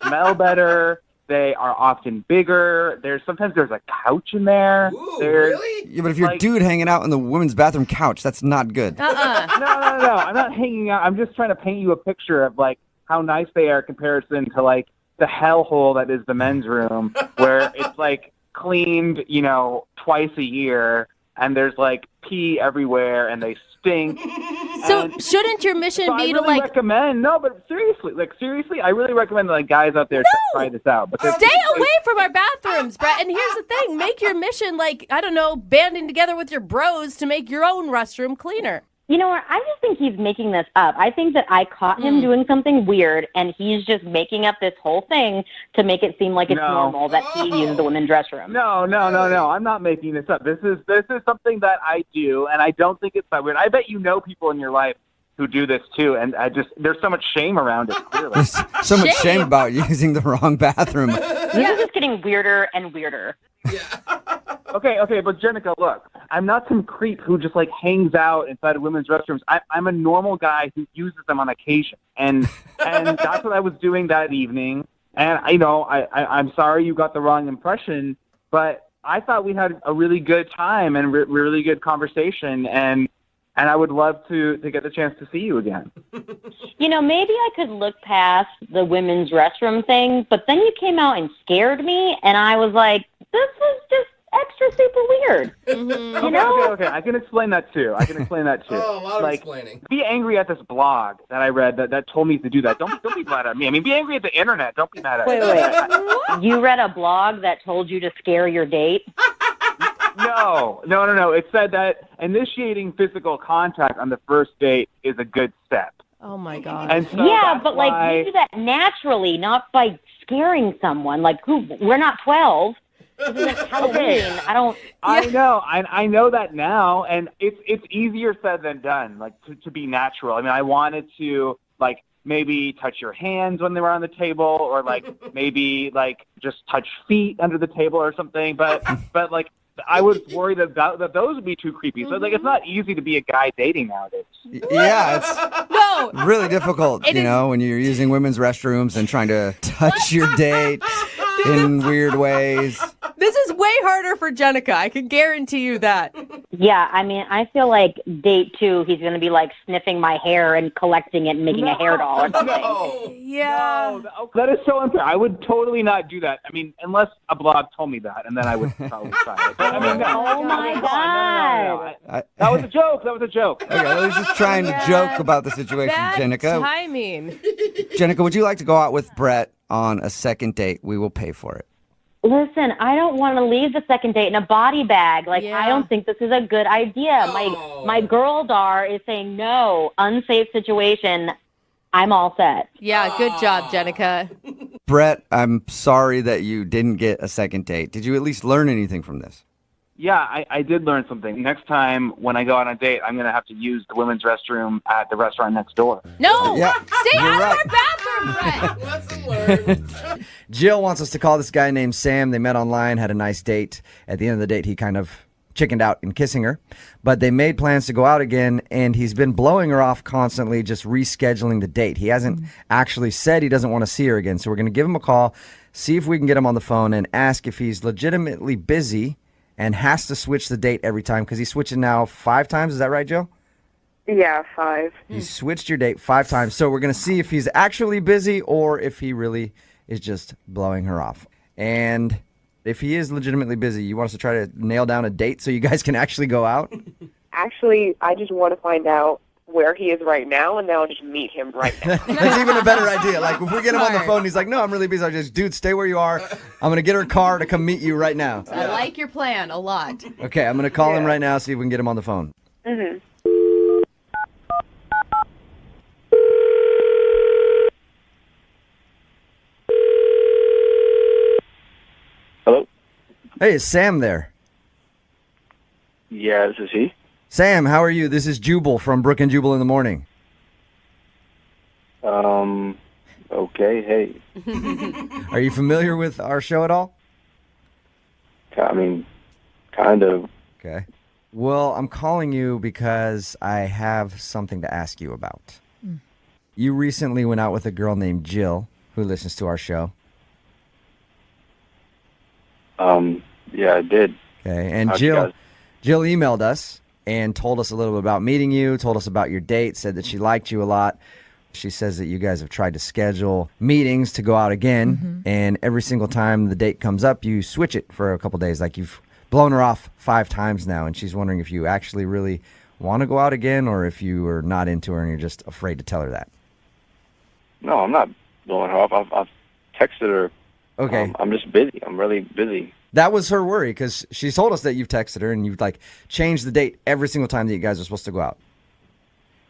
[SPEAKER 21] smell better. They are often bigger. Sometimes there's a couch in there.
[SPEAKER 4] Ooh, really?
[SPEAKER 2] Yeah, but if you're a dude hanging out on the women's bathroom couch, that's not good.
[SPEAKER 21] No. I'm not hanging out. I'm just trying to paint you a picture of how nice they are in comparison to the hellhole that is the men's room, where it's cleaned, twice a year.
[SPEAKER 10] and there's like pee everywhere, and they stink.
[SPEAKER 3] So shouldn't your mission
[SPEAKER 10] So
[SPEAKER 3] be
[SPEAKER 10] I
[SPEAKER 3] to
[SPEAKER 10] really
[SPEAKER 3] like
[SPEAKER 10] recommend? No, but seriously, I really recommend like guys out there to try this out. Because
[SPEAKER 3] stay away from our bathrooms, Brett? And here's the thing: make your mission like I don't know, banding together with your bros to make your own restroom cleaner.
[SPEAKER 15] You know what? I just think he's making this up. I think that I caught him doing something weird, and he's just making up this whole thing to make it seem like it's normal that he uses the women's restroom.
[SPEAKER 10] No. I'm not making this up. This is something that I do, and I don't think it's that weird. I bet you know people in your life who do this too, and there's so much shame around it. Clearly.
[SPEAKER 2] There's so much shame about using the wrong bathroom.
[SPEAKER 15] This is just getting weirder and weirder.
[SPEAKER 10] Okay, but Jenica, look, I'm not some creep who just like hangs out inside of women's restrooms. I'm a normal guy who uses them on occasion, and that's what I was doing that evening. And I'm sorry you got the wrong impression, but I thought we had a really good time and really good conversation, and I would love to get the chance to see you again.
[SPEAKER 15] Maybe I could look past the women's restroom thing, but then you came out and scared me, and I was like, this is just extra super weird.
[SPEAKER 10] Okay. I can explain that too.
[SPEAKER 4] Oh, a lot of explaining.
[SPEAKER 10] Be angry at this blog that I read that told me to do that. Don't be mad at me. I mean, be angry at the internet. Don't be mad at me.
[SPEAKER 15] Wait. You read a blog that told you to scare your date?
[SPEAKER 10] No. It said that initiating physical contact on the first date is a good step.
[SPEAKER 3] Oh my God.
[SPEAKER 10] And so
[SPEAKER 15] but like you do that naturally, not by scaring someone. Like we're not 12. This is Halloween.
[SPEAKER 10] I know. I know that now, and it's easier said than done. Like to be natural. I mean, I wanted to like maybe touch your hands when they were on the table, or like maybe like just touch feet under the table or something. But like I was worried about that those would be too creepy. So like it's not easy to be a guy dating nowadays.
[SPEAKER 2] Yeah, it's really difficult, when you're using women's restrooms and trying to touch your date in weird ways.
[SPEAKER 3] This is way harder for Jenica. I can guarantee you that.
[SPEAKER 15] Yeah, I mean, I feel like date 2, he's going to be like sniffing my hair and collecting it and making a hair doll or something.
[SPEAKER 3] Yeah.
[SPEAKER 10] That is so unfair. I would totally not do that. I mean, unless a blog told me that, and then I would probably try it. But, I mean,
[SPEAKER 15] oh my God.
[SPEAKER 10] No. That was a joke.
[SPEAKER 2] Okay, I was just trying to joke about the situation,
[SPEAKER 3] Bad
[SPEAKER 2] Jenica.
[SPEAKER 3] timing.
[SPEAKER 2] Jenica, would you like to go out with Brett on a second date? We will pay for it.
[SPEAKER 15] Listen, I don't want to leave the second date in a body bag. Like, I don't think this is a good idea. My girl dar is saying no, unsafe situation. I'm all set.
[SPEAKER 3] Yeah, good job, Jenica.
[SPEAKER 2] Brett, I'm sorry that you didn't get a second date. Did you at least learn anything from this?
[SPEAKER 10] Yeah, I did learn something. Next time when I go on a date, I'm going to have to use the women's restroom at the restaurant next door.
[SPEAKER 3] No!
[SPEAKER 2] Yeah,
[SPEAKER 3] Stay
[SPEAKER 2] you're
[SPEAKER 3] out
[SPEAKER 2] right.
[SPEAKER 3] of our bathroom, Brett!
[SPEAKER 4] Lesson learned.
[SPEAKER 2] Jill wants us to call this guy named Sam. They met online, had a nice date. At the end of the date, he kind of chickened out in kissing her. But they made plans to go out again, and he's been blowing her off constantly, just rescheduling the date. He hasn't actually said he doesn't want to see her again. So we're going to give him a call, see if we can get him on the phone, and ask if he's legitimately busy and has to switch the date every time, because he's switching now 5 times. Is that right, Joe?
[SPEAKER 8] Yeah, 5.
[SPEAKER 2] He switched your date 5 times. So we're going to see if he's actually busy or if he really is just blowing her off. And if he is legitimately busy, you want us to try to nail down a date so you guys can actually go out?
[SPEAKER 8] Actually, I just want to find out where he is right now, and then I'll just meet him right now.
[SPEAKER 2] That's even a better idea. Like, if we get him on the phone, he's like, no, I'm really busy. I just, dude, stay where you are. I'm going to get her car to come meet you right now.
[SPEAKER 3] I like your plan a lot.
[SPEAKER 2] Okay, I'm going to call him right now, see if we can get him on the phone.
[SPEAKER 8] Mm-hmm.
[SPEAKER 1] Hello?
[SPEAKER 2] Hey, is Sam there?
[SPEAKER 1] Yeah, this is he.
[SPEAKER 2] Sam, how are you? This is Jubal from Brooke and Jubal in the morning.
[SPEAKER 1] Okay, hey.
[SPEAKER 2] Are you familiar with our show at all?
[SPEAKER 1] I mean, kind of.
[SPEAKER 2] Okay. Well, I'm calling you because I have something to ask you about. You recently went out with a girl named Jill, who listens to our show.
[SPEAKER 1] Yeah, I did.
[SPEAKER 2] Okay, and
[SPEAKER 1] How'd you guys-
[SPEAKER 2] Jill emailed us and told us a little bit about meeting you, told us about your date, said that she liked you a lot. She says that you guys have tried to schedule meetings to go out again, and every single time the date comes up, you switch it for a couple days. Like, you've blown her off 5 times now, and she's wondering if you actually really want to go out again or if you are not into her and you're just afraid to tell her that.
[SPEAKER 1] No, I'm not blowing her off. I've texted her.
[SPEAKER 2] Okay.
[SPEAKER 1] I'm just busy. I'm really busy.
[SPEAKER 2] That was her worry because she told us that you've texted her and you've like changed the date every single time that you guys are supposed to go out.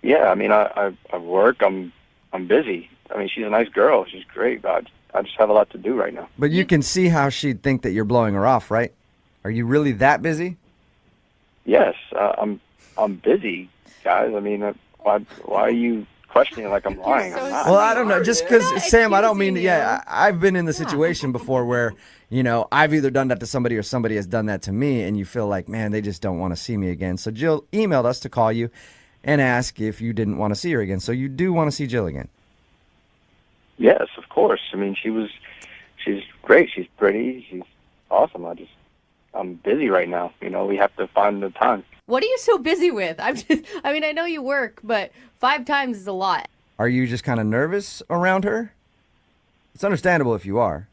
[SPEAKER 1] Yeah, I mean, I work. I'm busy. I mean, she's a nice girl. She's great. But I just have a lot to do right now.
[SPEAKER 2] But you can see how she'd think that you're blowing her off, right? Are you really that busy?
[SPEAKER 1] Yes, I'm busy, guys. I mean, why are you questioning like I'm lying? I'm not.
[SPEAKER 2] Well, I don't know. Just because, Sam, I don't mean, I've been in the situation before where, I've either done that to somebody or somebody has done that to me, and you feel like, man, they just don't want to see me again. So Jill emailed us to call you and ask if you didn't want to see her again. So you do want to see Jill again?
[SPEAKER 1] Yes, of course. I mean, she's great. She's pretty. She's awesome. I'm busy right now. We have to find the time.
[SPEAKER 3] What are you so busy with? I know you work, but 5 times is a lot.
[SPEAKER 2] Are you just kind of nervous around her? It's understandable if you are.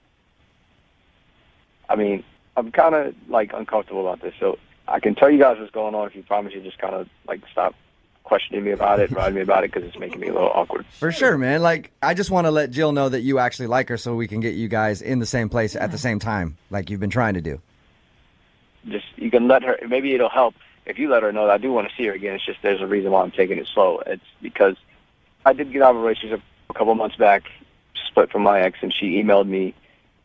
[SPEAKER 1] I mean, I'm kind of like uncomfortable about this, so I can tell you guys what's going on if you promise you just kind of like stop questioning me about it, writing me about it, because it's making me a little awkward.
[SPEAKER 2] For sure, man. Like, I just want to let Jill know that you actually like her so we can get you guys in the same place at the same time, like you've been trying to do.
[SPEAKER 1] Just, you can let her, maybe it'll help if you let her know that I do want to see her again. It's just there's a reason why I'm taking it slow. It's because I did get out of a relationship a couple months back, split from my ex, and she emailed me,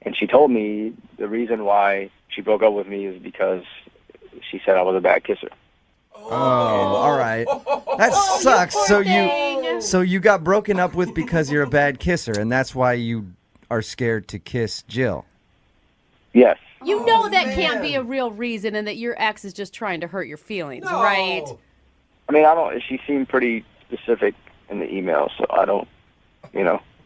[SPEAKER 1] and she told me the reason why she broke up with me is because she said I was a bad kisser.
[SPEAKER 2] Oh, all right. That sucks. So you got broken up with because you're a bad kisser, and that's why you are scared to kiss Jill.
[SPEAKER 1] Yes.
[SPEAKER 3] You know that can't be a real reason and that your ex is just trying to hurt your feelings, right?
[SPEAKER 1] I mean, she seemed pretty specific in the email, so I don't,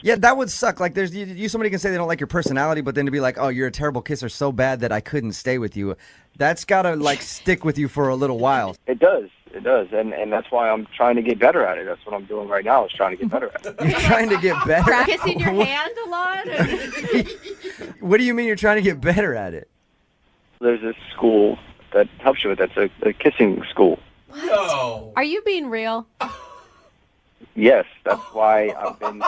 [SPEAKER 2] Yeah, that would suck. Like, somebody can say they don't like your personality, but then to be like, oh, you're a terrible kisser so bad that I couldn't stay with you. That's got to, like, stick with you for a little while.
[SPEAKER 1] It does. And that's why I'm trying to get better at it. That's what I'm doing right now is trying to get better at it.
[SPEAKER 2] You're trying to get better?
[SPEAKER 3] Kissing your hand a lot?
[SPEAKER 2] What do you mean you're trying to get better at it?
[SPEAKER 1] There's this school that helps you with that. It's a kissing school.
[SPEAKER 3] No. Are you being real?
[SPEAKER 1] Yes, that's why I've been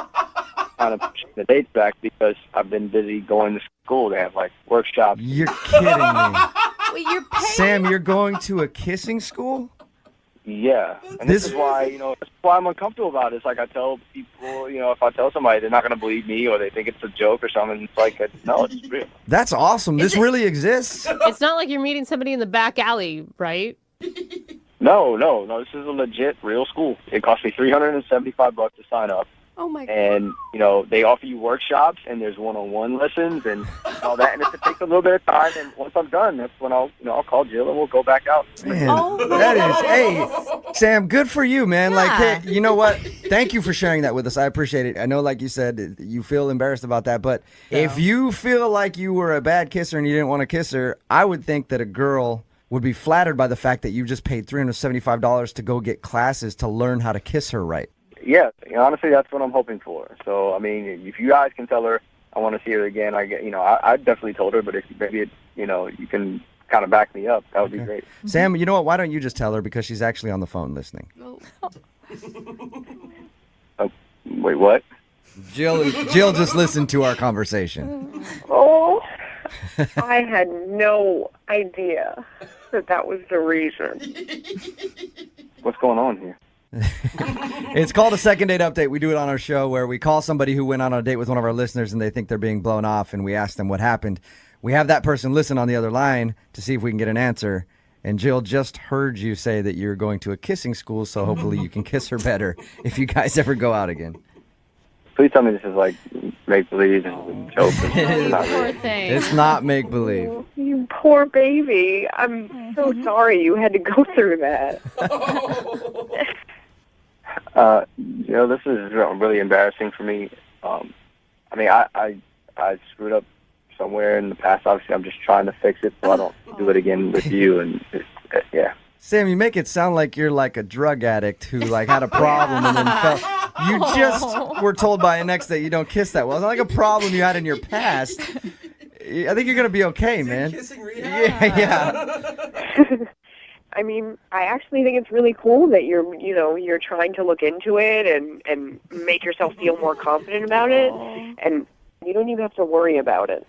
[SPEAKER 1] kind of pushing the dates back because I've been busy going to school. They have, like, workshops.
[SPEAKER 2] You're kidding me.
[SPEAKER 3] Wait, you're paying?
[SPEAKER 2] Sam, you're going to a kissing school?
[SPEAKER 1] Yeah, and this is why, that's why I'm uncomfortable about it. It's like I tell people, if I tell somebody, they're not going to believe me or they think it's a joke or something. It's like, no, it's real.
[SPEAKER 2] That's awesome. This really exists.
[SPEAKER 3] It's not like you're meeting somebody in the back alley, right?
[SPEAKER 1] No. This is a legit, real school. It cost me $375 to sign up.
[SPEAKER 3] Oh my God.
[SPEAKER 1] And, they offer you workshops and there's one-on-one lessons and all that. And it takes a little bit of time. And once I'm done, that's when I'll call Jill and we'll go back out.
[SPEAKER 2] Man, hey, Sam, good for you, man. Yeah. Like, hey, you know what? Thank you for sharing that with us. I appreciate it. I know, like you said, you feel embarrassed about that. But if you feel like you were a bad kisser and you didn't want to kiss her, I would think that a girl would be flattered by the fact that you just paid $375 to go get classes to learn how to kiss her right.
[SPEAKER 1] Yeah, honestly, that's what I'm hoping for. So, I mean, if you guys can tell her I want to see her again, I definitely told her. But if maybe you can kind of back me up, that would be great.
[SPEAKER 2] Sam, you know what? Why don't you just tell her because she's actually on the phone listening?
[SPEAKER 1] Wait, what?
[SPEAKER 2] Jill just listened to our conversation.
[SPEAKER 8] Oh, I had no idea that was the reason.
[SPEAKER 1] What's going on here?
[SPEAKER 2] It's called a second date update. We do it on our show where we call somebody who went on a date with one of our listeners and they think they're being blown off, and we ask them what happened. We have that person listen on the other line to see if we can get an answer. And Jill just heard you say that you're going to a kissing school, so hopefully you can kiss her better if you guys ever go out again.
[SPEAKER 1] Please tell me this is like make-believe and joke.
[SPEAKER 2] It's not make-believe.
[SPEAKER 8] Oh, you poor baby. I'm so sorry you had to go through that.
[SPEAKER 1] This is really embarrassing for me. I mean, I screwed up somewhere in the past. Obviously, I'm just trying to fix it so I don't do it again with you. And yeah.
[SPEAKER 2] Sam, you make it sound like you're like a drug addict who like had a problem and then fell. You just were told by an ex that you don't kiss that well. It's not like a problem you had in your past. I think you're gonna be okay, man. Yeah.
[SPEAKER 8] I mean, I actually think it's really cool that you're trying to look into it and make yourself feel more confident about it, and you don't even have to worry about it.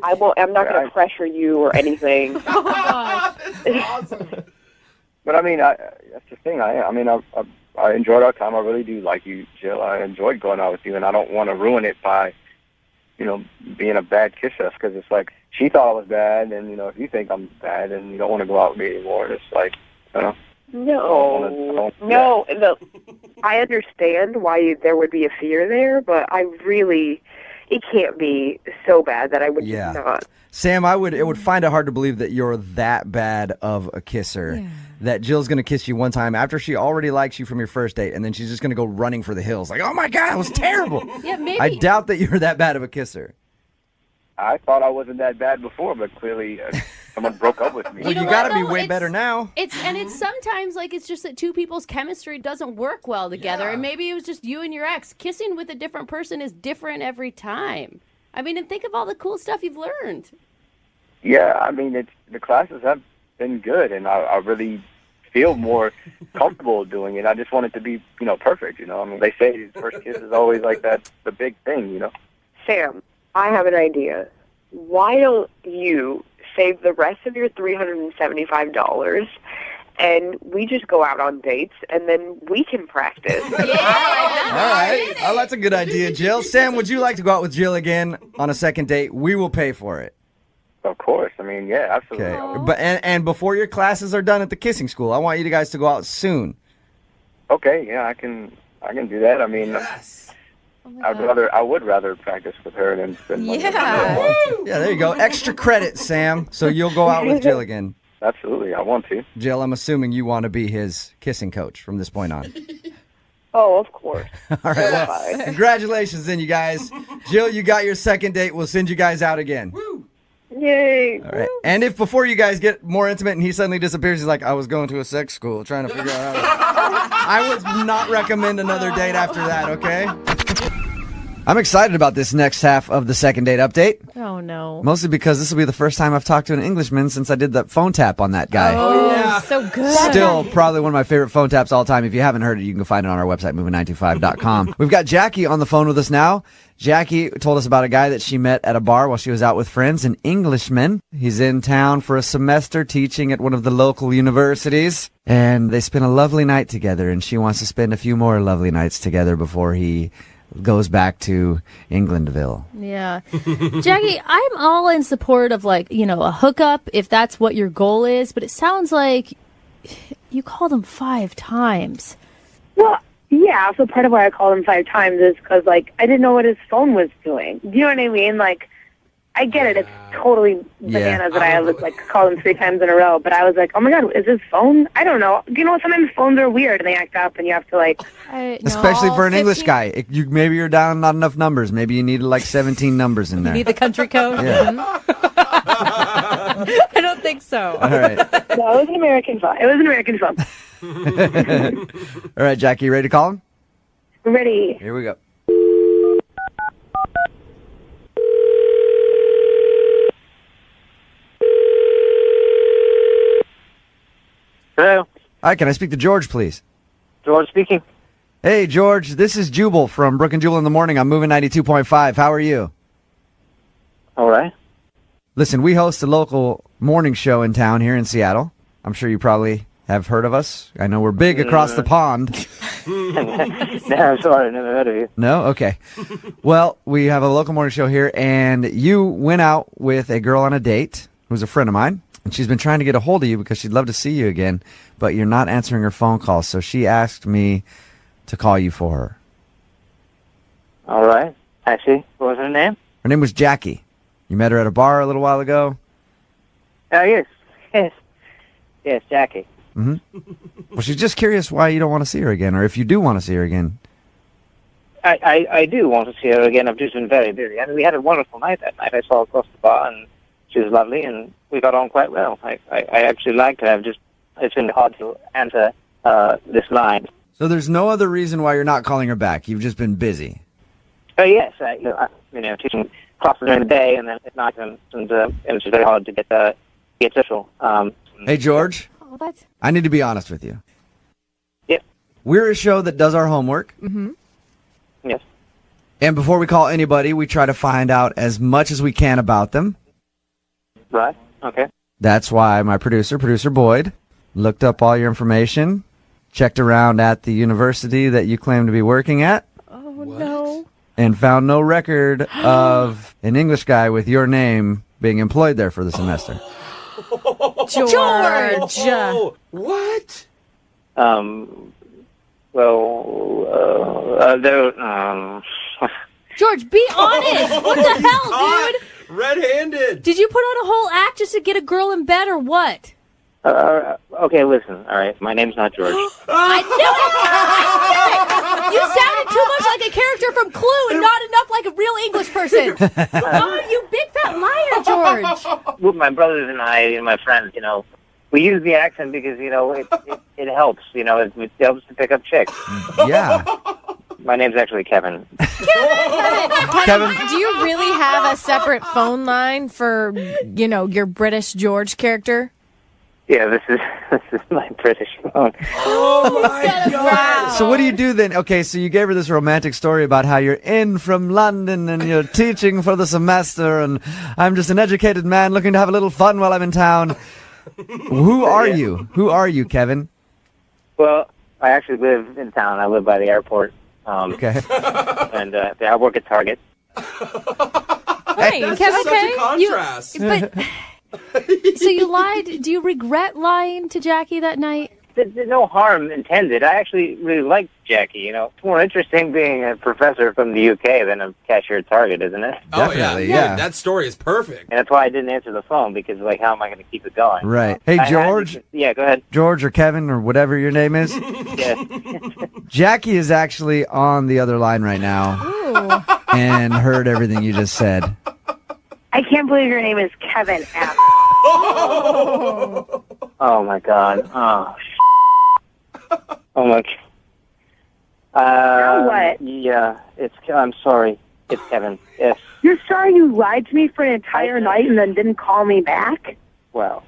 [SPEAKER 8] I'm not going to pressure you or anything.
[SPEAKER 3] Oh my gosh.
[SPEAKER 1] Awesome. But I mean, that's the thing. I enjoyed our time. I really do like you, Jill. I enjoyed going out with you, and I don't want to ruin it by, being a bad kisser. Because it's like she thought I was bad, and if you think I'm bad, and you don't want to go out with me anymore, it's like,
[SPEAKER 8] No. I understand why there would be a fear there, but it can't be so bad that I would just not.
[SPEAKER 2] Sam, it would find it hard to believe that you're that bad of a kisser. Yeah. That Jill's going to kiss you one time after she already likes you from your first date, and then she's just going to go running for the hills. Like, oh my God, it was terrible.
[SPEAKER 3] Yeah, maybe.
[SPEAKER 2] I doubt that you're that bad of a kisser.
[SPEAKER 1] I thought I wasn't that bad before, but clearly someone broke up with me.
[SPEAKER 2] Well, you got to be way better now.
[SPEAKER 3] It's sometimes like it's just that two people's chemistry doesn't work well together, and maybe it was just you and your ex. Kissing with a different person is different every time. I mean, and think of all the cool stuff you've learned.
[SPEAKER 1] Yeah, I mean, the classes have been good, and I really feel more comfortable doing it. I just want it to be, perfect. I mean, they say the first kiss is always like that, the big thing.
[SPEAKER 8] Sam, I have an idea. Why don't you save the rest of your $375 and we just go out on dates and then we can practice?
[SPEAKER 2] All right. Oh, that's a good idea, Jill. Sam, would you like to go out with Jill again on a second date? We will pay for it.
[SPEAKER 1] Of course. I mean, yeah, absolutely.
[SPEAKER 2] Okay. But and before your classes are done at the kissing school, I want you guys to go out soon.
[SPEAKER 1] Okay, yeah, I can do that. I mean, I would rather practice with her than spend money.
[SPEAKER 2] Yeah, there you go. Extra credit, Sam. So you'll go out with Jill again.
[SPEAKER 1] Absolutely, I want to.
[SPEAKER 2] Jill, I'm assuming you want to be his kissing coach from this point on.
[SPEAKER 8] Oh, of course.
[SPEAKER 2] All right, well, congratulations then, you guys. Jill, you got your second date. We'll send you guys out again.
[SPEAKER 8] Woo. Yay.
[SPEAKER 2] All right. And if before you guys get more intimate and he suddenly disappears, he's like, I was going to a sex school trying to figure out how I would not recommend another date after that, okay? I'm excited about this next half of the second date update.
[SPEAKER 3] Oh, no.
[SPEAKER 2] Mostly because this will be the first time I've talked to an Englishman since I did that phone tap on that guy.
[SPEAKER 3] Oh, yeah. So good.
[SPEAKER 2] Still probably one of my favorite phone taps all time. If you haven't heard it, you can find it on our website, moving925.com. We've got Jackie on the phone with us now. Jackie told us about a guy that she met at a bar while she was out with friends, an Englishman. He's in town for a semester teaching at one of the local universities. And they spent a lovely night together, and she wants to spend a few more lovely nights together before he goes back to Englandville.
[SPEAKER 3] Yeah. Jackie, I'm all in support of a hookup if that's what your goal is, but it sounds like you called him 5 times.
[SPEAKER 9] Well, yeah, so part of why I called him 5 times is because, I didn't know what his phone was doing. Do you know what I mean? I get it. It's totally bananas that I called him 3 times in a row. But I was like, oh my God, is his phone? I don't know. Sometimes phones are weird and they act up and you have to
[SPEAKER 2] especially for an English guy. Maybe you're down not enough numbers. Maybe you need 17 numbers in there.
[SPEAKER 3] You need the country code?
[SPEAKER 2] Yeah.
[SPEAKER 3] I don't think so.
[SPEAKER 2] All right.
[SPEAKER 9] No, it was an American phone.
[SPEAKER 2] All right, Jackie, you ready to call him?
[SPEAKER 9] Ready.
[SPEAKER 2] Here we go.
[SPEAKER 5] Hello.
[SPEAKER 2] Hi, can I speak to George, please?
[SPEAKER 5] George speaking.
[SPEAKER 2] Hey, George, this is Jubal from Brooke and Jubal in the Morning. I'm moving 92.5. How are you?
[SPEAKER 5] All right.
[SPEAKER 2] Listen, we host a local morning show in town here in Seattle. I'm sure you probably have heard of us. I know we're big across the pond.
[SPEAKER 5] No, sorry, never heard of you.
[SPEAKER 2] No? Okay. Well, we have a local morning show here, and you went out with a girl on a date who's a friend of mine. And she's been trying to get a hold of you because she'd love to see you again, but you're not answering her phone calls. So she asked me to call you for her.
[SPEAKER 5] All right. I see. What was her name?
[SPEAKER 2] Her name was Jackie. You met her at a bar a little while ago?
[SPEAKER 5] Yes. Yes, Jackie.
[SPEAKER 2] Mm-hmm. Well, she's just curious why you don't want to see her again, or if you do want to see her again.
[SPEAKER 5] I do want to see her again. I've just been very busy. I mean, we had a wonderful night that night. I saw her across the bar, and she was lovely, and we got on quite well. I actually liked her. It's been hard to answer this line.
[SPEAKER 2] So there's no other reason why you're not calling her back. You've just been busy.
[SPEAKER 5] Yes, teaching possibly during the day, and then if not, then it's just very hard to get social.
[SPEAKER 2] Hey, George.
[SPEAKER 3] Oh, that's...
[SPEAKER 2] I need to be honest with you.
[SPEAKER 5] Yep.
[SPEAKER 2] We're a show that does our homework.
[SPEAKER 3] Mm-hmm.
[SPEAKER 5] Yes.
[SPEAKER 2] And before we call anybody, we try to find out as much as we can about them.
[SPEAKER 5] Right. Okay.
[SPEAKER 2] That's why my producer Boyd, looked up all your information, checked around at the university that you claim to be working at.
[SPEAKER 3] Oh, no.
[SPEAKER 2] And found no record of an English guy with your name being employed there for the semester.
[SPEAKER 3] George!
[SPEAKER 4] What?
[SPEAKER 3] George, be honest! What the hell, dude?
[SPEAKER 4] Red-handed.
[SPEAKER 3] Did you put on a whole act just to get a girl in bed or what?
[SPEAKER 5] Okay, listen. All right, my name's not George.
[SPEAKER 3] I knew it! You sounded too much like a character from Clue and not enough like a real English person. Oh, you big fat liar, George.
[SPEAKER 5] Well, my brothers and I and my friends, we use the accent because, it helps. It helps to pick up chicks.
[SPEAKER 2] Yeah.
[SPEAKER 5] My name's actually Kevin.
[SPEAKER 3] Kevin, do you really have a separate phone line for, your British George character?
[SPEAKER 5] Yeah, this is my British phone.
[SPEAKER 4] Oh my God!
[SPEAKER 2] So what do you do then? Okay, so you gave her this romantic story about how you're in from London and you're teaching for the semester, and I'm just an educated man looking to have a little fun while I'm in town. Who are you? Who are you, Kevin?
[SPEAKER 5] Well, I actually live in town. I live by the airport.
[SPEAKER 2] Okay.
[SPEAKER 5] And I work at Target.
[SPEAKER 3] Hey,
[SPEAKER 4] That's
[SPEAKER 3] Kevin,
[SPEAKER 4] such a contrast.
[SPEAKER 3] So you lied. Do you regret lying to Jackie that night?
[SPEAKER 5] There's no harm intended. I actually really like Jackie. It's more interesting being a professor from the UK than a cashier at Target, isn't it?
[SPEAKER 2] Definitely, yeah.
[SPEAKER 4] That story is perfect.
[SPEAKER 5] And that's why I didn't answer the phone, because, how am I going to keep it going?
[SPEAKER 2] Right. Hey, George.
[SPEAKER 5] Yeah, go ahead.
[SPEAKER 2] George or Kevin or whatever your name is.
[SPEAKER 5] Yes.
[SPEAKER 2] Jackie is actually on the other line right now and heard everything you just said.
[SPEAKER 18] I can't believe your name is Kevin F.
[SPEAKER 5] Oh my God. Oh my.
[SPEAKER 18] Now what?
[SPEAKER 5] Yeah, I'm sorry. It's Kevin. Yes.
[SPEAKER 18] You're sorry you lied to me for an entire night and then didn't call me back?
[SPEAKER 5] Wow.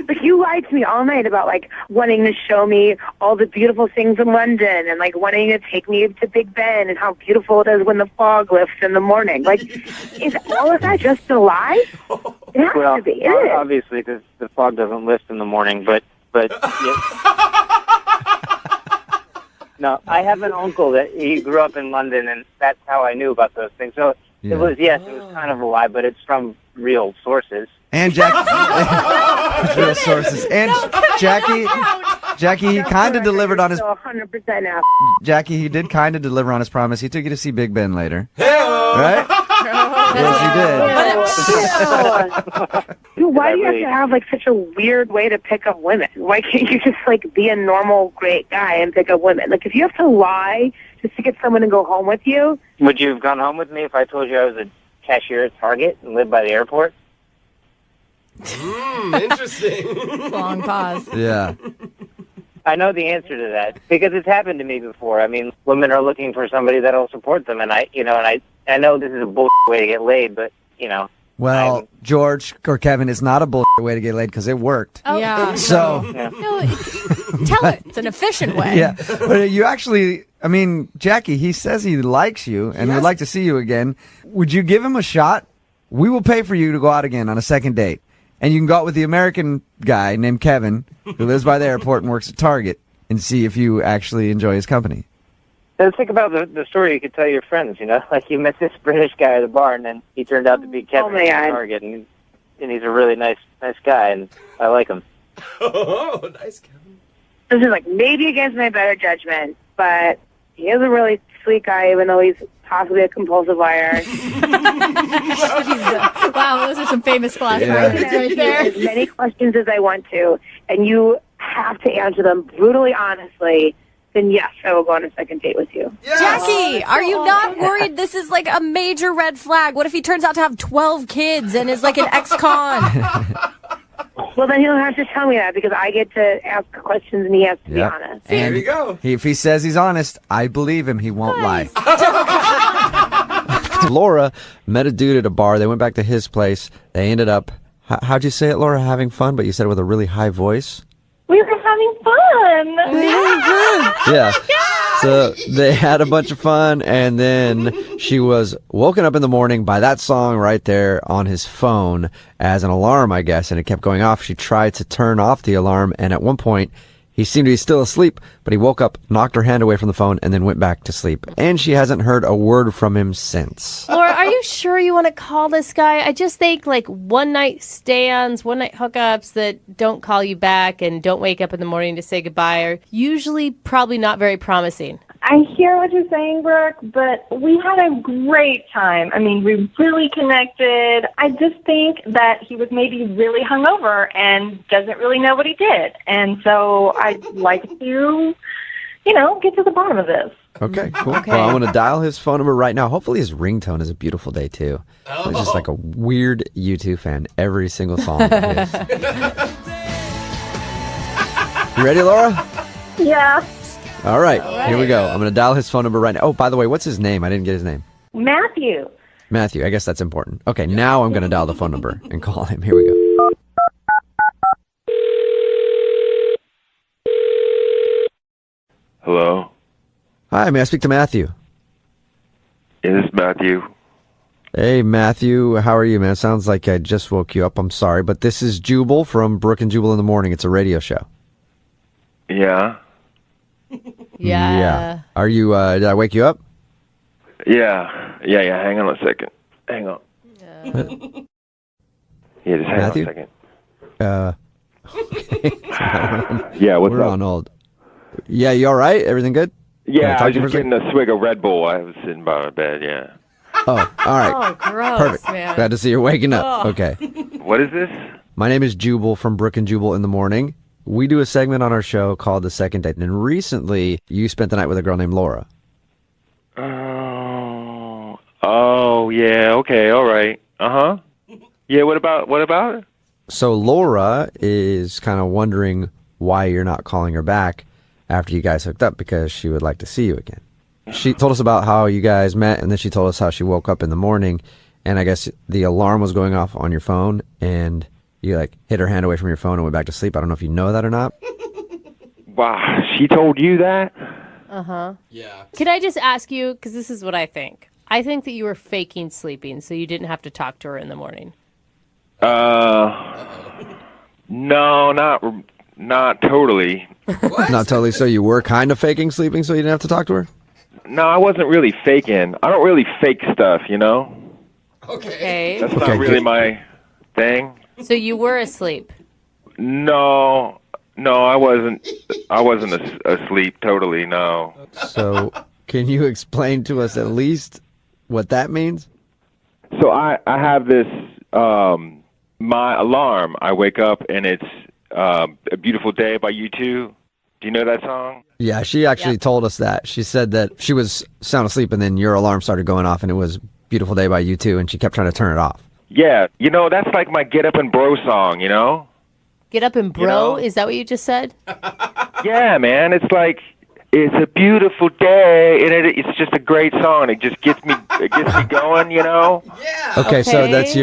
[SPEAKER 18] Like, you lied to me all night about, wanting to show me all the beautiful things in London and, wanting to take me to Big Ben and how beautiful it is when the fog lifts in the morning. Is all of that just a lie? It has to be. It is.
[SPEAKER 5] Obviously, because the fog doesn't lift in the morning, but No, I have an uncle that he grew up in London, and that's how I knew about those things. So it was kind of a lie, but it's from real sources.
[SPEAKER 2] And Jackie, real sources. And Jackie, he kind of delivered on his.
[SPEAKER 18] 100% out.
[SPEAKER 2] Jackie, he did kind of deliver on his promise. He took you to see Big Ben later, right? Yes,
[SPEAKER 18] he did. Dude, why do you have to have such a weird way to pick up women? Why can't you just be a normal great guy and pick up women? If you have to lie just to get someone to go home with you.
[SPEAKER 5] Would you have gone home with me if I told you I was a cashier at Target and lived by the airport?
[SPEAKER 4] Interesting.
[SPEAKER 3] Long pause.
[SPEAKER 2] Yeah.
[SPEAKER 5] I know the answer to that because it's happened to me before. I mean, women are looking for somebody that'll support them, and I know this is a bullshit way to get laid, but
[SPEAKER 2] Well, George or Kevin, it's not a bullshit way to get laid because it worked.
[SPEAKER 3] Oh, yeah.
[SPEAKER 2] So.
[SPEAKER 3] No, tell it. It's an efficient way.
[SPEAKER 2] Yeah. But you actually, Jackie, he says he likes you and would like to see you again. Would you give him a shot? We will pay for you to go out again on a second date. And you can go out with the American guy named Kevin, who lives by the airport and works at Target, and see if you actually enjoy his company.
[SPEAKER 5] Let's think about the story you could tell your friends, you met this British guy at a bar, and then he turned out to be Kevin at Target, and he's a really nice guy, and I like him.
[SPEAKER 4] Oh, nice Kevin.
[SPEAKER 18] This is maybe against my better judgment, but he is a really sweet guy, even though he's possibly a compulsive liar.
[SPEAKER 3] Wow, those are some famous flashbacks right there.
[SPEAKER 18] As many questions as I want to, and you have to answer them brutally honestly, then yes, I will go on a second date with you.
[SPEAKER 3] Yes. Jackie, are you not worried this is a major red flag? What if he turns out to have 12 kids and is an ex-con?
[SPEAKER 18] Well, then he'll have to tell me that because I get to ask questions and he has to be honest.
[SPEAKER 2] And
[SPEAKER 4] there you go.
[SPEAKER 2] If he says he's honest, I believe him. He won't lie.
[SPEAKER 11] Laura met a dude at a bar. They went back to his place. They ended up, how'd you say it, Laura? Having fun, but you said it with a really high voice.
[SPEAKER 13] We were having fun.
[SPEAKER 11] Yeah. So they had a bunch of fun, and then she was woken up in the morning by that song right there on his phone as an alarm, I guess, and it kept going off. She tried to turn off the alarm, and at one point, he seemed to be still asleep, but he woke up, knocked her hand away from the phone, and then went back to sleep. And she hasn't heard a word from him since.
[SPEAKER 3] Laura, are you sure you want to call this guy? I just think like one-night stands, one-night hookups that don't call you back and don't wake up in the morning to say goodbye are usually probably not very promising.
[SPEAKER 13] I hear what you're saying, Brooke, but we had a great time. I mean, we really connected. I just think that he was maybe really hungover and doesn't really know what he did. And so I'd like to, get to the bottom of this.
[SPEAKER 11] Okay, cool. Okay. Well, I'm going to dial his phone number right now. Hopefully his ringtone is A Beautiful Day, too. It's just like a weird U2 fan, every single song of his. You ready, Laura?
[SPEAKER 13] Yeah.
[SPEAKER 11] All right, here we go. I'm going to dial his phone number right now. Oh, by the way, what's his name? I didn't get his name.
[SPEAKER 13] Matthew.
[SPEAKER 11] Matthew, I guess that's important. Okay, now I'm going to dial the phone number and call him. Here we go.
[SPEAKER 12] Hello?
[SPEAKER 11] Hi, may I speak to Matthew?
[SPEAKER 12] Is this Matthew?
[SPEAKER 11] Hey, Matthew, how are you, man? Sounds like I just woke you up. I'm sorry, but this is Jubal from Brooke and Jubal in the Morning. It's a radio show.
[SPEAKER 12] Yeah?
[SPEAKER 11] Yeah. Are you, did I wake you up?
[SPEAKER 12] Yeah. Hang on a second. Hang on. Yeah, just hang
[SPEAKER 11] Matthew?
[SPEAKER 12] on a second.
[SPEAKER 11] Okay.
[SPEAKER 12] Yeah, what's
[SPEAKER 11] We're
[SPEAKER 12] up?
[SPEAKER 11] on hold. Yeah, you all right? Everything good?
[SPEAKER 12] Yeah,
[SPEAKER 11] Can
[SPEAKER 12] I was
[SPEAKER 11] talk to you
[SPEAKER 12] just
[SPEAKER 11] for a
[SPEAKER 12] getting a swig of Red Bull. I was sitting by my bed, yeah.
[SPEAKER 11] Oh, all right.
[SPEAKER 3] Oh, gross,
[SPEAKER 11] Perfect.
[SPEAKER 3] man.
[SPEAKER 11] Glad to see you're waking up.
[SPEAKER 3] Oh.
[SPEAKER 11] Okay.
[SPEAKER 12] What is this?
[SPEAKER 11] My name is Jubal from Brooke and Jubal in the Morning. We do a segment on our show called The Second Date. And recently, you spent the night with a girl named Laura.
[SPEAKER 12] Oh, yeah, okay, all right. Uh-huh. Yeah, what about it?
[SPEAKER 11] So Laura is kind of wondering why you're not calling her back after you guys hooked up, because she would like to see you again. She told us about how you guys met, and then she told us how she woke up in the morning, and I guess the alarm was going off on your phone, and you hid her hand away from your phone and went back to sleep. I don't know if you know that or not.
[SPEAKER 12] Wow, she told you that?
[SPEAKER 3] Uh-huh. Yeah. Can I just ask you, because this is what I think. I think that you were faking sleeping so you didn't have to talk to her in the morning.
[SPEAKER 12] No, not totally.
[SPEAKER 11] Not totally. So you were kind of faking sleeping so you didn't have to talk to her?
[SPEAKER 12] No, I wasn't really faking. I don't really fake stuff,
[SPEAKER 3] Okay.
[SPEAKER 12] That's not really my thing.
[SPEAKER 3] So you were asleep.
[SPEAKER 12] No, I wasn't. I wasn't asleep totally. No.
[SPEAKER 11] So, can you explain to us at least what that means?
[SPEAKER 12] So I have this my alarm. I wake up and it's A Beautiful Day by U2. Do you know that song?
[SPEAKER 11] Yeah, she actually told us that. She said that she was sound asleep and then your alarm started going off and it was Beautiful Day by U2 and she kept trying to turn it off.
[SPEAKER 12] Yeah, that's like my Get Up and Bro song,
[SPEAKER 3] Get up and bro? Is that what you just said?
[SPEAKER 12] Yeah, man. It's like, it's a beautiful day, and it's just a great song. It just gets me going, Yeah.
[SPEAKER 11] Okay, so that's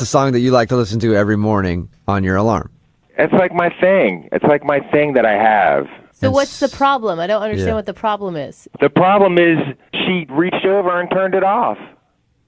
[SPEAKER 11] the song that you like to listen to every morning on your alarm.
[SPEAKER 12] It's like my thing. It's like my thing that I have.
[SPEAKER 3] So what's the problem? I don't understand what the problem is.
[SPEAKER 12] The problem is she reached over and turned it off.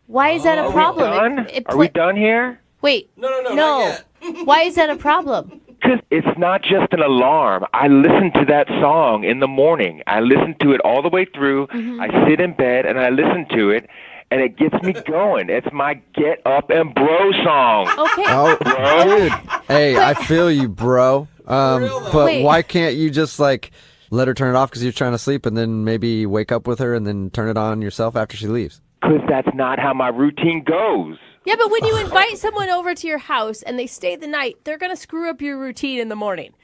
[SPEAKER 3] Why is that a problem?
[SPEAKER 12] Are we done? Are we done here?
[SPEAKER 3] Wait. No. Why is that a problem?
[SPEAKER 12] Because it's not just an alarm. I listen to that song in the morning. I listen to it all the way through. Mm-hmm. I sit in bed and I listen to it, and it gets me going. It's my Get Up and Bro song.
[SPEAKER 3] Okay.
[SPEAKER 11] Oh, dude. Hey, I feel you, bro. But
[SPEAKER 3] Wait.
[SPEAKER 11] why can't you just let her turn it off because you're trying to sleep, and then maybe wake up with her and then turn it on yourself after she leaves?
[SPEAKER 12] Because that's not how my routine goes.
[SPEAKER 3] Yeah, but when you invite someone over to your house and they stay the night, they're going to screw up your routine in the morning.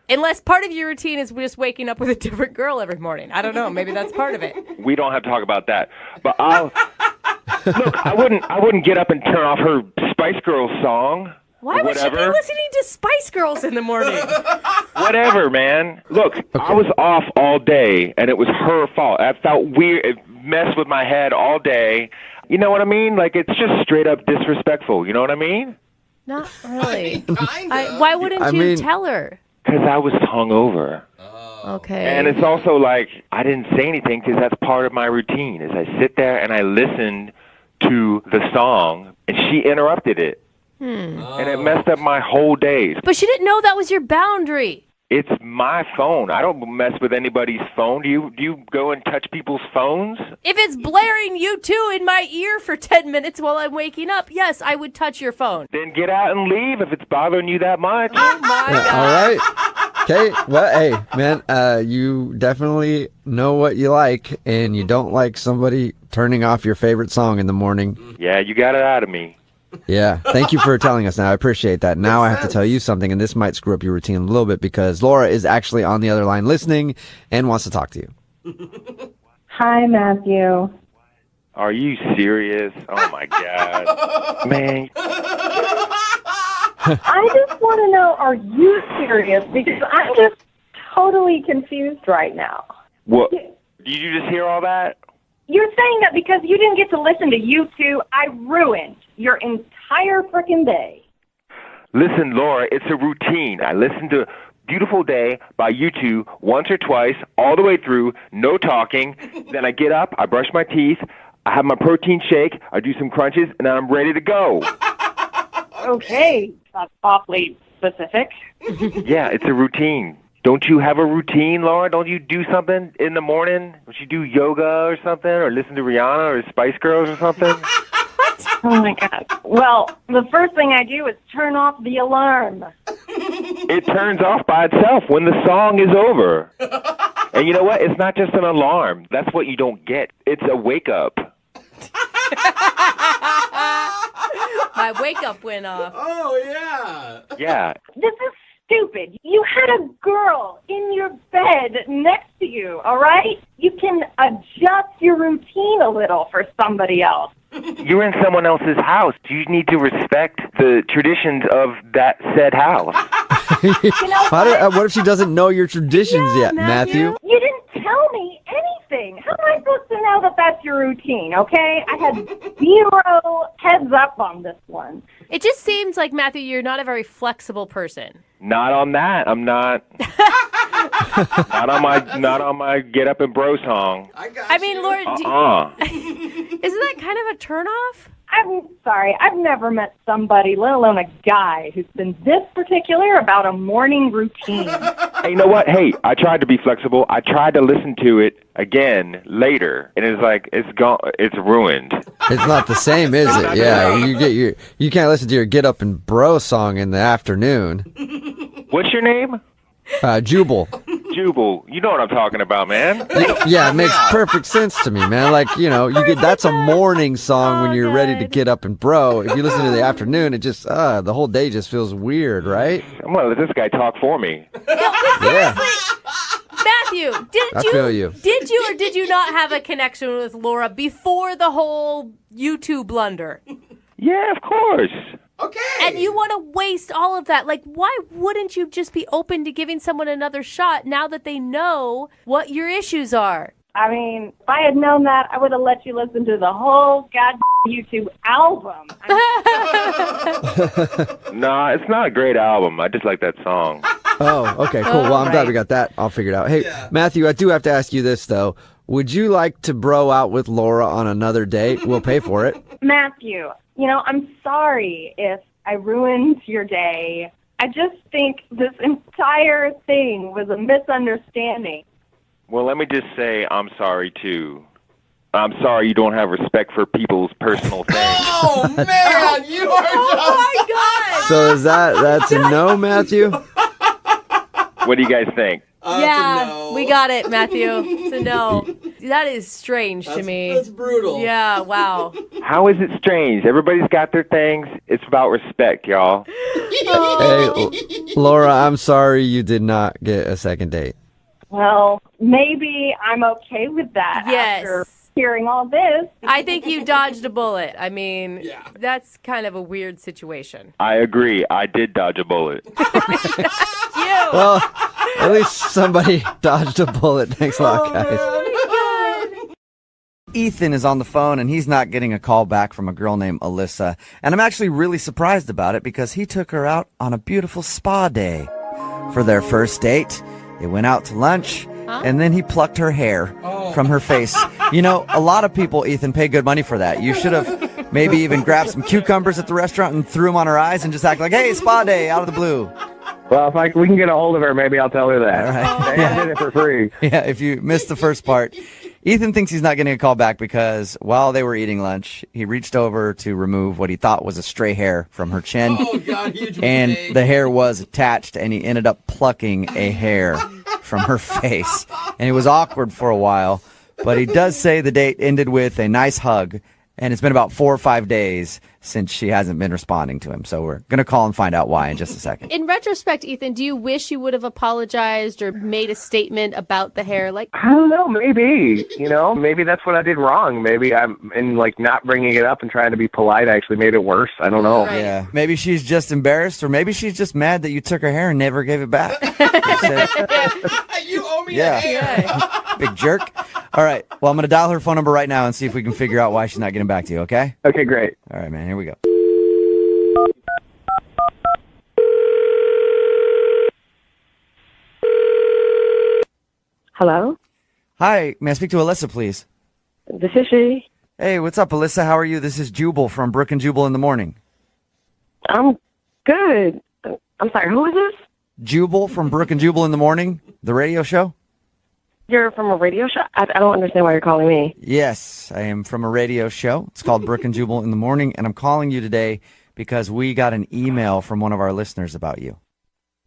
[SPEAKER 3] Unless part of your routine is just waking up with a different girl every morning. I don't know. Maybe that's part of it.
[SPEAKER 12] We don't have to talk about that. But look, I wouldn't get up and turn off her Spice Girls song.
[SPEAKER 3] Why would she be listening to Spice Girls in the morning?
[SPEAKER 12] Whatever, man. Look, I was off all day, and it was her fault. I felt weird. It messed with my head all day.
[SPEAKER 16] You know what I mean? Like, it's just straight up disrespectful. You know what I mean?
[SPEAKER 3] Not really. Why wouldn't you tell her?
[SPEAKER 16] Because I was hungover.
[SPEAKER 3] Okay.
[SPEAKER 16] And it's also like, I didn't say anything because that's part of my routine, is I sit there and I listen to the song, and she interrupted it. And it messed up my whole day.
[SPEAKER 3] But she didn't know that was your boundary.
[SPEAKER 16] It's my phone. I don't mess with anybody's phone. Do you go and touch people's phones?
[SPEAKER 3] If it's blaring U2 in my ear for 10 minutes while I'm waking up, yes, I would touch your phone.
[SPEAKER 16] Then get out and leave if it's bothering you that much.
[SPEAKER 3] Oh, my God.
[SPEAKER 11] All right. Okay. Well, hey, man, you definitely know what you like, and you don't like somebody turning off your favorite song in the morning.
[SPEAKER 16] Yeah, you got it out of me.
[SPEAKER 11] Yeah. Thank you for telling us now. I appreciate that. Now I have to tell you something, and this might screw up your routine a little bit because Laura is actually on the other line listening and wants to talk to you.
[SPEAKER 13] Hi, Matthew.
[SPEAKER 16] Are you serious? Oh, my God. Man.
[SPEAKER 13] I just want to know, are you serious? Because I'm just totally confused right now.
[SPEAKER 16] What? Did you just hear all that?
[SPEAKER 13] You're saying that because you didn't get to listen to U2, I ruined your entire frickin' day.
[SPEAKER 16] Listen, Laura, it's a routine. I listen to Beautiful Day by U2 once or twice, all the way through, no talking. Then I get up, I brush my teeth, I have my protein shake, I do some crunches, and then I'm ready to go.
[SPEAKER 13] Okay, that's awfully specific.
[SPEAKER 16] Yeah, it's a routine. Don't you have a routine, Laura? Don't you do something in the morning? Don't you do yoga or something, or listen to Rihanna or Spice Girls or something?
[SPEAKER 13] Oh, my God. Well, the first thing I do is turn off the alarm.
[SPEAKER 16] It turns off by itself when the song is over. And you know what? It's not just an alarm. That's what you don't get. It's a wake-up.
[SPEAKER 3] My wake-up went off.
[SPEAKER 4] Oh, yeah.
[SPEAKER 16] Yeah.
[SPEAKER 13] This is stupid. You had a girl in your bed next to you, all right? You can adjust your routine a little for somebody else.
[SPEAKER 16] You're in someone else's house. You need to respect the traditions of that said house.
[SPEAKER 11] What if she doesn't know your traditions yet, Matthew?
[SPEAKER 13] You didn't tell me anything. How am I supposed to know that that's your routine, okay? I had 0 heads up on this one.
[SPEAKER 3] It just seems like, Matthew, you're not a very flexible person.
[SPEAKER 16] Not on that. I'm not. not on my Get Up and Bro song.
[SPEAKER 3] I mean, Laura, isn't that kind of a turnoff?
[SPEAKER 13] I'm sorry. I've never met somebody, let alone a guy, who's been this particular about a morning routine.
[SPEAKER 16] Hey, you know what? Hey, I tried to be flexible. I tried to listen to it again later, and it's like it's gone. It's ruined.
[SPEAKER 11] It's not the same, is it? Yeah, you can't listen to your Get Up and Bro song in the afternoon.
[SPEAKER 16] What's your name?
[SPEAKER 11] Jubal.
[SPEAKER 16] Jubal. You know what I'm talking about, man.
[SPEAKER 11] Yeah, it makes perfect sense to me, man. Like, that's a morning song when you're ready to get up and bro. If you listen to the afternoon, it just, the whole day just feels weird, right?
[SPEAKER 16] I'm going to let this guy talk for me.
[SPEAKER 11] Yeah.
[SPEAKER 3] Matthew,
[SPEAKER 11] I feel you.
[SPEAKER 3] Did you or did you not have a connection with Laura before the whole YouTube blunder?
[SPEAKER 16] Yeah, of course.
[SPEAKER 4] Okay.
[SPEAKER 3] And you want to waste all of that. Like, why wouldn't you just be open to giving someone another shot now that they know what your issues are?
[SPEAKER 13] I mean, if I had known that, I would have let you listen to the whole goddamn YouTube album.
[SPEAKER 16] Nah, it's not a great album. I just like that song.
[SPEAKER 11] Oh, okay, cool. Well, I'm glad we got that all figured out. Hey, Matthew, I do have to ask you this, though. Would you like to bro out with Laura on another date? We'll pay for it.
[SPEAKER 13] Matthew, I'm sorry if I ruined your day. I just think this entire thing was a misunderstanding.
[SPEAKER 16] Well, let me just say I'm sorry, too. I'm sorry you don't have respect for people's personal things.
[SPEAKER 4] Oh, man, you are
[SPEAKER 3] my God.
[SPEAKER 11] So that's a no, Matthew?
[SPEAKER 16] What do you guys think?
[SPEAKER 3] Yeah, we got it, Matthew. It's a no. That is strange to me.
[SPEAKER 4] That's brutal.
[SPEAKER 3] Yeah, wow.
[SPEAKER 16] How is it strange? Everybody's got their things. It's about respect, y'all.
[SPEAKER 11] Hey, Laura, I'm sorry you did not get a second date.
[SPEAKER 13] Well, maybe I'm okay with that after hearing all this.
[SPEAKER 3] I think you dodged a bullet. I mean, that's kind of a weird situation.
[SPEAKER 16] I agree. I did dodge a bullet.
[SPEAKER 11] Well, at least somebody dodged a bullet. Thanks a lot, guys.
[SPEAKER 2] Ethan is on the phone, and he's not getting a call back from a girl named Alyssa. And I'm actually really surprised about it because he took her out on a beautiful spa day. For their first date, they went out to lunch, and then he plucked her hair from her face. You know, a lot of people, Ethan, pay good money for that. You should have maybe even grabbed some cucumbers at the restaurant and threw them on her eyes and just act like, hey, spa day, out of the blue.
[SPEAKER 10] Well, if we can get a hold of her, maybe I'll tell her that.
[SPEAKER 2] All right.
[SPEAKER 10] I did it for free.
[SPEAKER 2] Yeah, if you missed the first part. Ethan thinks he's not getting a call back because while they were eating lunch, he reached over to remove what he thought was a stray hair from her chin.
[SPEAKER 4] Oh, God, huge
[SPEAKER 2] and
[SPEAKER 4] mistake.
[SPEAKER 2] the hair was attached, and he ended up plucking a hair from her face. And it was awkward for a while, but he does say the date ended with a nice hug, and it's been about 4 or 5 days since she hasn't been responding to him. So we're going to call and find out why in just a second.
[SPEAKER 3] In retrospect, Ethan, do you wish you would have apologized or made a statement about the hair? Like,
[SPEAKER 10] I don't know, maybe. Maybe that's what I did wrong. Maybe I'm not bringing it up and trying to be polite actually made it worse. I don't know.
[SPEAKER 3] Right.
[SPEAKER 2] Yeah, maybe she's just embarrassed, or maybe she's just mad that you took her hair and never gave it back.
[SPEAKER 4] You owe me
[SPEAKER 2] Yeah.
[SPEAKER 4] a hair.
[SPEAKER 2] Big jerk. All right. Well, I'm going to dial her phone number right now and see if we can figure out why she's not getting back to you, okay?
[SPEAKER 10] Okay, great.
[SPEAKER 2] All right, man. Here we go.
[SPEAKER 9] Hello?
[SPEAKER 2] Hi. May I speak to Alyssa, please?
[SPEAKER 9] This is she.
[SPEAKER 2] Hey, what's up, Alyssa? How are you? This is Jubal from Brooke and Jubal in the morning.
[SPEAKER 9] I'm good. I'm sorry, who is this?
[SPEAKER 2] Jubal from Brooke and Jubal in the morning, the radio show?
[SPEAKER 9] You're from a radio show? I don't understand why you're calling me.
[SPEAKER 2] Yes, I am from a radio show. It's called Brooke and Jubal in the morning, and I'm calling you today because we got an email from one of our listeners about you.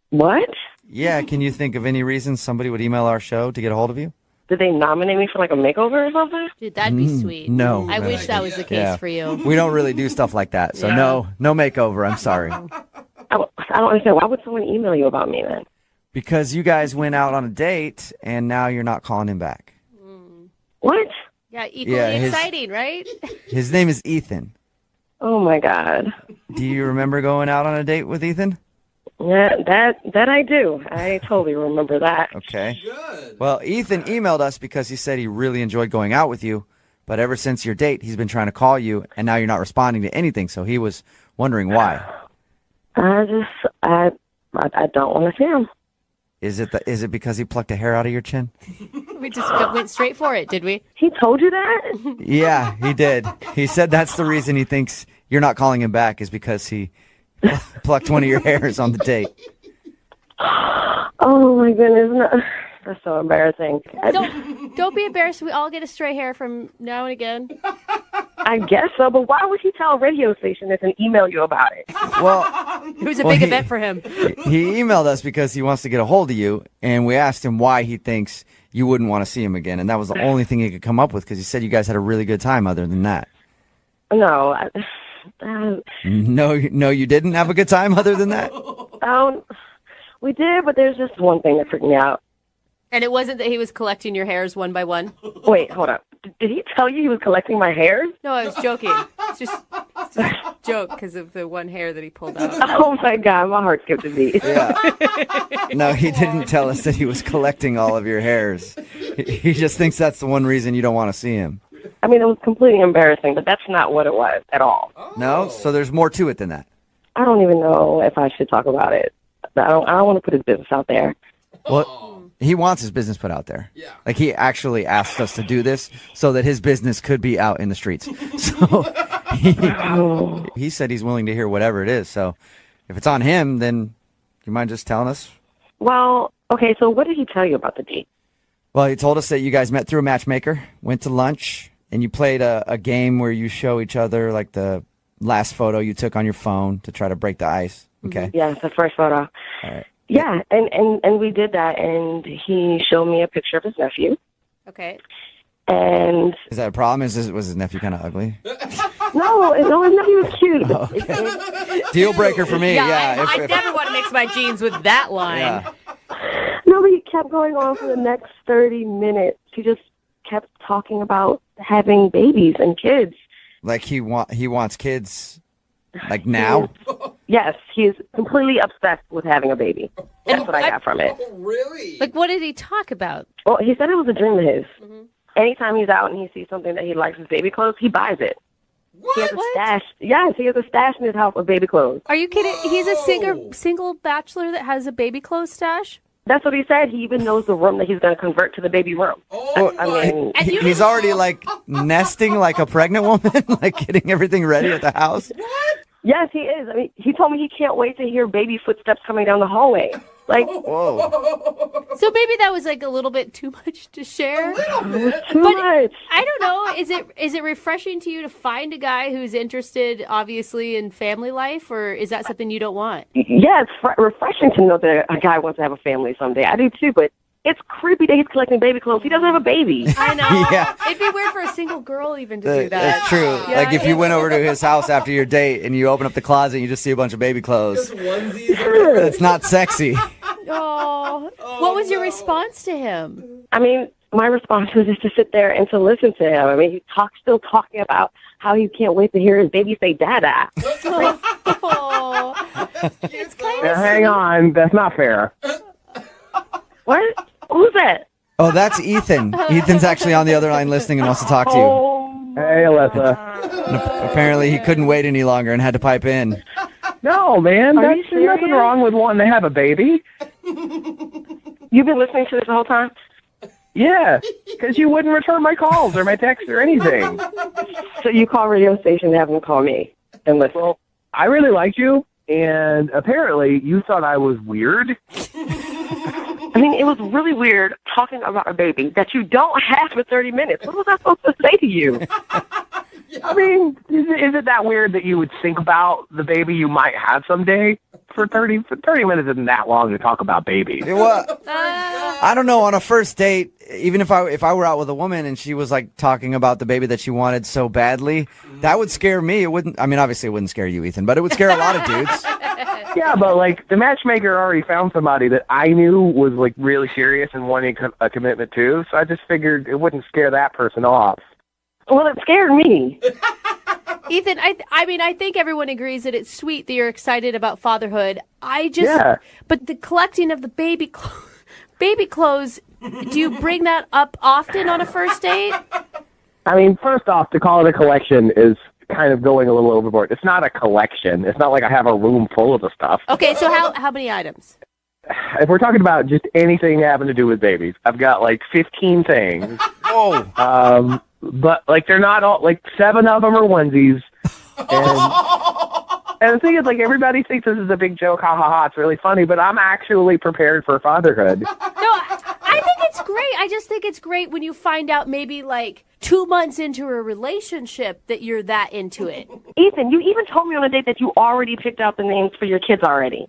[SPEAKER 9] What?
[SPEAKER 2] Yeah, can you think of any reason somebody would email our show to get a hold of you?
[SPEAKER 9] Did they nominate me for like a makeover or something?
[SPEAKER 3] dude, that'd be sweet.
[SPEAKER 2] No.
[SPEAKER 3] I wish that was the case
[SPEAKER 2] Yeah.
[SPEAKER 3] for you.
[SPEAKER 2] We don't really do stuff like that, so
[SPEAKER 3] Yeah.
[SPEAKER 2] no makeover. I'm sorry.
[SPEAKER 9] I don't understand. Why would someone email you about me then?
[SPEAKER 2] Because you guys went out on a date, and now you're not calling him back.
[SPEAKER 9] What?
[SPEAKER 3] Yeah, equally
[SPEAKER 2] Yeah, his-
[SPEAKER 3] exciting, right?
[SPEAKER 2] His name is Ethan.
[SPEAKER 9] Oh my God.
[SPEAKER 2] Do you remember going out on a date with Ethan?
[SPEAKER 9] Yeah, that I do. I totally remember that.
[SPEAKER 2] Okay. Well, Ethan emailed us because he said he really enjoyed going out with you, but ever since your date, he's been trying to call you, and now you're not responding to anything, so he was wondering why.
[SPEAKER 9] I don't want to see him.
[SPEAKER 2] Is it because he plucked a hair out of your chin?
[SPEAKER 3] We just went straight for it, did we?
[SPEAKER 9] He told you that?
[SPEAKER 2] Yeah, he did. He said that's the reason he thinks you're not calling him back is because he plucked one of your hairs on the date.
[SPEAKER 9] Oh my goodness, no. That's so embarrassing.
[SPEAKER 3] Don't be embarrassed. We all get a stray hair from now and again.
[SPEAKER 9] I guess so, but why would he tell a radio station this and email you about it?
[SPEAKER 2] Well,
[SPEAKER 3] it was a big event for him.
[SPEAKER 2] He emailed us because he wants to get a hold of you, and we asked him why he thinks you wouldn't want to see him again, and that was the only thing he could come up with because he said you guys had a really good time other than that.
[SPEAKER 9] No,
[SPEAKER 2] No, you didn't have a good time other than that?
[SPEAKER 9] we did, but there's just one thing that freaked me out.
[SPEAKER 3] And it wasn't that he was collecting your hairs one by one?
[SPEAKER 9] Wait, hold up. Did he tell you he was collecting my hairs?
[SPEAKER 3] No, I was joking. It's just a joke because of the one hair that he pulled out.
[SPEAKER 9] Oh my God, my heart skipped a beat.
[SPEAKER 2] Yeah. No, he didn't tell us that he was collecting all of your hairs. He just thinks that's the one reason you don't want to see him.
[SPEAKER 9] I mean, it was completely embarrassing, but that's not what it was at all.
[SPEAKER 2] No? So there's more to it than that.
[SPEAKER 9] I don't even know if I should talk about it. I don't want to put his business out there.
[SPEAKER 2] Well, he wants his business put out there. Yeah. Like, he actually asked us to do this so that his business could be out in the streets. So he said he's willing to hear whatever it is. So if it's on him, then do you mind just telling us?
[SPEAKER 9] Well, okay, so what did he tell you about the date?
[SPEAKER 2] Well, he told us that you guys met through a matchmaker, went to lunch, and you played a game where you show each other, like, the last photo you took on your phone to try to break the ice. Okay.
[SPEAKER 9] Yeah, the first photo.
[SPEAKER 2] All right.
[SPEAKER 9] Yeah, and we did that, and he showed me a picture of his nephew.
[SPEAKER 3] Okay.
[SPEAKER 9] And
[SPEAKER 2] Is that a problem? Was his nephew kind of ugly?
[SPEAKER 9] no, his nephew was cute.
[SPEAKER 2] Oh, okay. Deal breaker for me. Yeah.
[SPEAKER 3] I never want to mix my jeans with that line.
[SPEAKER 2] Yeah.
[SPEAKER 9] No, but he kept going on for the next 30 minutes. He just kept talking about having babies and kids.
[SPEAKER 2] Like he wants kids, like now.
[SPEAKER 9] Yes, he's completely obsessed with having a baby. That's what I got from it.
[SPEAKER 3] Like, what did he talk about?
[SPEAKER 9] Well, he said it was a dream of his. anytime he's out and he sees something that he likes with baby clothes, he buys it. What? He has a stash. Yes, he has a stash in his house of baby clothes.
[SPEAKER 3] Are you kidding? He's a single bachelor that has a baby clothes stash?
[SPEAKER 9] That's what he said. He even knows the room that he's going to convert to the baby room. I mean,
[SPEAKER 2] He's already like nesting like a pregnant woman, like getting everything ready at the house.
[SPEAKER 9] Yes, he is. I mean, he told me he can't wait to hear baby footsteps coming down the hallway. Like,
[SPEAKER 2] whoa.
[SPEAKER 3] So maybe that was like a little bit too much to share.
[SPEAKER 9] Too much.
[SPEAKER 3] I don't know. Is it refreshing to you to find a guy who's interested, obviously, in family life, or is that something you don't want?
[SPEAKER 9] Yeah, it's refreshing to know that a guy wants to have a family someday. I do too, but it's creepy that he's collecting baby clothes. He doesn't have a baby.
[SPEAKER 3] I know.
[SPEAKER 2] Yeah.
[SPEAKER 3] It'd be weird for a single girl even to do that.
[SPEAKER 2] That's true.
[SPEAKER 3] Yeah,
[SPEAKER 2] like if you went over to his house after your date and you open up the closet and you just see a bunch of baby clothes. It's not sexy.
[SPEAKER 3] Oh, what was your response to him?
[SPEAKER 9] I mean, my response was just to sit there and to listen to him. I mean, he's still talking about how he can't wait to hear his baby say "dada."
[SPEAKER 3] It's kind
[SPEAKER 10] Now, hang on, that's not fair.
[SPEAKER 9] What? Who's that?
[SPEAKER 2] Oh, that's Ethan. Ethan's actually on the other line listening and wants to talk to you.
[SPEAKER 10] Hey, Alyssa.
[SPEAKER 2] And apparently he couldn't wait any longer and had to pipe in.
[SPEAKER 10] No, man,
[SPEAKER 9] Are you
[SPEAKER 10] there's nothing wrong with wanting to have a baby.
[SPEAKER 9] You've been listening to this the whole time?
[SPEAKER 10] Yeah, because you wouldn't return my calls or my texts or anything.
[SPEAKER 9] So you call radio station and have them call me and listen.
[SPEAKER 10] Well, I really liked you, and apparently you thought I was weird.
[SPEAKER 9] I mean, it was really weird talking about a baby that you don't have for 30 minutes. What was I supposed to say to you?
[SPEAKER 10] I mean, is it that weird that you would think about the baby you might have someday? For 30 minutes isn't that long to talk about babies.
[SPEAKER 2] What? I don't know. On a first date, even if I were out with a woman and she was like talking about the baby that she wanted so badly, that would scare me. It wouldn't. I mean, obviously, it wouldn't scare you, Ethan, but it would scare a lot of dudes.
[SPEAKER 10] Yeah, but like the matchmaker already found somebody that I knew was like really serious and wanting a commitment too. So I just figured it wouldn't scare that person off.
[SPEAKER 9] Well, it scared me.
[SPEAKER 3] Ethan, I mean, I think everyone agrees that it's sweet that you're excited about fatherhood. But the collecting of the baby clothes, do you bring that up often on a first date?
[SPEAKER 10] I mean, first off, to call it a collection is kind of going a little overboard. It's not a collection. It's not like I have a room full of the stuff.
[SPEAKER 3] Okay, so how many items?
[SPEAKER 10] If we're talking about just anything having to do with babies, I've got like 15 things.
[SPEAKER 2] Whoa.
[SPEAKER 10] But like they're not all, like 7 of them are onesies. And the thing is, like, everybody thinks this is a big joke, ha ha ha, it's really funny, but I'm actually prepared for fatherhood.
[SPEAKER 3] No, I think it's great. I just think it's great when you find out maybe like 2 months into a relationship that you're that into it.
[SPEAKER 9] Ethan, you even told me on a date that you already picked out the names for your kids already.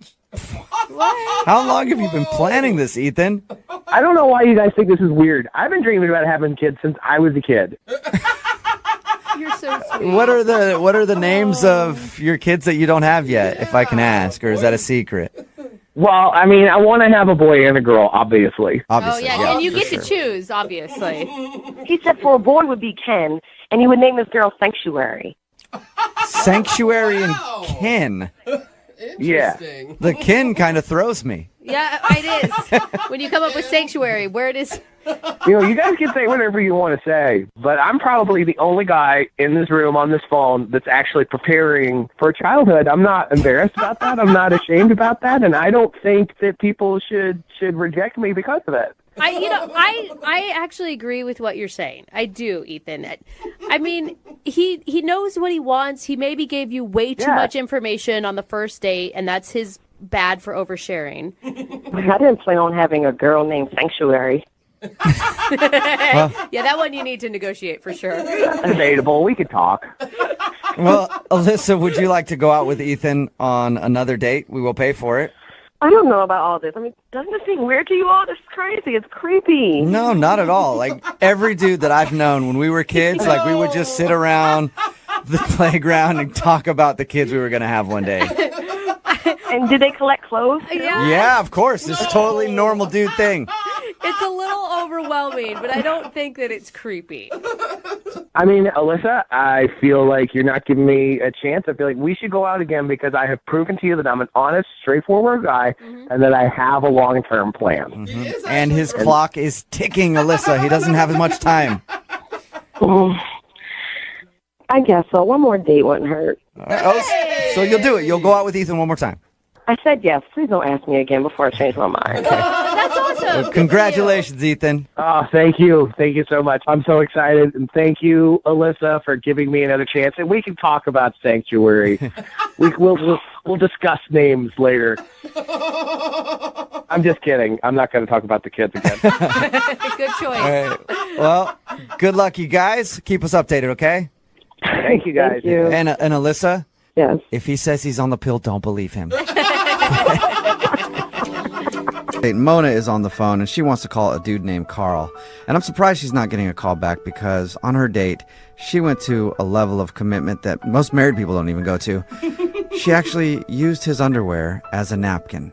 [SPEAKER 3] What?
[SPEAKER 2] How long have you been planning this, Ethan?
[SPEAKER 10] I don't know why you guys think this is weird. I've been dreaming about having kids since I was a kid.
[SPEAKER 3] You're so sweet.
[SPEAKER 2] What are the names of your kids that you don't have yet, if I can ask, or is that a secret?
[SPEAKER 10] Well, I mean, I want to have a boy and a girl, obviously.
[SPEAKER 3] Oh, yeah, and you get to choose, obviously.
[SPEAKER 9] He said for a boy would be Ken, and he would name this girl Sanctuary.
[SPEAKER 2] Sanctuary and Ken.
[SPEAKER 10] Yeah.
[SPEAKER 2] The Ken kind of throws me.
[SPEAKER 3] Yeah, it is. When you come up with Sanctuary, where it is...
[SPEAKER 10] You know, you guys can say whatever you want to say, but I'm probably the only guy in this room on this phone that's actually preparing for childhood. I'm not embarrassed about that. I'm not ashamed about that, and I don't think that people should reject me because of it.
[SPEAKER 3] I actually agree with what you're saying. I do, Ethan. I mean, he knows what he wants. He maybe gave you way too much information on the first date, and that's his bad for oversharing.
[SPEAKER 9] I didn't plan on having a girl named Sanctuary.
[SPEAKER 3] Yeah, that one you need to negotiate for sure.
[SPEAKER 10] Debatable. We could talk.
[SPEAKER 2] Well, Alyssa, would you like to go out with Ethan on another date? We will pay for it.
[SPEAKER 9] I don't know about all this. I mean, doesn't it seem weird to you all? This is crazy. It's creepy.
[SPEAKER 2] No, not at all. Like, every dude that I've known when we were kids, like, we would just sit around the playground and talk about the kids we were going to have one day.
[SPEAKER 9] And did they collect clothes?
[SPEAKER 3] Yeah.
[SPEAKER 2] Yeah, of course. It's a totally normal dude thing.
[SPEAKER 3] It's a little overwhelming, but I don't think that it's creepy.
[SPEAKER 17] I mean, Alyssa, I feel like you're not giving me a chance. I feel like we should go out again because I have proven to you that I'm an honest, straightforward guy and that I have a long-term plan.
[SPEAKER 2] And his clock is ticking, Alyssa. He doesn't have as much time.
[SPEAKER 9] I guess so. One more date wouldn't hurt.
[SPEAKER 2] So you'll do it. You'll go out with Ethan one more time.
[SPEAKER 9] I said yes. Please don't ask me again before I change my mind.
[SPEAKER 3] That's awesome.
[SPEAKER 2] Well, congratulations, Ethan.
[SPEAKER 17] Oh, thank you. Thank you so much. I'm so excited. And thank you, Alyssa, for giving me another chance. And we can talk about Sanctuary. We'll discuss names later. I'm just kidding. I'm not going to talk about the kids again.
[SPEAKER 3] Good choice.
[SPEAKER 2] All right. Well, good luck, you guys. Keep us updated, okay?
[SPEAKER 17] Thank you, guys.
[SPEAKER 9] Thank you.
[SPEAKER 2] And Alyssa?
[SPEAKER 9] Yes.
[SPEAKER 2] If he says he's on the pill, don't believe him. Mona is on the phone, and she wants to call a dude named Carl. And I'm surprised she's not getting a call back because on her date, she went to a level of commitment that most married people don't even go to. She actually used his underwear as a napkin.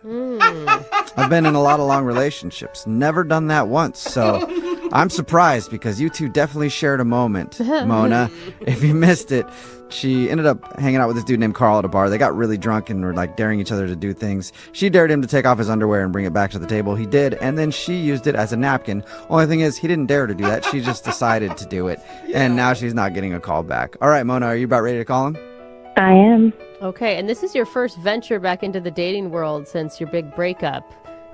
[SPEAKER 2] I've been in a lot of long relationships. Never done that once, so I'm surprised because you two definitely shared a moment, Mona. If you missed it, she ended up hanging out with this dude named Carl at a bar. They got really drunk and were like daring each other to do things. She dared him to take off his underwear and bring it back to the table. He did, and then she used it as a napkin. Only thing is, he didn't dare to do that. She just decided to do it, and now she's not getting a call back. All right, Mona, are you about ready to call him?
[SPEAKER 9] I am.
[SPEAKER 3] Okay, and this is your first venture back into the dating world since your big breakup.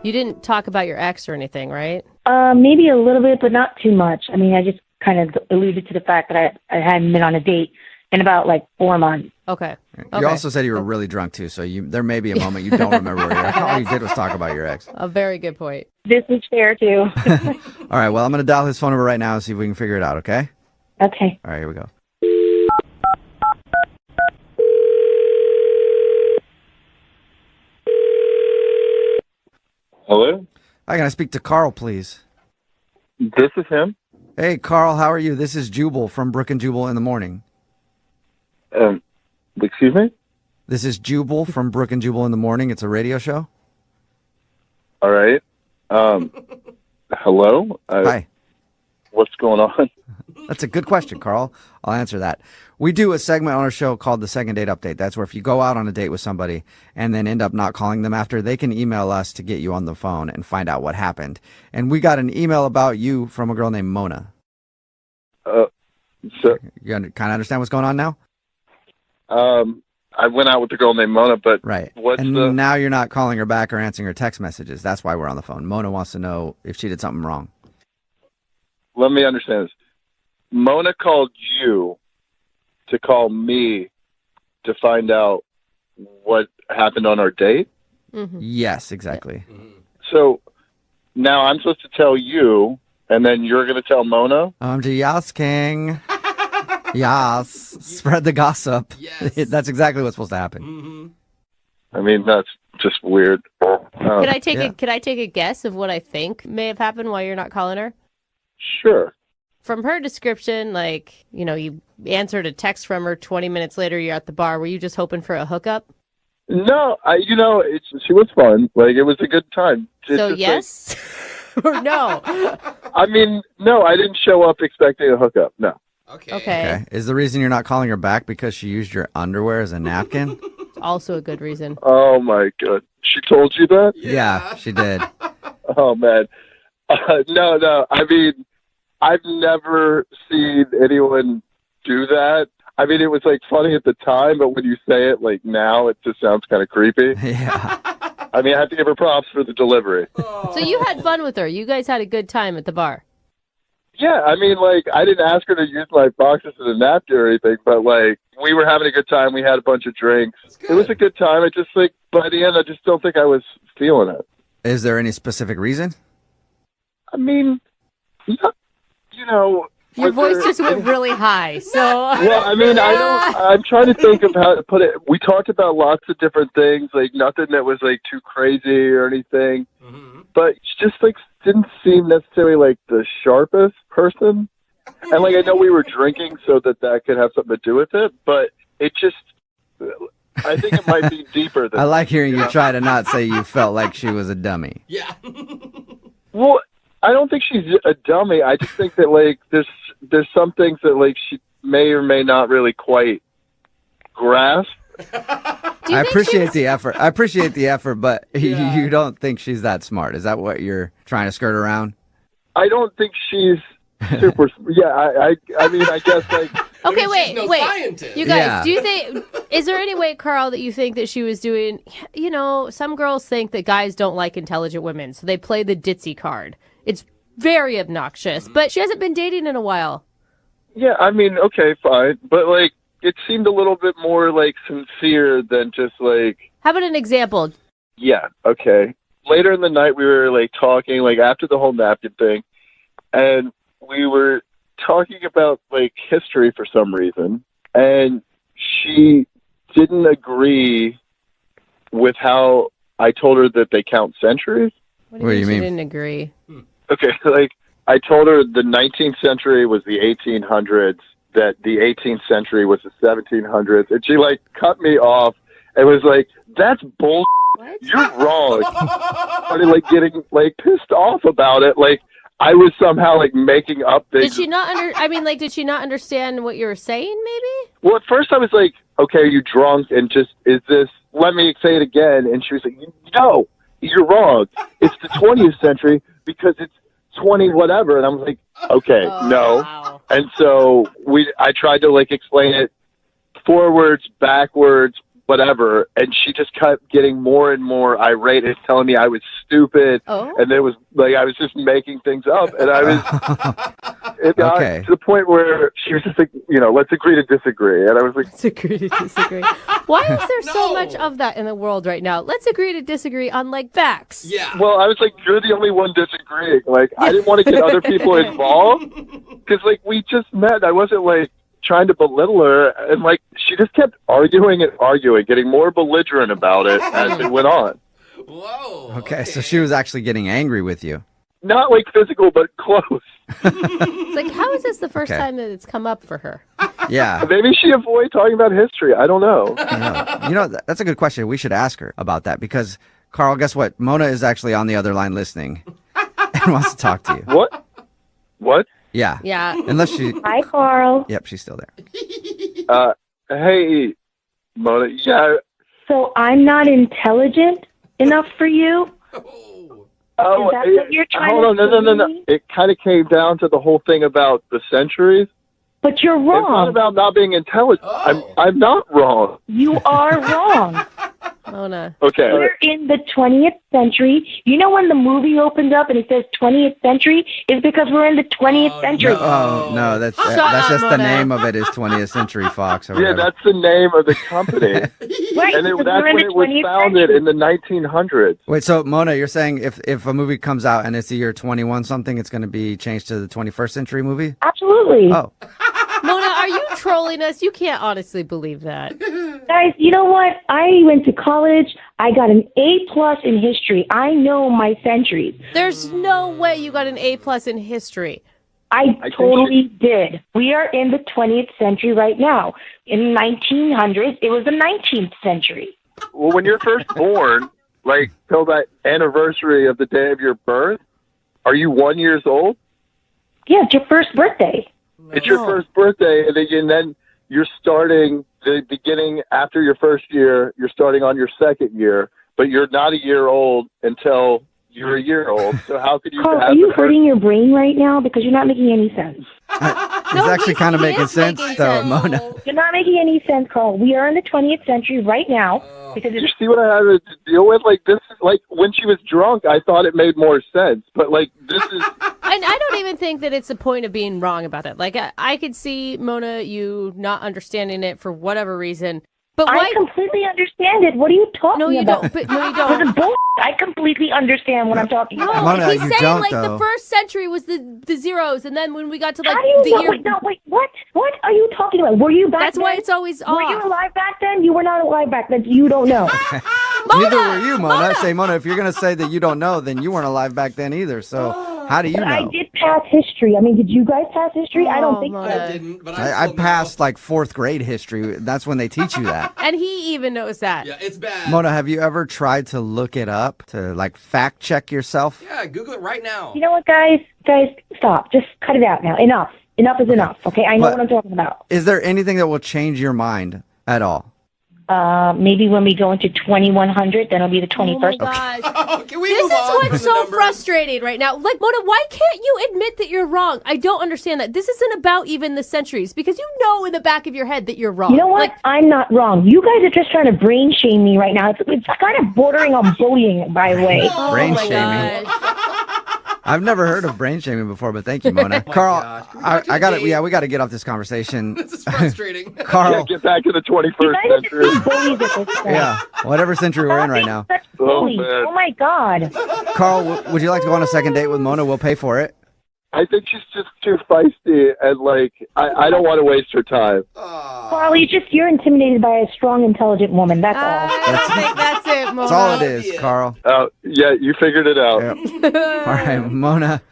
[SPEAKER 3] You didn't talk about your ex or anything, right?
[SPEAKER 13] Maybe a little bit, but not too much. I mean, I just kind of alluded to the fact that I hadn't been on a date in about 4 months.
[SPEAKER 3] Okay.
[SPEAKER 2] You also said you were really drunk, too, so there may be a moment you don't remember where you're at. All you did was talk about your ex.
[SPEAKER 3] A very good point.
[SPEAKER 13] This is fair, too.
[SPEAKER 2] All right, well, I'm going to dial his phone number right now and see if we can figure it out, okay?
[SPEAKER 13] Okay.
[SPEAKER 2] All right, here we go.
[SPEAKER 12] Hello?
[SPEAKER 2] Hi, can I speak to Carl, please?
[SPEAKER 12] This is him.
[SPEAKER 2] Hey, Carl, how are you? This is Jubal from Brooke and Jubal in the morning.
[SPEAKER 12] Excuse me?
[SPEAKER 2] This is Jubal from Brooke and Jubal in the morning. It's a radio show.
[SPEAKER 12] All right. Hello?
[SPEAKER 2] Hi.
[SPEAKER 12] What's going on?
[SPEAKER 2] That's a good question, Carl. I'll answer that. We do a segment on our show called the Second Date Update. That's where if you go out on a date with somebody and then end up not calling them after, they can email us to get you on the phone and find out what happened. And we got an email about you from a girl named Mona.
[SPEAKER 12] So
[SPEAKER 2] you kind of understand what's going on now?
[SPEAKER 12] I went out with a girl named Mona, but
[SPEAKER 2] right. Now you're not calling her back or answering her text messages. That's why we're on the phone. Mona wants to know if she did something wrong.
[SPEAKER 12] Let me understand this. Mona called you to call me to find out what happened on our date?
[SPEAKER 2] Mm-hmm. Yes, exactly.
[SPEAKER 12] So now I'm supposed to tell you, and then you're going to tell Mona?
[SPEAKER 2] I'm just asking. Yes. Spread the gossip. Yes. That's exactly what's supposed to happen.
[SPEAKER 12] Mm-hmm. I mean, that's just weird.
[SPEAKER 3] Could I take a guess of what I think may have happened while you're not calling her?
[SPEAKER 12] Sure.
[SPEAKER 3] From her description, you answered a text from her 20 minutes later, you're at the bar. Were you just hoping for a hookup?
[SPEAKER 12] No, she was fun. It was a good time.
[SPEAKER 3] So yes or no?
[SPEAKER 12] I mean, no, I didn't show up expecting a hookup. No.
[SPEAKER 3] Okay.
[SPEAKER 2] Is the reason you're not calling her back because she used your underwear as a napkin?
[SPEAKER 3] Also a good reason.
[SPEAKER 12] Oh, my God. She told you that?
[SPEAKER 2] Yeah, she did.
[SPEAKER 12] Oh, man. No. I mean, I've never seen anyone do that. I mean, it was funny at the time, but when you say it now, it just sounds kind of creepy.
[SPEAKER 2] Yeah.
[SPEAKER 12] I mean, I have to give her props for the delivery.
[SPEAKER 3] So you had fun with her. You guys had a good time at the bar.
[SPEAKER 12] Yeah, I mean, I didn't ask her to use my boxes as a napkin or anything, but we were having a good time. We had a bunch of drinks. It was a good time. I just by the end, I just don't think I was feeling it.
[SPEAKER 2] Is there any specific reason?
[SPEAKER 12] I mean,
[SPEAKER 3] your voice just went really high. So
[SPEAKER 12] well, I mean, I'm trying to think of how to put it. We talked about lots of different things, nothing that was too crazy or anything. Mm-hmm. But she just didn't seem necessarily the sharpest person. And I know we were drinking, so that could have something to do with it. But it just, I think it might be deeper than.
[SPEAKER 2] I like hearing you try to not say you felt like she was a dummy.
[SPEAKER 12] Yeah. Well, I don't think she's a dummy. I just think that like there's some things that like she may or may not really quite grasp.
[SPEAKER 2] I appreciate the effort. I appreciate the effort, but you don't think she's that smart. Is that what you're trying to skirt around?
[SPEAKER 12] I don't think she's super. Yeah, I mean, I guess like.
[SPEAKER 3] Okay, wait.
[SPEAKER 4] Scientist.
[SPEAKER 3] You guys, do you think, is there any way, Carl, that you think that she was doing, some girls think that guys don't like intelligent women, so they play the ditzy card. It's very obnoxious, but she hasn't been dating in a while.
[SPEAKER 12] Yeah, I mean, okay, fine. But, like, it seemed a little bit more, like, sincere than just, like...
[SPEAKER 3] How about an example?
[SPEAKER 12] Yeah, okay. Later in the night, we were, like, talking, like, after the whole napkin thing, and we were talking about, like, history for some reason, and she didn't agree with how I told her that they count centuries.
[SPEAKER 3] What do you mean? She didn't agree.
[SPEAKER 12] Okay, like, I told her the 19th century was the 1800s, that the 18th century was the 1700s, and she, like, cut me off and was like, that's bull. You're wrong. Started, like, getting, like, pissed off about it, like, I was somehow like making up things.
[SPEAKER 3] Did she not did she not understand what you were saying, maybe?
[SPEAKER 12] Well, at first I was like, okay, are you drunk? And let me say it again. And she was like, no, you're wrong. It's the 20th century because it's 20 whatever. And I was like, okay, no. Wow. And so I tried to like explain it forwards, backwards, whatever, and she just kept getting more and more irate and telling me I was stupid, and it was like I was just making things up, and I was it got to the point where she was just like, let's agree to disagree, and I was like,
[SPEAKER 3] let's agree to disagree. Why is there so much of that in the world right now? Let's agree to disagree on like facts.
[SPEAKER 4] Yeah.
[SPEAKER 12] Well, I was like, you're the only one disagreeing. Like, I didn't want to get other people involved because like we just met. I wasn't like trying to belittle her, and like she just kept arguing, getting more belligerent about it as it went on.
[SPEAKER 4] Whoa.
[SPEAKER 2] Okay, so she was actually getting angry with you.
[SPEAKER 12] Not like physical, but close.
[SPEAKER 3] It's like, how is this the first time that it's come up for her?
[SPEAKER 2] Yeah.
[SPEAKER 12] Maybe she avoided talking about history. I don't know.
[SPEAKER 2] That's a good question. We should ask her about that because, Carl, guess what? Mona is actually on the other line listening and wants to talk to you.
[SPEAKER 12] What?
[SPEAKER 2] Yeah.
[SPEAKER 3] Yeah.
[SPEAKER 2] Unless she...
[SPEAKER 13] Hi, Carl.
[SPEAKER 2] Yep, she's still there.
[SPEAKER 12] Hey, Mona. Yeah.
[SPEAKER 13] So I'm not intelligent enough for you?
[SPEAKER 12] Oh,
[SPEAKER 13] is that what you're trying
[SPEAKER 12] hold
[SPEAKER 13] to
[SPEAKER 12] on, no. It kind of came down to the whole thing about the centuries.
[SPEAKER 13] But you're wrong.
[SPEAKER 12] It's not about not being intelligent. I'm not wrong.
[SPEAKER 13] You are wrong.
[SPEAKER 3] Mona.
[SPEAKER 12] Okay.
[SPEAKER 13] We're in the 20th century. You know when the movie opens up and it says 20th century? It's because we're in the 20th century.
[SPEAKER 2] No, that's just the name of it is 20th Century Fox. Or whatever.
[SPEAKER 12] That's the name of the company.
[SPEAKER 13] Right,
[SPEAKER 12] and that's when it was founded in the 1900s.
[SPEAKER 2] Wait, so Mona, you're saying if a movie comes out and it's the year 21 something, it's going to be changed to the 21st century movie?
[SPEAKER 13] Absolutely.
[SPEAKER 2] Oh.
[SPEAKER 3] Mona, are you trolling us? You can't honestly believe that.
[SPEAKER 13] Guys, you know what? I went to college. I got an A+ in history. I know my centuries.
[SPEAKER 3] There's no way you got an A+ in history.
[SPEAKER 13] I totally did. We are in the 20th century right now. In the 1900s, it was the 19th century.
[SPEAKER 12] Well, when you're first born, like till that anniversary of the day of your birth, are you 1 year old?
[SPEAKER 13] Yeah, it's your first birthday.
[SPEAKER 12] It's your first birthday, and then you're starting the beginning after your first year. You're starting on your second year, but you're not a year old until you're a year old. So how could you?
[SPEAKER 13] Carl, are you hurting your brain right now because you're not making any sense?
[SPEAKER 2] It's actually kind of making sense, though, Mona.
[SPEAKER 13] You're not making any sense, Carl. We are in the 20th century right now. Because
[SPEAKER 12] you see what I had to deal with? Like this, like when she was drunk, I thought it made more sense. But like this is,
[SPEAKER 3] and I don't even think that it's a point of being wrong about it. Like I could see Mona, you not understanding it for whatever reason. But
[SPEAKER 13] I completely understand it. What are you talking about?
[SPEAKER 3] No, you don't. But no, you don't.
[SPEAKER 13] I completely understand what I'm talking about.
[SPEAKER 2] Mona,
[SPEAKER 3] he's saying like the first century was the zeros, and then when we got to like the year.
[SPEAKER 13] Wait, what? What are you talking about? Were you back
[SPEAKER 3] That's
[SPEAKER 13] then?
[SPEAKER 3] why it's always off.
[SPEAKER 13] Were you alive back then? You were not alive back then. You don't know.
[SPEAKER 2] Neither were you, Mona. I say, Mona, if you're going to say that you don't know, then you weren't alive back then either. So how do you know?
[SPEAKER 13] I did pass history? I mean, did you guys pass history? I don't think so.
[SPEAKER 4] I didn't, but
[SPEAKER 2] I passed like 4th grade history. That's when they teach you that.
[SPEAKER 3] And he even knows that.
[SPEAKER 4] Yeah, it's bad.
[SPEAKER 2] Mona, have you ever tried to look it up, to like fact check yourself?
[SPEAKER 4] Yeah, Google it right now.
[SPEAKER 13] You know what, guys? Guys, stop. Just cut it out now. Enough. Enough is enough, okay? I know what I'm talking about.
[SPEAKER 2] Is there anything that will change your mind at all?
[SPEAKER 13] Maybe when we go into 2100, then it'll be the 21st.
[SPEAKER 3] Oh my gosh.
[SPEAKER 4] Can we
[SPEAKER 3] This
[SPEAKER 4] move
[SPEAKER 3] is
[SPEAKER 4] on
[SPEAKER 3] what's
[SPEAKER 4] from
[SPEAKER 3] so
[SPEAKER 4] the numbers?
[SPEAKER 3] frustrating right now. Like, Mona, why can't you admit that you're wrong? I don't understand that. This isn't about even the centuries, because you know in the back of your head that you're wrong.
[SPEAKER 13] You know what? I'm not wrong. You guys are just trying to brain shame me right now. It's kind of bordering on bullying, by the way.
[SPEAKER 2] Brain shaming. I've never heard of brain shaming before, but thank you, Mona. Carl, I got it. Yeah, we got to get off this conversation.
[SPEAKER 4] This is frustrating.
[SPEAKER 2] Carl,
[SPEAKER 12] Yeah, get back to the 21st century.
[SPEAKER 13] Bullies at this point.
[SPEAKER 2] yeah, whatever century we're in right now.
[SPEAKER 13] Bullies.
[SPEAKER 12] man.
[SPEAKER 13] Oh my God.
[SPEAKER 2] Carl, would you like to go on a second date with Mona? We'll pay for it.
[SPEAKER 12] I think she's just too feisty, and like I don't want to waste her time.
[SPEAKER 13] Carl, you're intimidated by a strong, intelligent woman. That's all.
[SPEAKER 3] I don't think that's it, Mona.
[SPEAKER 2] That's all it is, Carl.
[SPEAKER 12] Oh, yeah, you figured it out.
[SPEAKER 2] All right, Mona,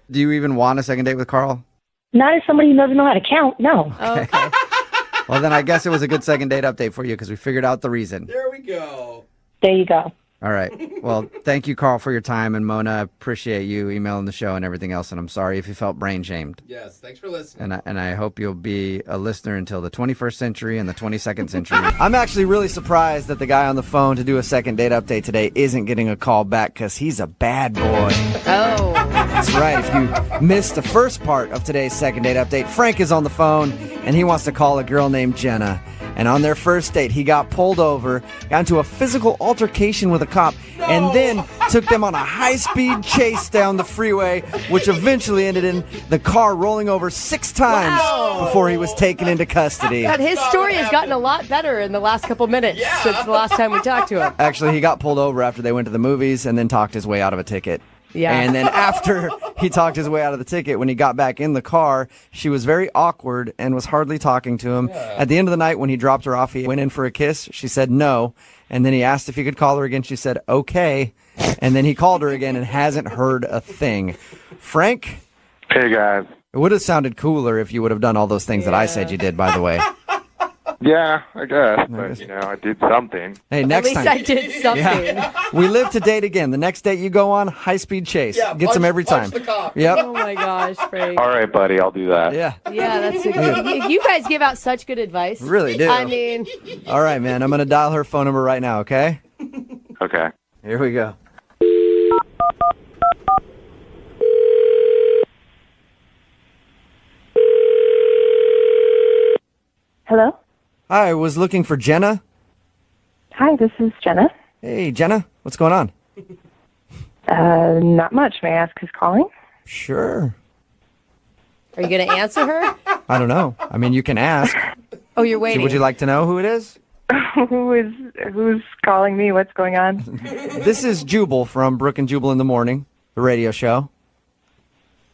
[SPEAKER 2] do you even want a second date with Carl?
[SPEAKER 13] Not as somebody who doesn't know how to count. No.
[SPEAKER 3] Okay.
[SPEAKER 2] Well, then I guess it was a good second date update for you because we figured out the reason.
[SPEAKER 4] There we go.
[SPEAKER 13] There you go.
[SPEAKER 2] All right. Well, thank you, Carl, for your time. And Mona, I appreciate you emailing the show and everything else. And I'm sorry if you felt brain shamed.
[SPEAKER 4] Yes, thanks for listening.
[SPEAKER 2] And I hope you'll be a listener until the 21st century and the 22nd century. I'm actually really surprised that the guy on the phone to do a second date update today isn't getting a call back because he's a bad boy.
[SPEAKER 3] Oh.
[SPEAKER 2] That's right. If you missed the first part of today's second date update, Frank is on the phone and he wants to call a girl named Jenna. And on their first date, he got pulled over, got into a physical altercation with a cop, and then took them on a high-speed chase down the freeway, which eventually ended in the car rolling over 6 times before he was taken into custody.
[SPEAKER 3] God, his story has gotten a lot better in the last couple minutes since the last time we talked to him.
[SPEAKER 2] Actually, he got pulled over after they went to the movies and then talked his way out of a ticket.
[SPEAKER 3] Yeah.
[SPEAKER 2] And then after he talked his way out of the ticket, when he got back in the car, she was very awkward and was hardly talking to him. Yeah. At the end of the night, when he dropped her off, he went in for a kiss. She said no. And then he asked if he could call her again. She said, okay. And then he called her again and hasn't heard a thing. Frank?
[SPEAKER 12] Hey, guys.
[SPEAKER 2] It would have sounded cooler if you would have done all those things that I said you did, by the way.
[SPEAKER 12] Yeah, I guess. But, you know, I did something.
[SPEAKER 2] Hey, next
[SPEAKER 3] At least
[SPEAKER 2] time.
[SPEAKER 3] I did something.
[SPEAKER 2] Yeah. We live to date again. The next date you go on, high-speed chase.
[SPEAKER 4] Yeah,
[SPEAKER 2] Gets him every time.
[SPEAKER 4] punch the cop.
[SPEAKER 2] Yep.
[SPEAKER 3] Oh my gosh, Frank.
[SPEAKER 12] All right, buddy, I'll do that.
[SPEAKER 2] Yeah.
[SPEAKER 3] Yeah, that's you guys give out such good advice.
[SPEAKER 2] Really do.
[SPEAKER 3] I mean,
[SPEAKER 2] All right, man. I'm going to dial her phone number right now, okay?
[SPEAKER 12] Okay.
[SPEAKER 2] Here we go.
[SPEAKER 8] Hello?
[SPEAKER 2] Hi, I was looking for Jenna.
[SPEAKER 8] Hi, this is Jenna.
[SPEAKER 2] Hey, Jenna. What's going on?
[SPEAKER 8] Not much. May I ask who's calling?
[SPEAKER 2] Sure.
[SPEAKER 3] are you going to answer her?
[SPEAKER 2] I don't know. I mean, you can ask.
[SPEAKER 3] Oh, you're waiting.
[SPEAKER 2] Would you like to know who it is?
[SPEAKER 8] Who's calling me? What's going on?
[SPEAKER 2] This is Jubal from Brooke and Jubal in the Morning, the radio show.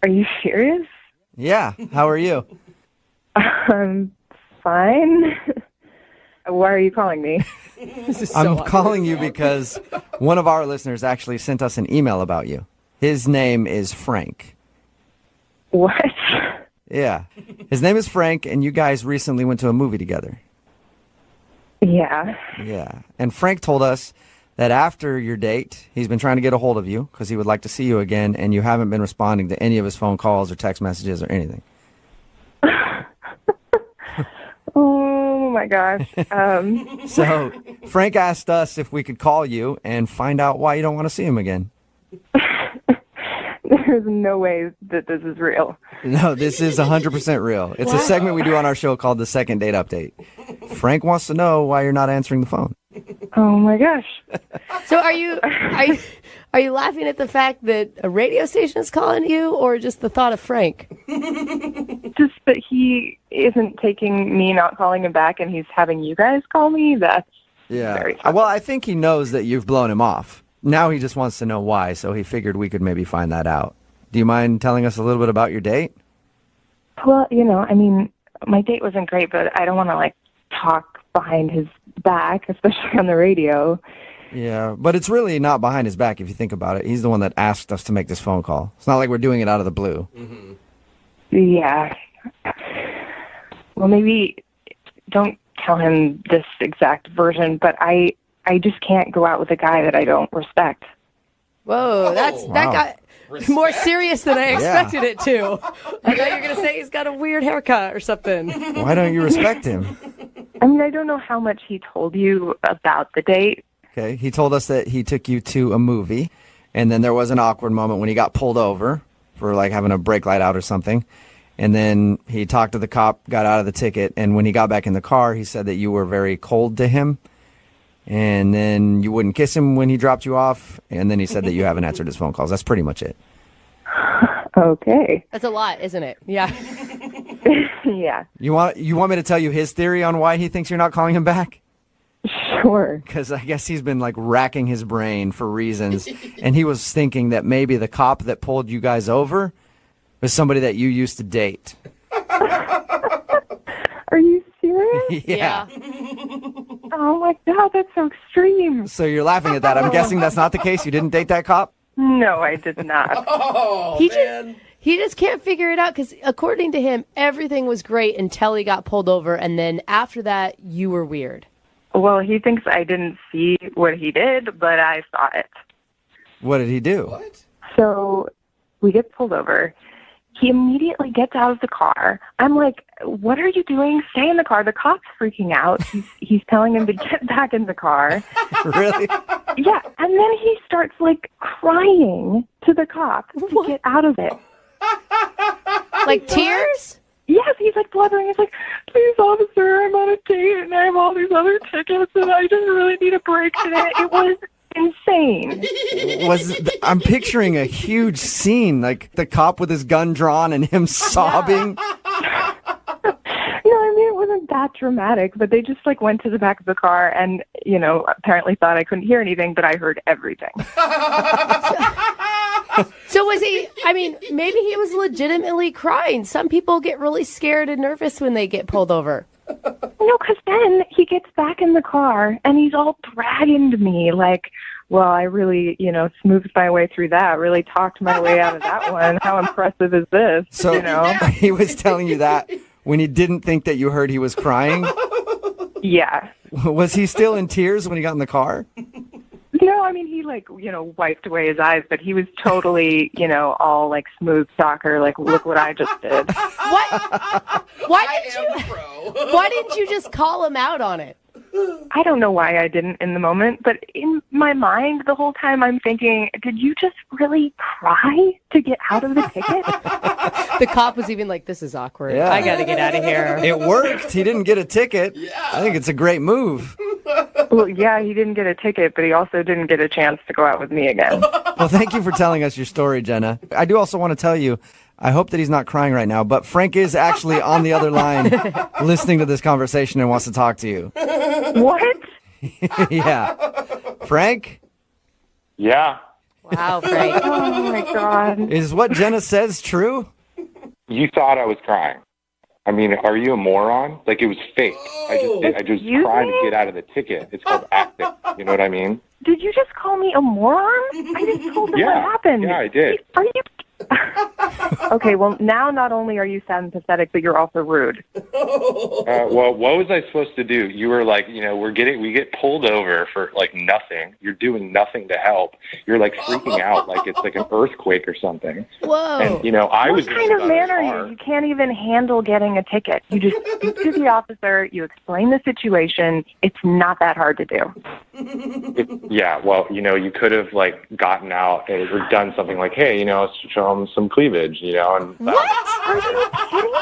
[SPEAKER 8] Are you serious?
[SPEAKER 2] Yeah. How are you?
[SPEAKER 8] I'm fine. Why are you calling me?
[SPEAKER 2] I'm calling you because one of our listeners actually sent us an email about you. His name is Frank.
[SPEAKER 8] What?
[SPEAKER 2] Yeah. His name is Frank, and you guys recently went to a movie together.
[SPEAKER 8] Yeah.
[SPEAKER 2] Yeah. And Frank told us that after your date, he's been trying to get a hold of you because he would like to see you again, and you haven't been responding to any of his phone calls or text messages or anything.
[SPEAKER 8] Oh, my gosh.
[SPEAKER 2] So Frank asked us if we could call you and find out why you don't want to see him again.
[SPEAKER 8] There's no way that this is real.
[SPEAKER 2] No, this is 100% real. It's a segment we do on our show called the Second Date Update. Frank wants to know why you're not answering the phone.
[SPEAKER 8] Oh my gosh.
[SPEAKER 3] So are you laughing at the fact that a radio station is calling you, or just the thought of Frank?
[SPEAKER 8] Just that he isn't taking me not calling him back and he's having you guys call me? That's very funny.
[SPEAKER 2] Well, I think he knows that you've blown him off. Now he just wants to know why, so he figured we could maybe find that out. Do you mind telling us a little bit about your date?
[SPEAKER 8] Well, you know, I mean, my date wasn't great, but I don't want to, talk behind his back, especially on the radio.
[SPEAKER 2] Yeah, but it's really not behind his back if you think about it. He's the one that asked us to make this phone call. It's not like we're doing it out of the blue.
[SPEAKER 9] Yeah. Well, maybe don't tell him this exact version, but I just can't go out with a guy that I don't respect.
[SPEAKER 3] Whoa, that got more serious than I expected it to. I thought you were going to say he's got a weird haircut or something.
[SPEAKER 2] Why don't you respect him?
[SPEAKER 9] I mean, I don't know how much he told you about the date.
[SPEAKER 2] Okay, he told us that he took you to a movie, and then there was an awkward moment when he got pulled over for like having a brake light out or something. And then he talked to the cop, got out of the ticket, and when he got back in the car, he said that you were very cold to him. And then you wouldn't kiss him when he dropped you off, and then he said that you haven't answered his phone calls. That's pretty much it.
[SPEAKER 9] Okay.
[SPEAKER 3] That's a lot, isn't it? Yeah.
[SPEAKER 9] Yeah.
[SPEAKER 2] You want me to tell you his theory on why he thinks you're not calling him back?
[SPEAKER 9] Sure.
[SPEAKER 2] Because I guess he's been like racking his brain for reasons, and he was thinking that maybe the cop that pulled you guys over was somebody that you used to date.
[SPEAKER 9] Are you serious?
[SPEAKER 2] Yeah.
[SPEAKER 9] Oh my God, that's so extreme.
[SPEAKER 2] So you're laughing at that. I'm guessing that's not the case. You didn't date that cop?
[SPEAKER 9] No, I did not.
[SPEAKER 3] He just can't figure it out because according to him, everything was great until he got pulled over, and then after that, you were weird.
[SPEAKER 9] Well, he thinks I didn't see what he did, but I saw it.
[SPEAKER 2] What did he do?
[SPEAKER 9] So we get pulled over. He immediately gets out of the car. I'm like, what are you doing? Stay in the car. The cop's freaking out. He's telling him to get back in the car.
[SPEAKER 2] Really?
[SPEAKER 9] Yeah. And then he starts like crying to the cop to get out of it.
[SPEAKER 3] Like tears?
[SPEAKER 9] Yes, he's like blubbering. He's like, please, officer, I'm on a date and I have all these other tickets and I just really need a break today. It was insane.
[SPEAKER 2] I'm picturing a huge scene, like the cop with his gun drawn and him sobbing.
[SPEAKER 9] No, I mean, it wasn't that dramatic, but they just like went to the back of the car and, you know, apparently thought I couldn't hear anything, but I heard everything.
[SPEAKER 3] So was he, I mean, maybe he was legitimately crying. Some people get really scared and nervous when they get pulled over.
[SPEAKER 9] No, because then he gets back in the car and he's all bragging to me like, well, I really, you know, smoothed my way through that, really talked my way out of that one. How impressive is this?
[SPEAKER 2] So
[SPEAKER 9] you know?
[SPEAKER 2] He was telling you that when he didn't think that you heard he was crying?
[SPEAKER 9] Yeah.
[SPEAKER 2] Was he still in tears when he got in the car?
[SPEAKER 9] No, I mean, he like, you know, wiped away his eyes, but he was totally, you know, all like smooth soccer, like, look what I just did.
[SPEAKER 3] Why didn't you just call him out on it?
[SPEAKER 9] I don't know why I didn't in the moment, but in my mind the whole time I'm thinking, did you just really cry to get out of the ticket?
[SPEAKER 3] The cop was even like, this is awkward.
[SPEAKER 2] Yeah.
[SPEAKER 3] I got to get out of here.
[SPEAKER 2] It worked. He didn't get a ticket. I think it's a great move.
[SPEAKER 9] Well, yeah, he didn't get a ticket, but he also didn't get a chance to go out with me again.
[SPEAKER 2] Well, thank you for telling us your story, Jenna. I do also want to tell you, I hope that he's not crying right now, but Frank is actually on the other line listening to this conversation and wants to talk to you.
[SPEAKER 9] What?
[SPEAKER 2] Yeah. Frank?
[SPEAKER 7] Yeah.
[SPEAKER 3] Wow, Frank.
[SPEAKER 9] Oh, my God.
[SPEAKER 2] Is what Jenna says true?
[SPEAKER 7] You thought I was crying. I mean, are you a moron? Like, it was fake. I just
[SPEAKER 9] Excuse
[SPEAKER 7] tried
[SPEAKER 9] me?
[SPEAKER 7] to get out of the ticket. It's called acting. You know what I mean?
[SPEAKER 9] Did you just call me a moron? I just told them what happened.
[SPEAKER 7] Yeah, I did.
[SPEAKER 9] Are you... Okay, well, now not only are you sad and pathetic, but you're also rude.
[SPEAKER 7] Well, what was I supposed to do? You were like, you know, we get pulled over for like nothing. You're doing nothing to help. You're like freaking out like it's like an earthquake or something.
[SPEAKER 3] Whoa.
[SPEAKER 7] And, you know, I was
[SPEAKER 9] What kind of man are you? You can't even handle getting a ticket. You just speak to the officer, you explain the situation. It's not that hard to do.
[SPEAKER 7] Yeah, well, you know, you could have like gotten out or done something like, hey, you know, show them some cleavage, you know. And
[SPEAKER 3] What? Are you kidding me?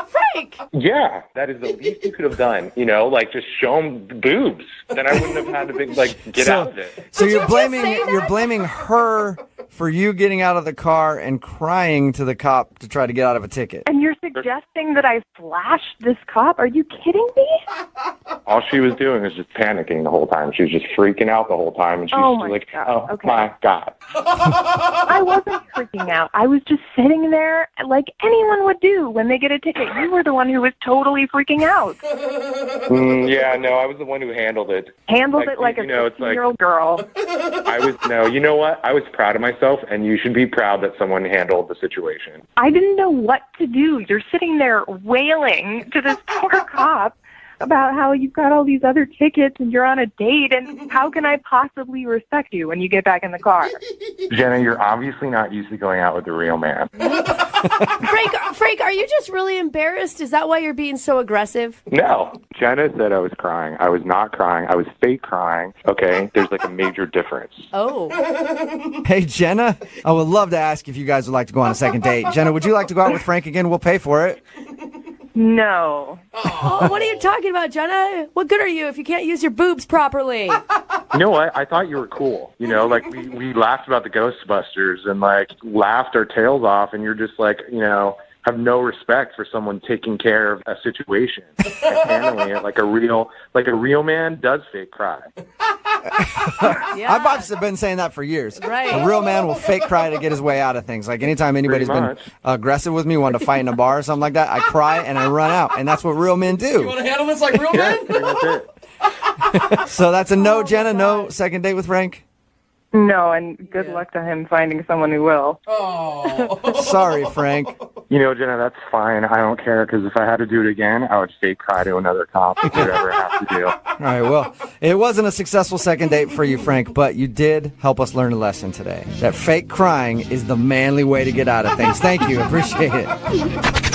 [SPEAKER 3] Frank!
[SPEAKER 7] Yeah, that is the least you could have done, you know, like just show them boobs. Then I wouldn't have had to be, like get out of it.
[SPEAKER 2] So you're blaming her for you getting out of the car and crying to the cop to try to get out of a ticket.
[SPEAKER 9] And you're suggesting that I flashed this cop? Are you kidding me?
[SPEAKER 7] All she was doing was just panicking the whole time. She was just freaking out the whole time, and she was
[SPEAKER 9] my
[SPEAKER 7] like,
[SPEAKER 9] God.
[SPEAKER 7] "Oh
[SPEAKER 9] Okay.
[SPEAKER 7] my God!"
[SPEAKER 8] I wasn't freaking out. I was just sitting there like anyone would do when they get a ticket. You were the one who was totally freaking out.
[SPEAKER 7] Yeah, no, I was the one who handled it.
[SPEAKER 8] Handled it like a 16-year-old girl.
[SPEAKER 7] You know what? I was proud of myself, and you should be proud that someone handled the situation.
[SPEAKER 8] I didn't know what to do. You're sitting there wailing to this poor cop about how you've got all these other tickets and you're on a date, and how can I possibly respect you when you get back in the car?
[SPEAKER 7] Jenna, you're obviously not used to going out with a real man.
[SPEAKER 3] Frank, are you just really embarrassed? Is that why you're being so aggressive?
[SPEAKER 7] No. Jenna said I was crying. I was not crying. I was fake crying. Okay? There's like a major difference.
[SPEAKER 3] Oh.
[SPEAKER 2] Hey, Jenna, I would love to ask if you guys would like to go on a second date. Jenna, would you like to go out with Frank again? We'll pay for it.
[SPEAKER 8] No.
[SPEAKER 3] Oh, what are you talking about, Jenna? What good are you if you can't use your boobs properly?
[SPEAKER 7] You know what? I thought you were cool. You know, like we laughed about the Ghostbusters and like laughed our tails off, and you're just like, you know, have no respect for someone taking care of a situation and handling it like a real man does fake cry.
[SPEAKER 2] I've been saying that for years.
[SPEAKER 3] Right.
[SPEAKER 2] A real man will fake cry to get his way out of things. Like anytime anybody's been aggressive with me, wanting to fight in a bar or something like that, I cry and I run out, and that's what real men do.
[SPEAKER 4] You want to handle this like real men?
[SPEAKER 7] That's it.
[SPEAKER 2] So that's a no, Jenna. No second date with Frank.
[SPEAKER 8] No, and good luck to him finding someone who will.
[SPEAKER 4] Oh.
[SPEAKER 2] Sorry, Frank.
[SPEAKER 7] You know, Jenna, that's fine. I don't care, because if I had to do it again, I would fake cry to another cop, whatever I have to do.
[SPEAKER 2] All right, well, it wasn't a successful second date for you, Frank, but you did help us learn a lesson today. That fake crying is the manly way to get out of things. Thank you. Appreciate it.